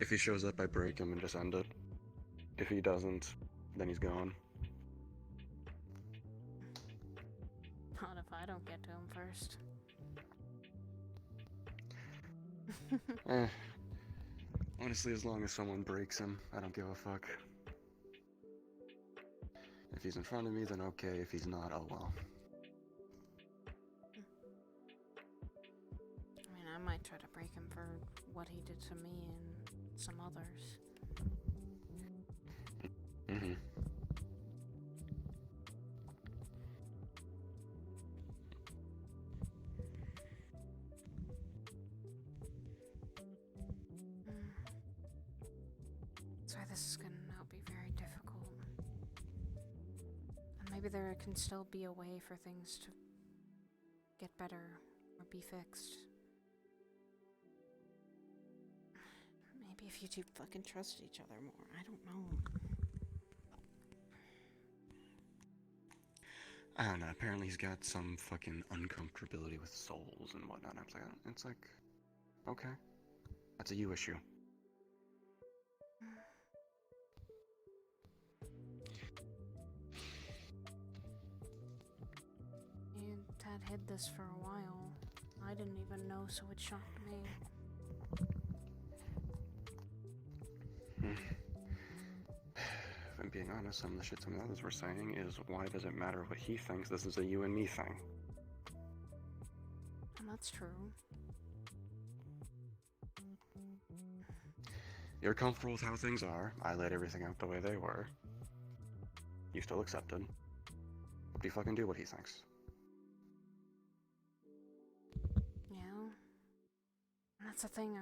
If he shows up, I break him and just end it. If he doesn't, then he's gone. Not if I don't get to him first. Honestly, as long as someone breaks him, I don't give a fuck. If he's in front of me, then okay. If he's not, oh well. I mean, I might try to break him for what he did to me and some others. Mm-hmm. That's why this is gonna now be very difficult. And maybe there can still be a way for things to get better or be fixed. Maybe if you two fucking trusted each other more. I don't know. I don't know. Apparently he's got some fucking uncomfortability with souls and whatnot. It's like, okay, that's a you issue. Dad hid this for a while. I didn't even know, so it shocked me. If I'm being honest, some of the shit some of the others were saying is, why does it matter what he thinks? This is a you and me thing. And that's true. You're comfortable with how things are. I laid everything out the way they were. You still accepted. But you fucking do what he thinks. Yeah. That's the thing,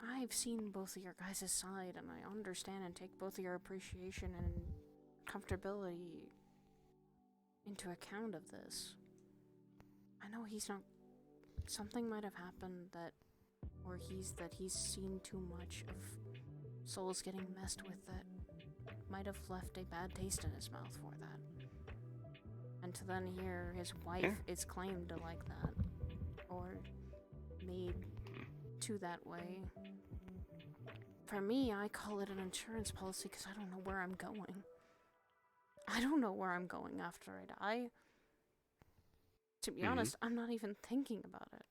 I've seen both of your guys' side, and I understand and take both of your appreciation and comfortability into account of this. I know he's not. Something might have happened that he's seen too much of souls getting messed with that might have left a bad taste in his mouth for that. And to then hear his wife is claimed to like that, or made to that way. For me, I call it an insurance policy because I don't know where I'm going. I don't know where I'm going after I die. To be honest, I'm not even thinking about it.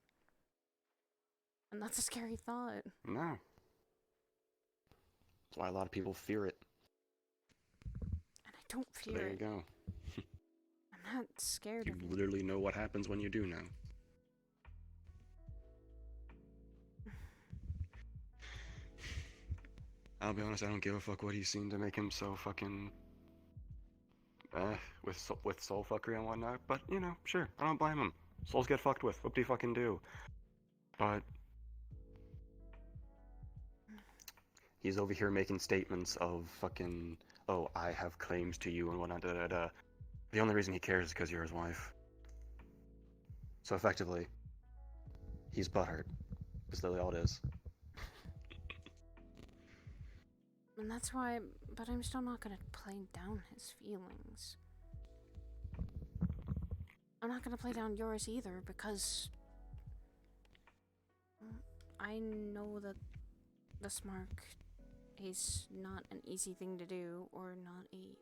And that's a scary thought. No. That's why a lot of people fear it. And I don't fear So there you it. go. I'm not scared You of it. literally know what happens when you do now. I'll be honest, I don't give a fuck what he's seen to make him so fucking with soul fuckery and whatnot, but you know, sure, I don't blame him. Souls get fucked with, whoop de fucking do. But he's over here making statements of fucking, oh, I have claims to you and whatnot, da da da. The only reason he cares is because you're his wife. So effectively, he's butthurt. That's literally all it is. And that's why, but I'm still not gonna play down his feelings. I'm not gonna play down yours either, because I know that this mark is not an easy thing to do, or not a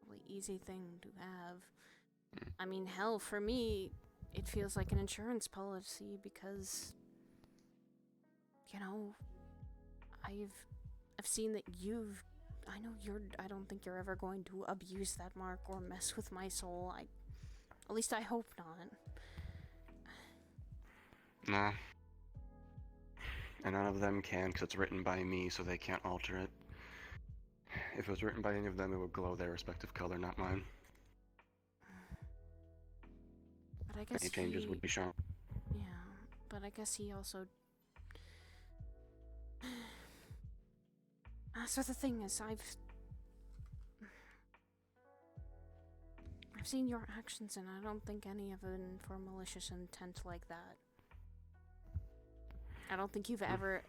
really easy thing to have. I mean, hell, for me, it feels like an insurance policy, because, you know, I've seen that I know I don't think you're ever going to abuse that mark or mess with my soul. At least I hope not. Nah. And none of them can, because it's written by me, so they can't alter it. If it was written by any of them, it would glow their respective color, not mine. But I guess any changes would be shown. Yeah, but I guess he also... So the thing is, I've seen your actions, and I don't think any of them for malicious intent like that. I don't think you've ever...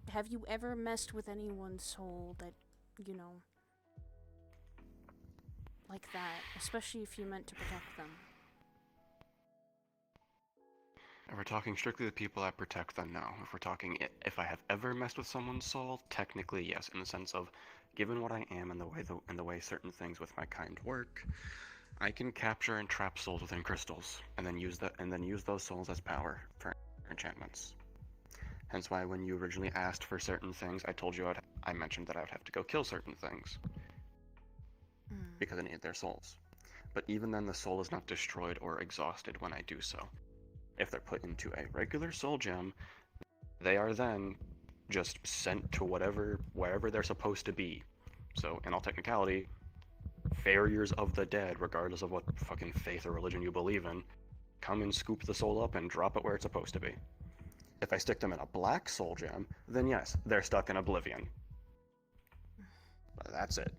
have you ever messed with anyone's soul that, you know, like that? Especially if you meant to protect them. If we're talking strictly the people I protect, then no. If we're talking if I have ever messed with someone's soul, technically yes, in the sense of, given what I am and the way certain things with my kind work, I can capture and trap souls within crystals, and then use those souls as power for enchantments. Hence why when you originally asked for certain things, I mentioned that I would have to go kill certain things because I needed their souls. But even then, the soul is not destroyed or exhausted when I do so. If they're put into a regular soul gem, they are then just sent to wherever they're supposed to be. So, in all technicality, farriers of the dead, regardless of what fucking faith or religion you believe in, come and scoop the soul up and drop it where it's supposed to be. If I stick them in a black soul gem, then yes, they're stuck in oblivion. But that's it.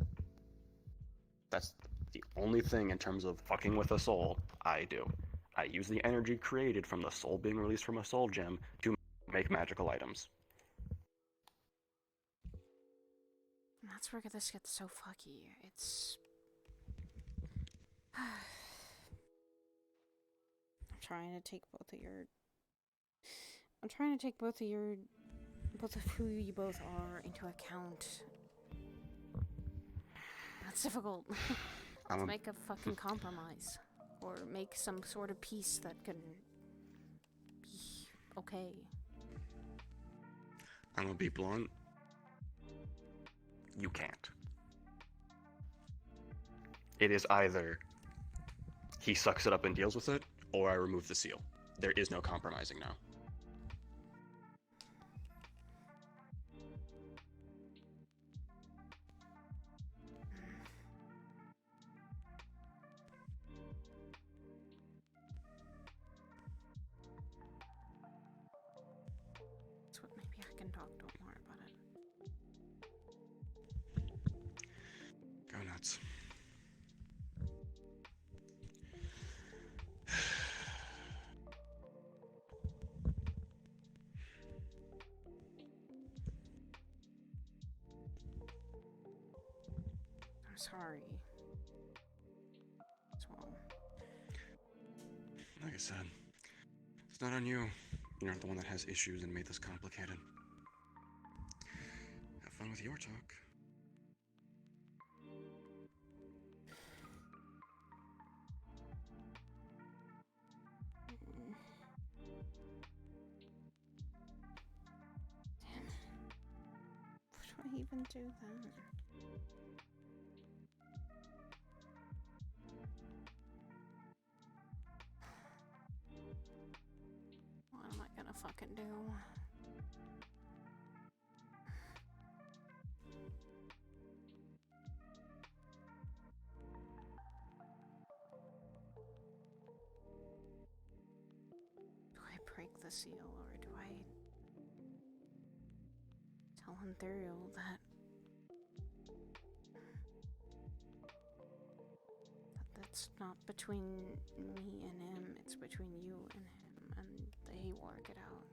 That's the only thing in terms of fucking with a soul I do. I use the energy created from the soul being released from a soul gem to make magical items. That's where this gets so fucky. It's... I'm trying to take both of who you both are into account. That's difficult. Let's make a fucking compromise. Or make some sort of peace that can be okay. I'm gonna be blunt. You can't. It is either he sucks it up and deals with it, or I remove the seal. There is no compromising now. So maybe I can talk to him more about it. Go nuts. sorry. As well. Like I said, it's not on you. You're not the one that has issues and made this complicated. Have fun with your talk. Damn. Why do I even do that? What am I gonna fucking do? Do I break the seal or do I tell Ethereal that's not between me and him, it's between you and him, and they work it out.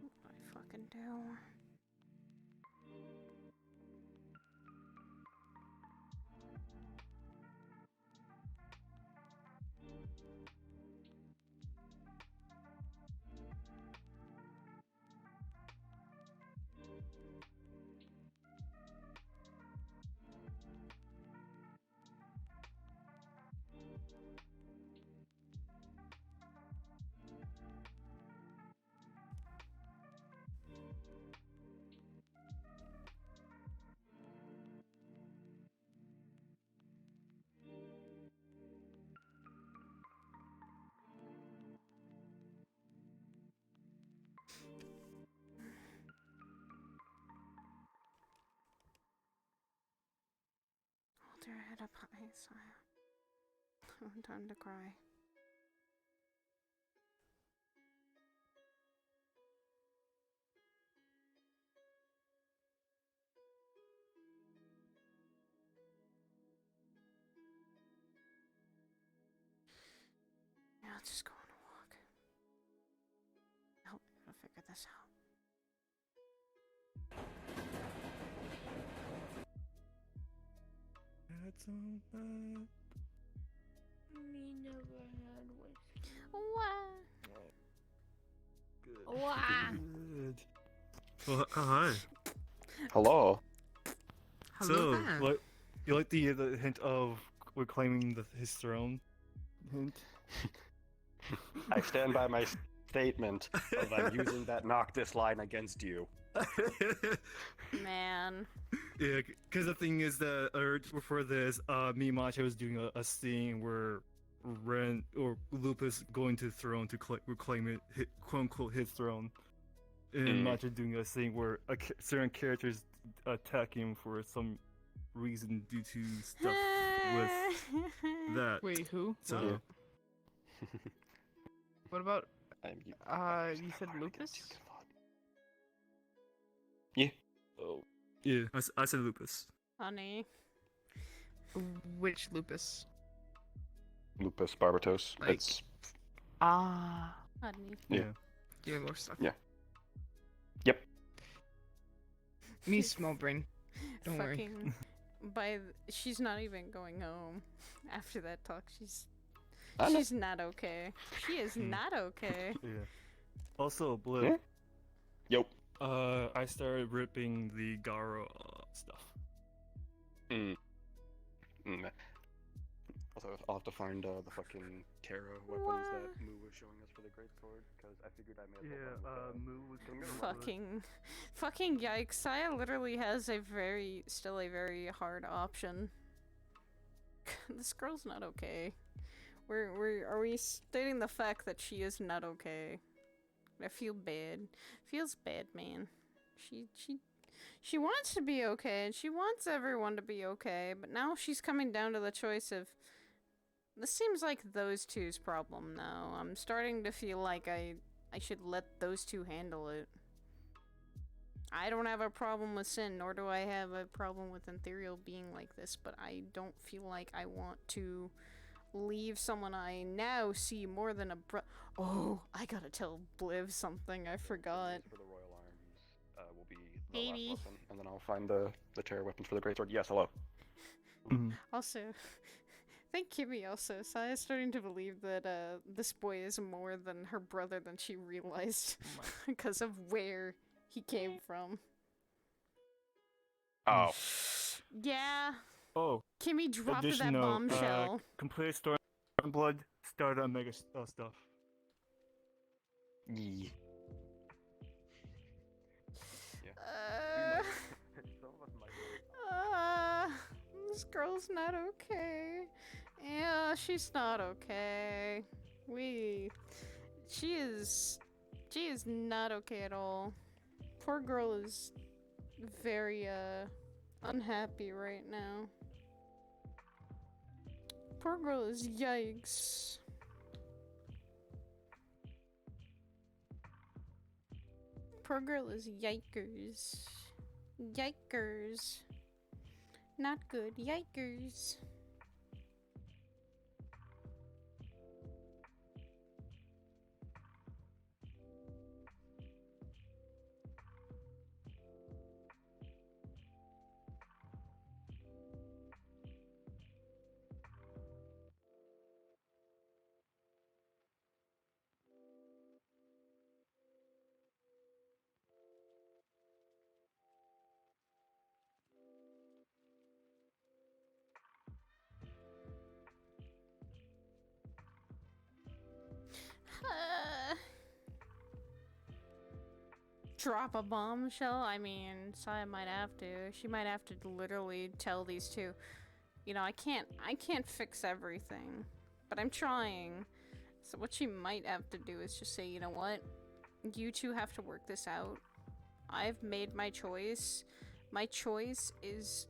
What do I fucking do? Hold your head up high, Saya. Time to cry. Yeah, I'll just go on a walk. Help me to figure this out. That's all bad. Me never had whiskey. Wah. Good. Wah. Good. Well, hi. Hello. So, like, you like the hint of reclaiming his throne? Hint. I stand by my statement of I'm using that Noctis line against you. Man. Yeah, because the thing is that for this, me and Macho was doing a scene where Ren or Lupus going to the throne to reclaim it, quote unquote, his throne, and Macho doing a scene where certain characters attack him for some reason due to stuff with that. Wait, who? So. What about? You said Lupus? Yeah. Oh. Yeah, I said Lupus. Honey. Which Lupus? Lupus barbatos. Like- It's Ah. Honey. yeah. Give me more stuff. Yeah. Yep. Me small brain. Don't worry. Fucking she's not even going home after that talk. She's not okay. She is not okay. Yeah. Also, Blue. Hmm? Yep. I started ripping the Garo stuff. Also, I'll have to find the fucking tarot weapons that Moo was showing us for the great sword, because I figured I may as well. Moo was Fucking yikes. Saya literally has still a very hard option. This girl's not okay. Are we stating the fact that she is not okay? I feel bad. Feels bad, man. She wants to be okay, and she wants everyone to be okay, but now she's coming down to the choice of... This seems like those two's problem now. I'm starting to feel like I should let those two handle it. I don't have a problem with Sin, nor do I have a problem with Ethereal being like this, but I don't feel like I want to leave someone I now see more than a Oh, I gotta tell Bliv something I forgot. For the Royal Arms will be the Baby. last weapon, and then I'll find the terror weapons for the Greatsword. Yes, hello. Also, I think Kimmy also is starting to believe that this boy is more than her brother than she realized because of where he came from. Oh. Yeah. Oh. Kimmy dropped that additional, bombshell. Complete story blood started on Mega stuff. Yeah. This girl's not okay. Yeah, she's not okay. She is not okay at all. Poor girl is very, unhappy right now. Poor girl is yikes. Poor girl is yikers. Yikers. Not good. Yikers. Drop a bombshell? I mean, Saya might have to. She might have to literally tell these two, you know, I can't fix everything, but I'm trying. So what she might have to do is just say, you know what? You two have to work this out. I've made my choice. My choice is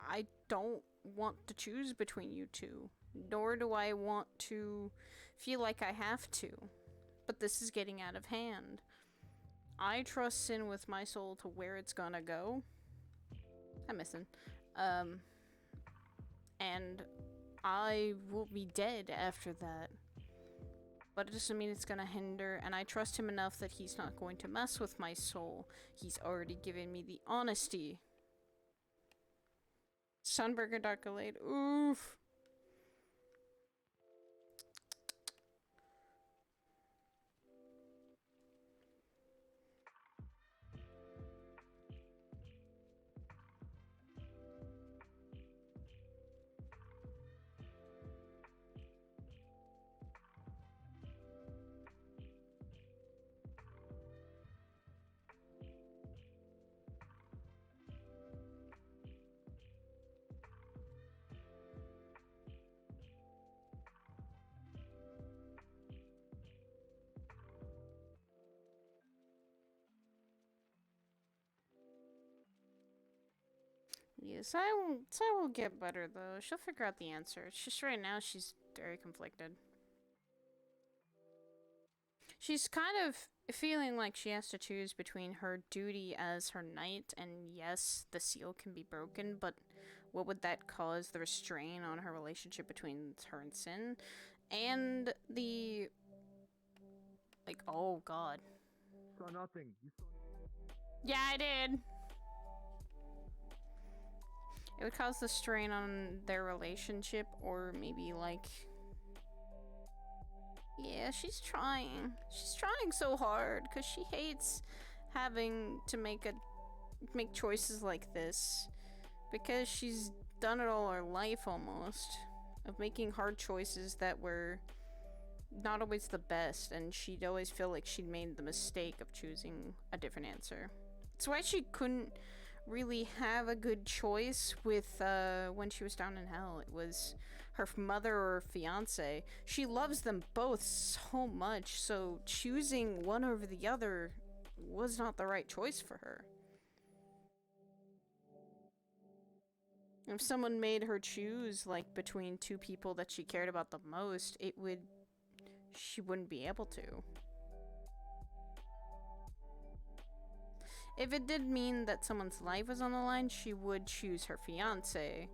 I don't want to choose between you two, nor do I want to feel like I have to. But this is getting out of hand. I trust Sin with my soul to where it's gonna go. I'm missing. And I will be dead after that. But it doesn't mean it's gonna hinder, and I trust him enough that he's not going to mess with my soul. He's already given me the honesty. Sunburger Dark Elate. Oof. Yes, I will get better though. She'll figure out the answer. It's just right now she's very conflicted. She's kind of feeling like she has to choose between her duty as her knight, and yes, the seal can be broken, but what would that cause the restraint on her relationship between her and Sin? And the... like, oh god. Saw nothing. Yeah, I did. It would cause the strain on their relationship, or maybe like... yeah, she's trying. She's trying so hard, because she hates having to make choices like this. Because she's done it all her life, almost. Of making hard choices that were not always the best, and she'd always feel like she'd made the mistake of choosing a different answer. That's why she couldn't really have a good choice with when she was down in hell. It was her mother or fiance. She loves them both so much, so choosing one over the other was not the right choice for her. If someone made her choose like between two people that she cared about the most, she wouldn't be able to. If it did mean that someone's life was on the line, she would choose her fiance.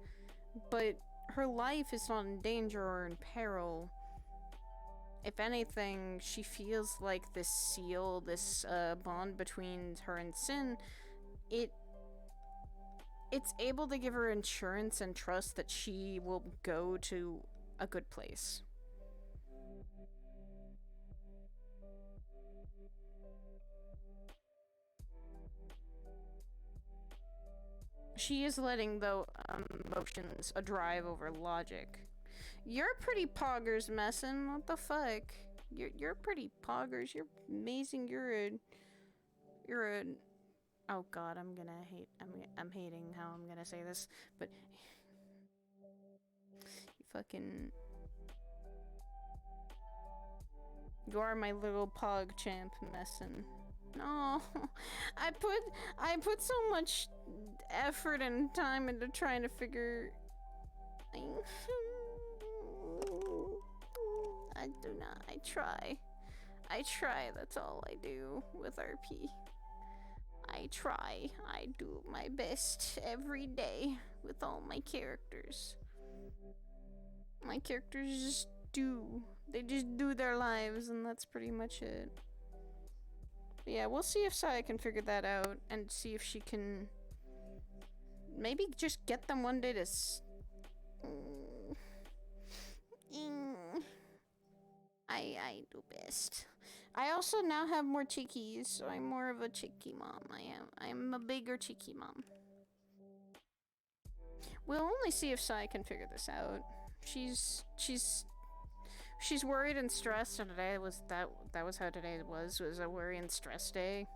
But her life is not in danger or in peril. If anything, she feels like this seal, this bond between her and Sin, it's able to give her insurance and trust that she will go to a good place. She is letting, though, emotions a drive over logic. You're pretty poggers, Messin. What the fuck? You're pretty poggers. You're amazing. You're a. Oh God, I'm hating how I'm gonna say this, but you fucking. You are my little pog champ, Messin. No, I put so much effort and time into trying to figure. I do not. I try. That's all I do with RP. I try. I do my best every day with all my characters. My characters just do. They just do their lives, and that's pretty much it. But yeah, we'll see if Saya can figure that out, and see if she can maybe just get them one day to I do best. I also now have more chickies, so I'm more of a chickie mom. I'm a bigger chickie mom. We'll only see if Sai can figure this out. She's worried and stressed, and today was that was how today was a worry and stress day.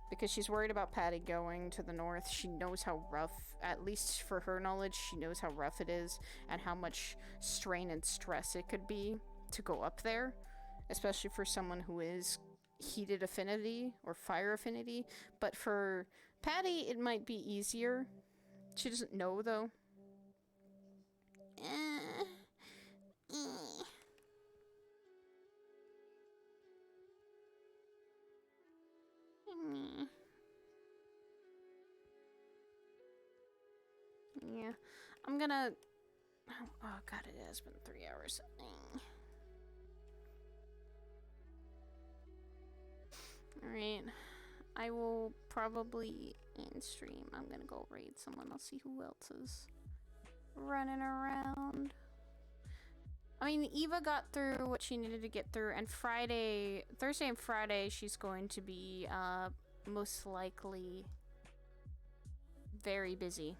Because she's worried about Paddy going to the north. She knows how rough, at least for her knowledge, she knows how rough it is and how much strain and stress it could be to go up there, especially for someone who is heated affinity or fire affinity. But for Paddy, it might be easier. She doesn't know, though. Yeah, I'm gonna. Oh God, it has been 3 hours. Alright, I will probably end stream. I'm gonna go raid someone. I'll see who else is running around. I mean, Eva got through what she needed to get through, and Thursday and Friday, she's going to be, most likely very busy.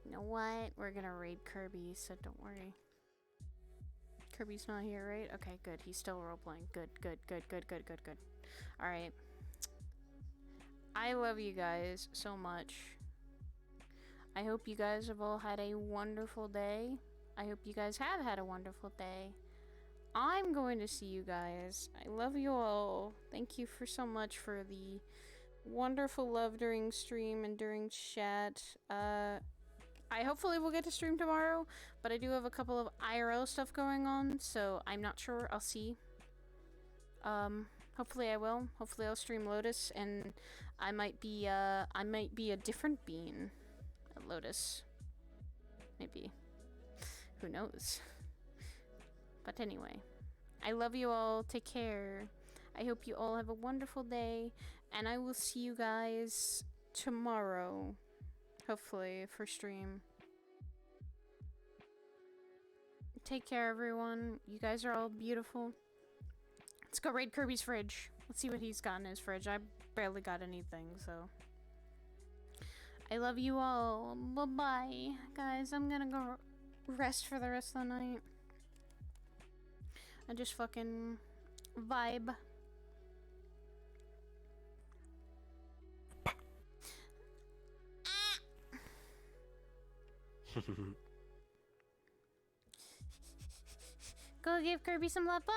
You know what? We're gonna raid Kirby, so don't worry. Kirby's not here, right? Okay, good. He's still roleplaying. Good. Alright. I love you guys so much. I hope you guys have all had a wonderful day. I hope you guys have had a wonderful day. I'm going to see you guys. I love you all. Thank you for so much for the wonderful love during stream and during chat. I hopefully will get to stream tomorrow, but I do have a couple of IRL stuff going on, so I'm not sure. I'll see. Hopefully I will. Hopefully I'll stream Lotus, and I might be a different bean at Lotus. Maybe. Who knows? But anyway, I love you all. Take care. I hope you all have a wonderful day, and I will see you guys tomorrow. Hopefully, for stream. Take care, everyone. You guys are all beautiful. Let's go raid Kirby's fridge. Let's see what he's got in his fridge. I barely got anything, so. I love you all. Bye-bye. Guys, I'm gonna go rest for the rest of the night. And just fucking vibe. Go give Kirby some love. Bye!